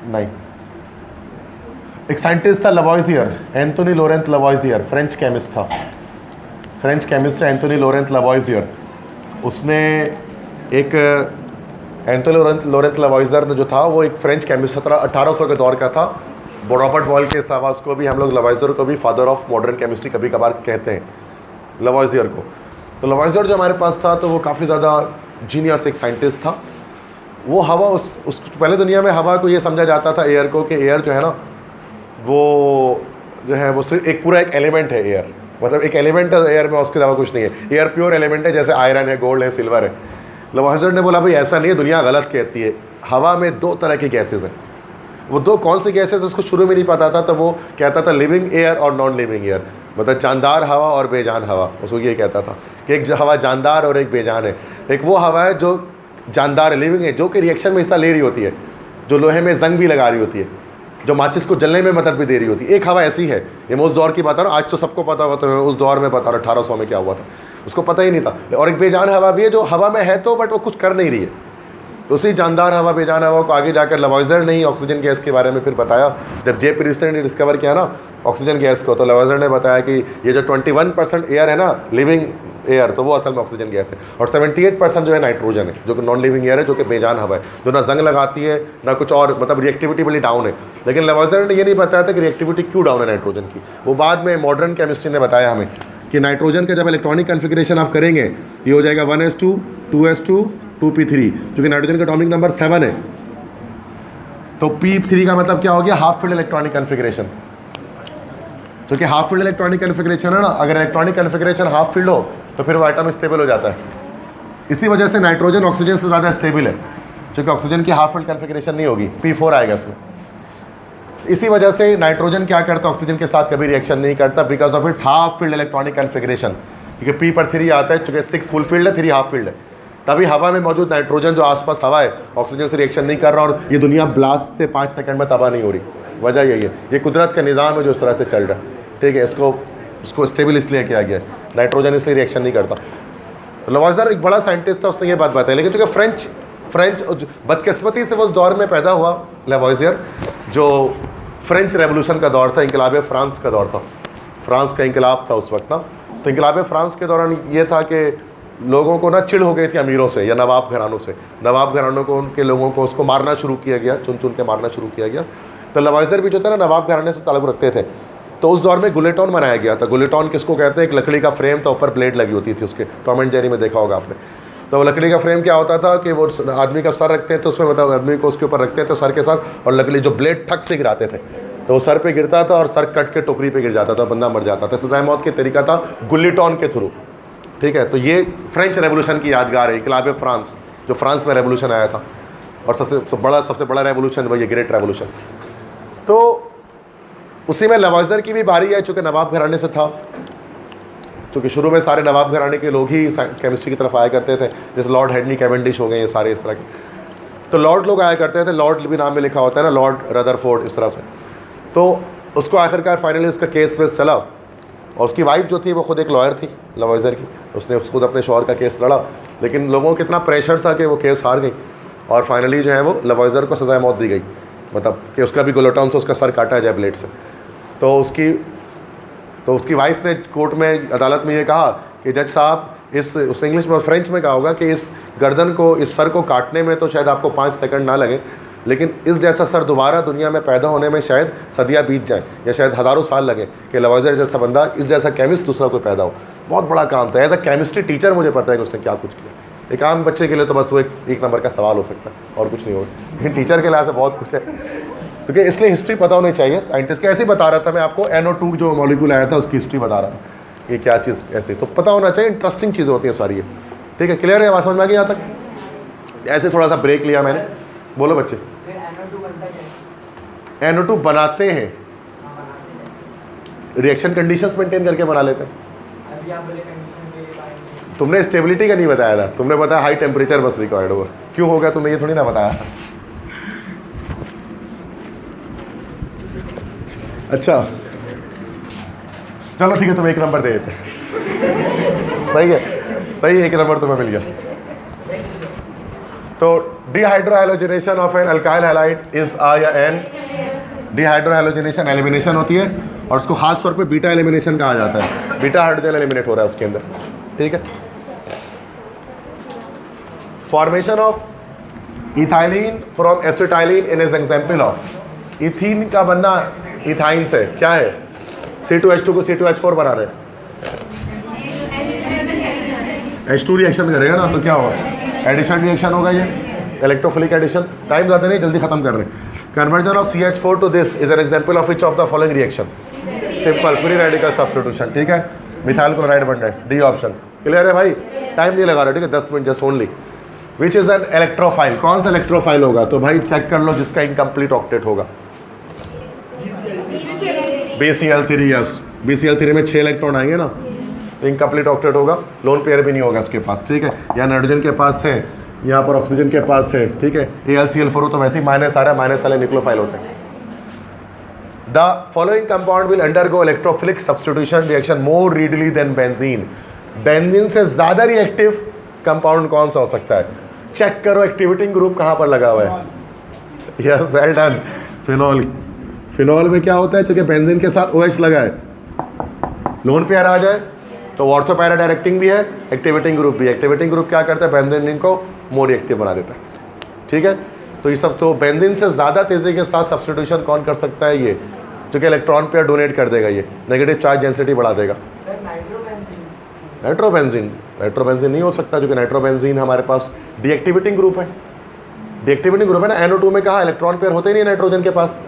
नहीं, एक साइंटिस्ट था लवॉइजियर, एंथोनी लोरेंथ लवॉइजियर, फ्रेंच केमिस्ट था, फ्रेंच केमिस्ट है एंथोनी लोरेंथ लवॉइजियर। उसने एक एंथोनी लोरेंथ लवॉइजियर ने जो था वो एक फ्रेंच केमिस्ट था, 1800 के दौर का था। रॉबर्ट बॉयल के अलावा उसको भी हम लोग लवॉइजियर को भी फादर ऑफ मॉडर्न केमिस्ट्री कभी कभार कहते हैं, लवॉइजियर को। तो लवॉइजियर जो हमारे पास था तो वो काफ़ी ज़्यादा जीनियस एक साइंटिस्ट था। वो हवा उस पहले दुनिया में हवा को ये समझा जाता था, एयर को, कि एयर जो है ना वो जो है वो सिर्फ एक पूरा एक एलिमेंट है एयर, मतलब एक एलिमेंट है एयर में, उसके अलावा कुछ नहीं है। एयर प्योर एलिमेंट है, जैसे आयरन है, गोल्ड है, सिल्वर है। लवॉइजियर ने बोला भाई ऐसा नहीं है, दुनिया गलत कहती है, हवा में 2 तरह की गैसेज हैं। वो 2 कौन सी गैसेज उसको शुरू में नहीं पता था, तो वो कहता था लिविंग एयर और नॉन लिविंग एयर, मतलब जानदार हवा और बेजान हवा। उसको ये कहता था कि एक हवा जानदार और एक बेजान है। एक वो हवा है जो जानदार है, लिविंग है, जो कि रिएक्शन में हिस्सा ले रही होती है, जो लोहे में जंग भी लगा रही होती है, जो माचिस को जलने में मदद भी दे रही होती है। एक हवा ऐसी है, ये मैं उस दौर की बता रहा हूँ, आज तो सबको पता होगा, तो मैं उस दौर में बता रहा हूँ 1800 में क्या हुआ था, उसको पता ही नहीं था। और एक बेजान हवा भी है जो हवा में है तो बट वो कुछ कर नहीं रही है, तो उसी जानदार हवा बेजान हवा को आगे जाकर लवॉइजर ने ही ऑक्सीजन गैस के बारे में फिर बताया। जब जे पीरिसन ने डिस्कवर किया ना ऑक्सीजन गैस को, तो लवॉइजर ने बताया कि ये जो 21% एयर है ना लिविंग एयर, तो वो असल में ऑक्सीजन गैस है, और 78% जो है नाइट्रोजन है, जो कि नॉन लिविंग एयर है, जो कि बेजान हवा है, जो ना जंग लगाती है ना कुछ और, मतलब रिएक्टिविटी बड़ी डाउन है। लेकिन लवॉइजर ने ये नहीं बताया था कि रिएक्टिविटी क्यों डाउन है नाइट्रोजन की। वो बाद में मॉडर्न केमिस्ट्री ने बताया हमें कि नाइट्रोजन का जब इलेक्ट्रॉनिक कन्फिग्रेशन आप करेंगे, ये हो जाएगा 1s2 2s2 2p3, क्योंकि नाइट्रोजन का एटॉमिक नंबर 7 है, तो p3 का मतलब क्या हो गया, हाफ फील्ड इलेक्ट्रॉनिक कन्फिग्रेशन। क्योंकि हाफ फील्ड इलेक्ट्रॉनिक कन्फिग्रेशन है ना, अगर इलेक्ट्रॉनिक कन्फिग्रेशन हाफ फील्ड हो तो फिर वो आइटम स्टेबल हो जाता है। इसी वजह से नाइट्रोजन ऑक्सीजन से ज़्यादा स्टेबल है, क्योंकि ऑक्सीजन की हाफ फील्ड कन्फिग्रेशन नहीं होगी, p4 आएगा इसमें। इसी वजह से नाइट्रोजन क्या करता है, ऑक्सीजन के साथ कभी रिएक्शन नहीं करता, because of its half field electronic configuration. क्योंकि p पर 3 आता है, चूँकि 6 फुल फील्ड है, 3 हाफ फील्ड है, तभी हवा में मौजूद नाइट्रोजन जो आसपास हवा है ऑक्सीजन से रिएक्शन नहीं कर रहा, और ये दुनिया ब्लास्ट से 5 सेकंड में तबाह नहीं हो रही। वजह यही है, ये कुदरत का निज़ाम है जो इस तरह से चल रहा है, ठीक है। इसको स्टेबल इसलिए किया गया है, नाइट्रोजन इसलिए रिएक्शन नहीं करता। तो लवॉइजर एक बड़ा साइंटिस्ट था, उसने ये बात बताई। लेकिन चूँकि फ्रेंच बदकिस्मती से वो उस दौर में पैदा हुआ लवॉइजर, जो फ्रेंच रेवोल्यूशन का दौर था, इंकलाब फ्रांस का दौर था, फ्रांस का इंकलाब था उस वक्त ना। तो इंकलाब फ्रांस के दौरान ये था कि लोगों को ना चिढ़ हो गई थी अमीरों से या नवाब घरानों से, नवाब घरानों को, उनके लोगों को उसको मारना शुरू किया गया, चुन चुन के मारना शुरू किया गया। तो लवॉइजर भी जो था ना नवाब घराने से ताल्लुक़ रखते थे, तो उस दौर में गुलेटॉन बनाया गया था। गुलेटॉन किसको कहते हैं, एक लकड़ी का फ्रेम था, ऊपर प्लेट लगी होती थी उसके, टॉम एंड जेरी में देखा होगा आपने। तो वो लकड़ी का फ्रेम क्या होता था कि वो आदमी का सर रखते हैं, तो उसमें मतलब आदमी को उसके ऊपर रखते थे सर के साथ, और लकड़ी जो ब्लेड ठक से गिराते थे, तो वो सर पे गिरता था और सर कट के टोकरी पे गिर जाता था, बंदा मर जाता था। सजाए मौत के तरीका था गुलेटॉन के थ्रू, ठीक है। तो ये फ्रेंच रेवोल्यूशन की यादगार है, इंकलाब फ्रांस, जो फ्रांस में रेवोल्यूशन आया था, और सबसे बड़ा रेवोल्यूशन वही ग्रेट रेवोल्यूशन। तो उसी में लवॉइजर की भी बारी है, चूँकि नवाब घराने से था, चूँकि शुरू में सारे नवाब घराने के लोग ही केमिस्ट्री की तरफ आया करते थे, जैसे लॉर्ड हेनरी कैवेंडिश हो गए, ये सारे इस तरह के, तो लॉर्ड लोग आया करते थे, लॉर्ड भी नाम में लिखा होता है ना, लॉर्ड रदरफोर्ड, इस तरह से। तो उसको आखिरकार फाइनली उसका केस वेस चला, और उसकी वाइफ जो थी वो खुद एक लॉयर थी लवॉइजर की, उसने खुद अपने शौहर का केस लड़ा, लेकिन लोगों को इतना प्रेशर था कि वो केस हार गई, और फाइनली जो है वो लवॉइजर को सज़ाए मौत दी गई, मतलब कि उसका भी गुलेटॉन से उसका सर काटा जाए ब्लेड से। तो उसकी वाइफ ने कोर्ट में, अदालत में ये कहा कि जज साहब, उसने इंग्लिश में फ्रेंच में कहा होगा कि इस गर्दन को, इस सर को काटने में तो शायद आपको 5 सेकंड ना लगे, लेकिन इस जैसा सर दोबारा दुनिया में पैदा होने में शायद सदियाँ बीत जाएँ, या शायद हज़ारों साल लगे कि लवॉइजर जैसा बंदा, इस जैसा केमिस्ट दूसरा कोई पैदा हो। बहुत बड़ा काम था। एज अ केमिस्ट्री टीचर मुझे पता है कि उसने क्या कुछ किया। एक आम बच्चे के लिए तो बस वो एक नंबर का सवाल हो सकता है और कुछ नहीं होगा, लेकिन टीचर के लिहाज से बहुत कुछ है, क्योंकि इसलिए हिस्ट्री पता होनी चाहिए साइंटिस्ट के। ऐसे ही बता रहा था मैं आपको, NO2 जो मॉलिक्यूल आया था उसकी हिस्ट्री बता रहा था, ये क्या चीज़, ऐसे तो पता होना चाहिए। इंटरेस्टिंग चीज़ें होती हैं सारी ये, ठीक है। क्लियर है, आवाज़ समझ में आ गई यहाँ तक? ऐसे थोड़ा सा ब्रेक लिया मैंने। बोलो बच्चे। NO2 बनाते हैं, रिएक्शन कंडीशंस मेंटेन करके बना लेते हैं। तुमने स्टेबिलिटी का नहीं बताया था, तुमने बताया हाई टेम्परेचर बस रिक्वायर्ड होगा। क्यों होगा तुमने ये थोड़ी ना बताया। अच्छा चलो ठीक है, तुम 1 नंबर दे देते। सही है, सही है, 1 नंबर तुम्हें मिल गया। तो dehydrohalogenation of an alkyl halide is a या एन। डिहाइड्रोहैलोजिनेशन एलिमिनेशन होती है, और उसको खास तौर पे बीटा एलिमिनेशन कहा जाता है। बीटा हाइड्रोजन एलिमिनेट हो रहा है उसके अंदर, ठीक है। Formation of ethylene from acetylene in as example of. Ethene का बनना इथाइन से क्या है, C2H2 को C2H4 बना रहे, H2 रिएक्शन करेगा ना, तो क्या होगा, एडिशन रिएक्शन होगा, ये इलेक्ट्रोफिलिक एडिशन। टाइम ज़्यादा नहीं, जल्दी खत्म कर रहे हैं। Conversion of CH4 to this is an example of which of the following reaction. Simple free radical substitution, ठीक है। मिथाइल क्लोराइड बन रहा है, डी ऑप्शन। क्लियर है भाई, टाइम नहीं लगा रहा, ठीक है, 10 minute just only. Which is an electrophile, कौन सा इलेक्ट्रोफाइल होगा, तो भाई चेक कर लो जिसका इनकम्प्लीट ऑक्टेट होगा। BCl3, यस, BCl3 में 6 इलेक्ट्रॉन आएंगे ना, तो इनकम्प्लीट ऑक्टेट होगा, लोन पेयर भी नहीं होगा उसके पास, ठीक है। या नाइट्रोजन के पास है, यहाँ पर ऑक्सीजन के पास है, ठीक है। AlCl4 तो वैसे ही माइनस आ रहा है, माइनस वाले निक्लोफाइल होते हैं, the following compound will undergo electrophilic substitution reaction more readily than benzene. Benzene से ज़्यादा रिएक्टिव कंपाउंड कौन सा हो सकता है? चेक करो एक्टिविटी ग्रुप कहाँ पर लगा हुआ है। Yes, well done. Phenol. Phenol में क्या होता है, चूंकि बेंजीन के साथ OH लगा है, लोन पेयर आ जाए तो ऑर्थो पैरा डायरेक्टिंग भी है, एक्टिवेटिंग ग्रुप भी है। एक्टिवेटिंग ग्रुप क्या करता है, बेंजीन को मोर रिएक्टिव बना देता है। ठीक है, तो ये सब, तो बेंजीन से ज़्यादा तेज़ी के साथ सब्स्टिट्यूशन कौन कर सकता है? ये, क्योंकि इलेक्ट्रॉन पेयर डोनेट कर देगा, ये नेगेटिव चार्ज डेंसिटी बढ़ा देगा। नाइट्रोबेंजीन। नाइट्रोबेंजीन नहीं हो सकता, क्योंकि नाइट्रोबेंजीन हमारे पास डीएक्टिवेटिंग ग्रुप है। डीएक्टिवेटिंग ग्रुप है ना, NO2 में कहा इलेक्ट्रॉन पेयर होते ही नहीं नाइट्रोजन के पास।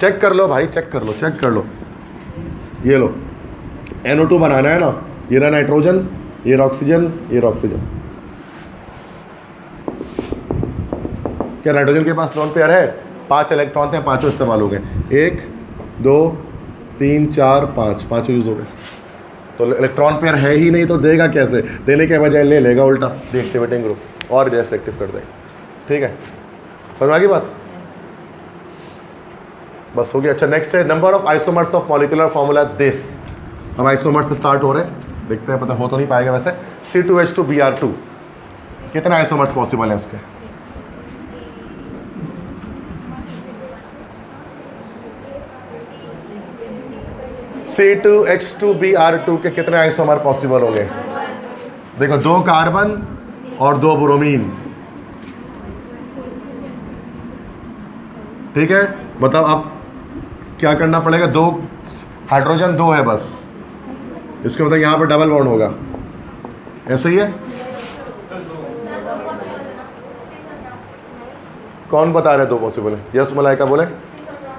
चेक कर लो भाई, चेक कर लो, चेक कर लो। ये लो, NO2 बनाना है ना, ये रहा नाइट्रोजन, ये ऑक्सीजन, ये ऑक्सीजन। क्या नाइट्रोजन के पास लोन पेयर है? 5 इलेक्ट्रॉन थे, पांचों इस्तेमाल हो गए। 1 2 3 4 5, पांचों यूज हो गए। तो इलेक्ट्रॉन पेयर है ही नहीं तो देगा कैसे? देने के बजाय ले लेगा उल्टा डीएक्टिवेटिंग ग्रुप और रिएक्टिव कर देगा। ठीक है, समझ में आ गई बात? बस हो गया। अच्छा, नेक्स्ट है number of isomers of molecular formula this. हम आइसोमर्स से स्टार्ट हो रहे हैं, देखते हैं, पता हो तो नहीं पाएगा वैसे। C2H2Br2, कितने आइसोमर्स पॉसिबल है इसके? C2H2Br2 के कितने आइसोमर पॉसिबल होंगे? देखो, 2 कार्बन और 2 ब्रोमीन। ठीक है, मतलब अब क्या करना पड़ेगा? 2 हाइड्रोजन 2 है बस, इसके मतलब यहाँ पर डबल बॉन्ड होगा, ऐसा ही है। कौन बता रहे 2 पॉसिबल है? यस मलाइका बोले।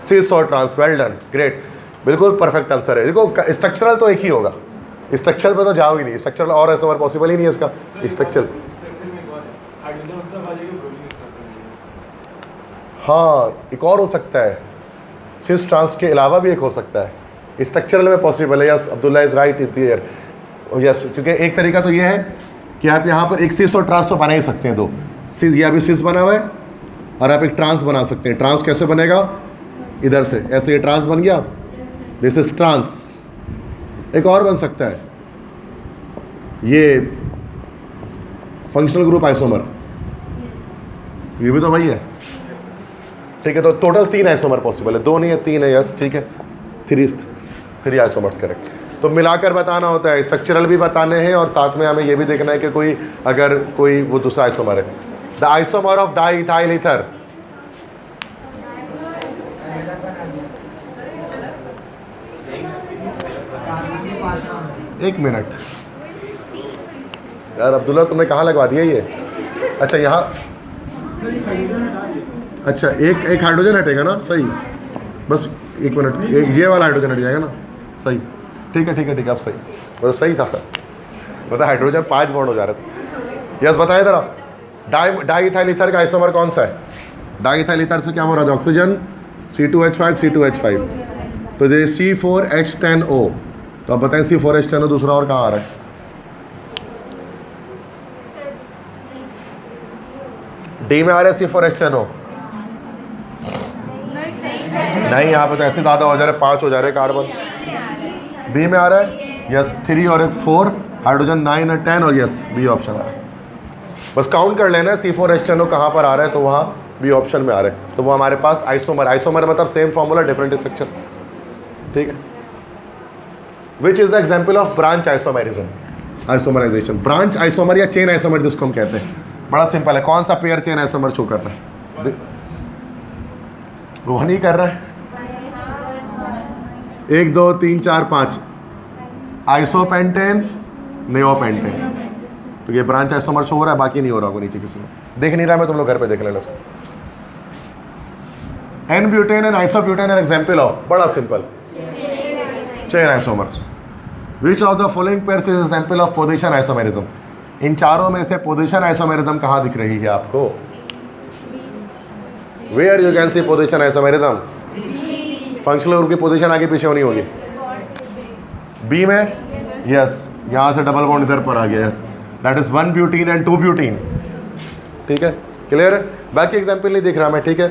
सिस और ट्रांस। वेल डन, ग्रेट, बिल्कुल परफेक्ट आंसर है। देखो, स्ट्रक्चरल तो एक ही होगा, स्ट्रक्चर पे तो जाओ ही नहीं, स्ट्रक्चरल और आइसोमर पॉसिबल ही नहीं है इसका। स्ट्रक्चर, हाँ, एक और हो सकता है, सिस ट्रांस के अलावा भी एक हो सकता है, स्ट्रक्चरल में पॉसिबल है। Yes, Abdullah is right, is there. Yes, क्योंकि एक तरीका तो ये है कि आप यहाँ पर एक सिस और ट्रांस तो बना ही सकते हैं। 2 सिस, ये अभी सिस बना हुआ है, और आप एक ट्रांस बना सकते हैं। ट्रांस कैसे बनेगा? इधर से ऐसे, ये ट्रांस बन गया, दिस इज ट्रांस। एक और बन सकता है, ये फंक्शनल ग्रुप आइसोमर, ये भी तो वही है। ठीक है, तो टोटल 3 आइसोमर पॉसिबल है, 2 नहीं है, 3 है। यस, ठीक है, 3 आइसोमर्स करेक्ट। तो मिलाकर बताना होता है, स्ट्रक्चरल भी बताने हैं और साथ में हमें ये भी देखना है कि कोई, अगर कोई वो दूसरा आइसोमर है। The isomer of diethyl ether. एक मिनट यार, अब्दुल्ला तुमने कहाँ लगवा दिया ये? अच्छा, यहाँ, अच्छा, एक हाइड्रोजन हटेगा ना, सही। बस एक मिनट, एक ये वाला हाइड्रोजन हट जाएगा ना, सही। ठीक है, ठीक है, ठीक है, अब सही, मतलब सही था। मतलब हाइड्रोजन 5 बॉन्ड हो जा रहे थे। यस, बताइए जरा, डाइइथाइल ईथर का आइसोमर कौन सा है? डाइइथाइल ईथर से क्या हो रहा है? ऑक्सीजन, C2H5, C2H5, तो ये C4H10O। तो अब बताएं, C4H10O दूसरा और कहाँ आ रहा है? डी में आ रहा है C4H10O। नहीं, यहाँ पे तो ऐसे ज़्यादा हो जा रहे, 5 हो जा रहे कार्बन। बी में आ रहा है, यस, 3 और एक 4, हाइड्रोजन 9 और 10, और यस, बी ऑप्शन आ रहा है। बस काउंट कर लेना C4H10O कहाँ पर आ रहा है, तो वहाँ बी ऑप्शन में आ रहा है। तो वो हमारे पास आइसोमर, आइसोमर मतलब सेम फॉर्मूला डिफरेंट स्ट्रक्चर। ठीक है, which is the example of branch isomerism? Isomerisation, branch isomer या चेन आइसोमर जिसको हम कहते हैं, बड़ा सिंपल है। कौन सा पेयर चेन आइसोमर शो कर रहा है? वो नहीं कर रहा है। 1 2 3 4 5, आइसोपेंटेन, नेओपेंटेन। तो ये ब्रांच आइसोमर शो हो रहा है, बाकी नहीं हो रहा होगा नीचे किसी में। देख नहीं रहा मैं, तुम लोग घर पे देख लेना इसको। N butane and isobutane an example of, बड़ा simple, chain isomers. Which of the following pairs is example of position isomerism? इन चारों में से पोजीशन आइसोमेरिज्म कहाँ दिख रही है आपको? Where you can see position isomerism? Functional group की पोजीशन आगे पीछे होनी होगी। बी में, यस, यहाँ से डबल बॉन्ड इधर पर आ गया, yes, that is 1 butene and 2 butene. ठीक है, क्लियर है? बाकी एग्जाम्पल नहीं दिख रहा मैं, ठीक है।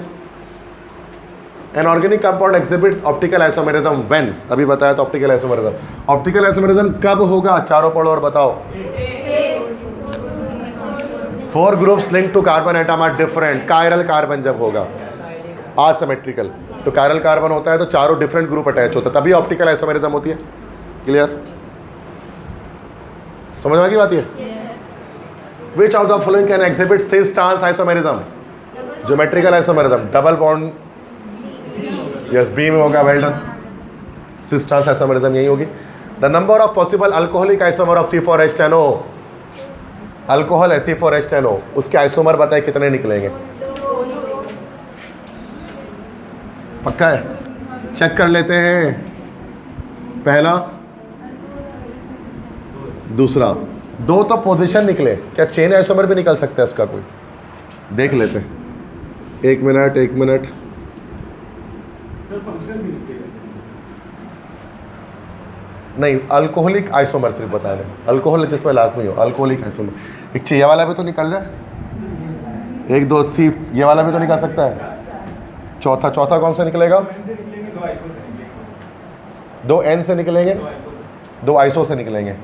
An organic compound exhibits optical isomerism when, अभी बताया तो ऑप्टिकल आइसोमेरिज्म। ऑप्टिकल आइसोमेरिज्म कब होगा, चारों पढ़ो और बताओ। 4 groups link to carbon atom are different, chiral carbon जब होगा, असिमेट्रिकल, तो कायरल कार्बन होता है तो चारों डिफरेंट ग्रुप अटैच होता है, तभी ऑप्टिकल आइसोमेरिज्म होती है। क्लियर, समझ में आ गई बात ये? Which of the following can exhibit cis trans isomerism, geometrical isomerism, double bond, yes B में होगा, well done, cis trans isomerism यही होगी। The number of possible alcoholic isomer of C4H10O, alcohol है C4H10O, उसके आइसोमर बताए कितने निकलेंगे? पक्का है, चेक कर लेते हैं। पहला, दूसरा, 2 तो पोजीशन निकले, क्या चेन आइसोमर भी निकल सकता है इसका कोई? देख लेते हैं, 1 मिनट 1 मिनट। नहीं, अल्कोहलिक आइसोमर सिर्फ बता रहे, अल्कोहल जिसमें लाजमी हो, अल्कोहलिक आइसोमर। एक ये वाला भी तो निकल रहा है, 1 2 C, ये वाला भी तो निकल सकता है। चौथा कौन सा निकलेगा? 2 N से निकलेंगे, 2 आइसो से निकलेंगे।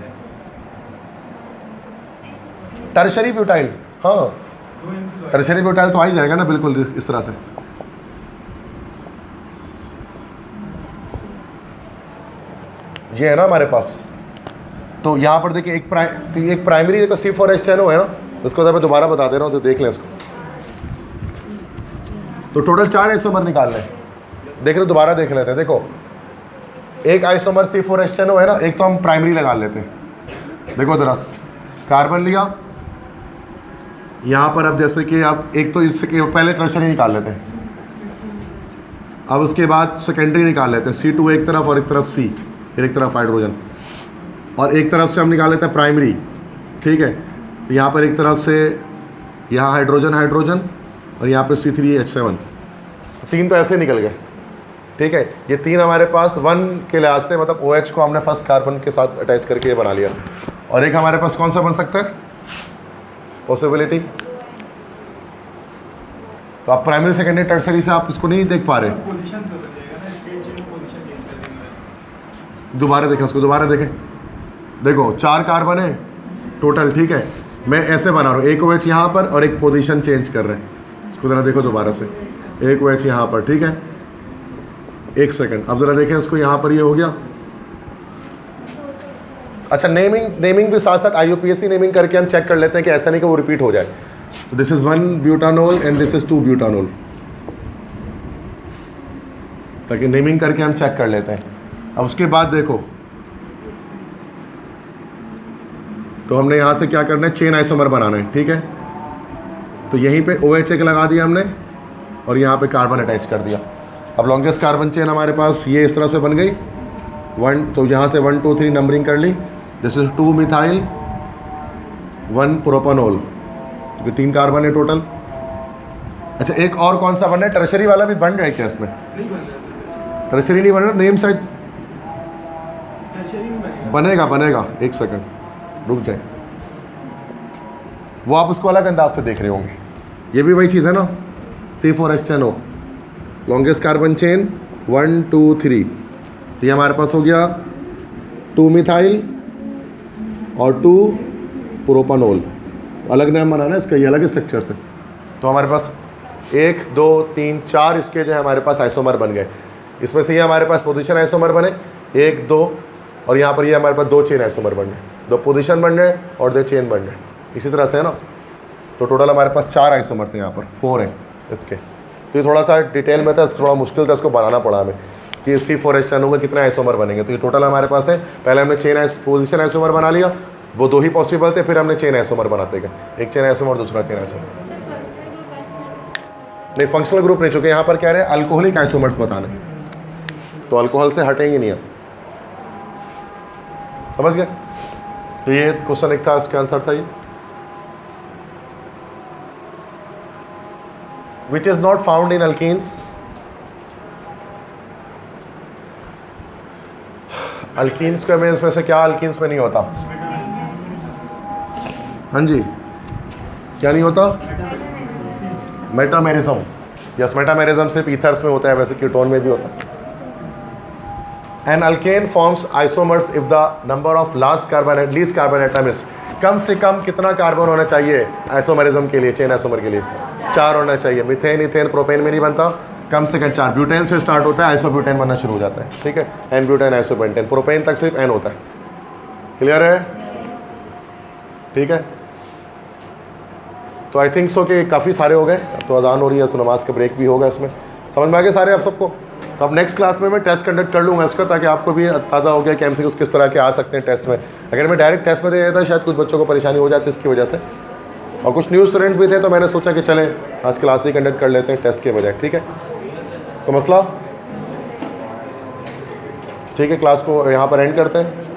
टर्शरी ब्यूटाइल, हाँ टर्शरी ब्यूटाइल तो आ ही जाएगा ना, बिल्कुल इस तरह से। ये है ना हमारे पास, तो यहाँ पर देखिए एक प्राइमरी देखो C4H10O है ना, उसको मैं दोबारा बता दे रहा हूँ तो देख लें इसको। तो टोटल 4 आइसोमर निकाल लें, देख रहे दोबारा देख लेते हैं। देखो एक आइसोमर C4H10O है ना, एक तो हम प्राइमरी लगा लेते हैं। देखो जरा, कार्बन लिया यहाँ पर, अब जैसे कि आप एक तो इससे पहले टर्शरी निकाल लेते हैं, अब उसके बाद सेकेंडरी निकाल लेते हैं। C2 एक तरफ और एक तरफ C, फिर एक तरफ हाइड्रोजन, और एक तरफ से हम निकाल लेते हैं प्राइमरी, ठीक है। तो यहाँ पर एक तरफ से यहाँ हाइड्रोजन और यहाँ पर C3H7, 3 तो ऐसे निकल गए, ठीक है। ये 3 हमारे पास 1 के लिहाज से, मतलब OH को हमने फर्स्ट कार्बन के साथ अटैच करके ये बना लिया। और एक हमारे पास कौन सा बन सकता है पॉसिबिलिटी? तो आप प्राइमरी सेकेंडरी टर्सरी से आप इसको नहीं देख पा रहे, दोबारा देखें उसको, दोबारा देखें। देखो 4 कार्बन है टोटल, ठीक है। मैं ऐसे बना रहा हूँ, एक OH यहाँ पर और एक पोजीशन चेंज कर रहे हैं। इसको ज़रा देखो दोबारा से, एक OH यहाँ पर, ठीक है। 1 सेकंड, अब ज़रा देखें इसको, यहाँ पर ये हो गया। अच्छा, नेमिंग भी साथ साथ IUPAC नेमिंग करके हम चेक कर लेते हैं कि ऐसा नहीं कि वो रिपीट हो जाए। तो this is 1 butanol and this is 2 butanol, ताकि नेमिंग करके हम चेक कर लेते हैं। अब उसके बाद देखो, तो हमने यहाँ से क्या करना है, चेन आइसोमर बनाना है, ठीक है। तो यहीं पे OH एक लगा दिया हमने और यहाँ पे कार्बन अटैच कर दिया। अब लॉन्गेस्ट कार्बन चेन हमारे पास ये इस तरह से बन गई 1, तो यहाँ से 1 2 3 नंबरिंग कर ली। दिस इज 2 मिथाइल 1 प्रोपानोल, क्योंकि 3 कार्बन है टोटल। अच्छा, एक और कौन सा बन रहा है? टर्शरी वाला भी बन रहा है क्या इसमें? टर्शरी नहीं बन रहा, नेम साइड बनेगा 1 सेकंड रुक जाए, वो आप उसको अलग अंदाज से देख रहे होंगे। ये भी वही चीज़ है ना, C4H10O, लॉन्गेस्ट कार्बन चेन 1 2 3। तो ये हमारे पास हो गया 2 मिथाइल और 2 प्रोपानोल। अलग नाम बनाना है इसका, ये अलग स्ट्रक्चर से। तो हमारे पास 1 2 3 4 इसके जो है हमारे पास आइसोमर बन गए। इसमें से ये हमारे पास पोजीशन आइसोमर बने 1 2, और यहाँ पर ये हमारे पास 2 चेन आइसोमर बन गए, 2 पोजीशन बन गए और 2 चेन बन गए। इसी तरह से है ना, तो टोटल हमारे पास 4 आइसोमर्स हैं, यहाँ पर 4 हैं इसके। तो ये थोड़ा सा डिटेल में था, थोड़ा मुश्किल था इसको बनाना पड़ा हमें कि C4H10O के कितने आइसोमर बनेंगे। तो ये टोटल हमारे पास है, पहले हमने पोजीशन आइसोमर बना लिया, वो 2 ही पॉसिबल थे, फिर हमने चेन आइसोमर बनाते गए, एक चेन आइसोमर और दूसरा चेन आइसोमर। नहीं, फंक्शनल ग्रुप नहीं, चुके यहाँ पर कह रहे हैं अल्कोहलिक आइसोमर्स बताने, तो अल्कोहल से हटेंगे नहीं हम, समझ गए। तो ये क्वेश्चन एक था, इसका आंसर था ये, which is not found in alkenes. Alkenes का में इसमें से क्या अल्कीन्स में नहीं होता? हाँ जी, क्या नहीं होता? मेटामेरिज्म। यस, मेटामेरिज्म सिर्फ ईथर्स में होता है, वैसे कीटोन में भी होता है। An alkane forms isomers if the number of last carbon least carbon atom is, कम से कम कितना कार्बन होना चाहिए आइसोमरिज्म के लिए, चेन आइसोमर के लिए? 4 होना चाहिए। मीथेन, इथेन, प्रोपेन में नहीं बनता, कम से कम 4। ब्यूटेन से स्टार्ट होता है, आइसोब्यूटेन बनना शुरू हो जाता है, ठीक है। एन ब्यूटेन, आइसोपेंटेन, प्रोपेन तक सिर्फ एन होता है। क्लियर है? ठीक है। तो आई थिंक सो कि काफ़ी सारे हो गए। तो अजान हो रही है तो नमाज का ब्रेक भी होगा इसमें। समझ में आ गए सारे आप सबको? तो अब नेक्स्ट क्लास में मैं टेस्ट कंडक्ट कर लूँगा इसका, ताकि आपको भी अंदाज़ा हो गया कि एमसीक्यूज़ किस तरह के आ सकते हैं टेस्ट में। अगर मैं डायरेक्ट टेस्ट में दे देता शायद कुछ बच्चों को परेशानी हो जाती इसकी वजह से, और कुछ न्यू स्टूडेंट्स भी थे, तो मैंने सोचा कि चलें आज क्लास ही कंडक्ट कर लेते हैं टेस्ट के बजाय, ठीक है। तो मसला ठीक है, क्लास को यहाँ पर एंड करते हैं।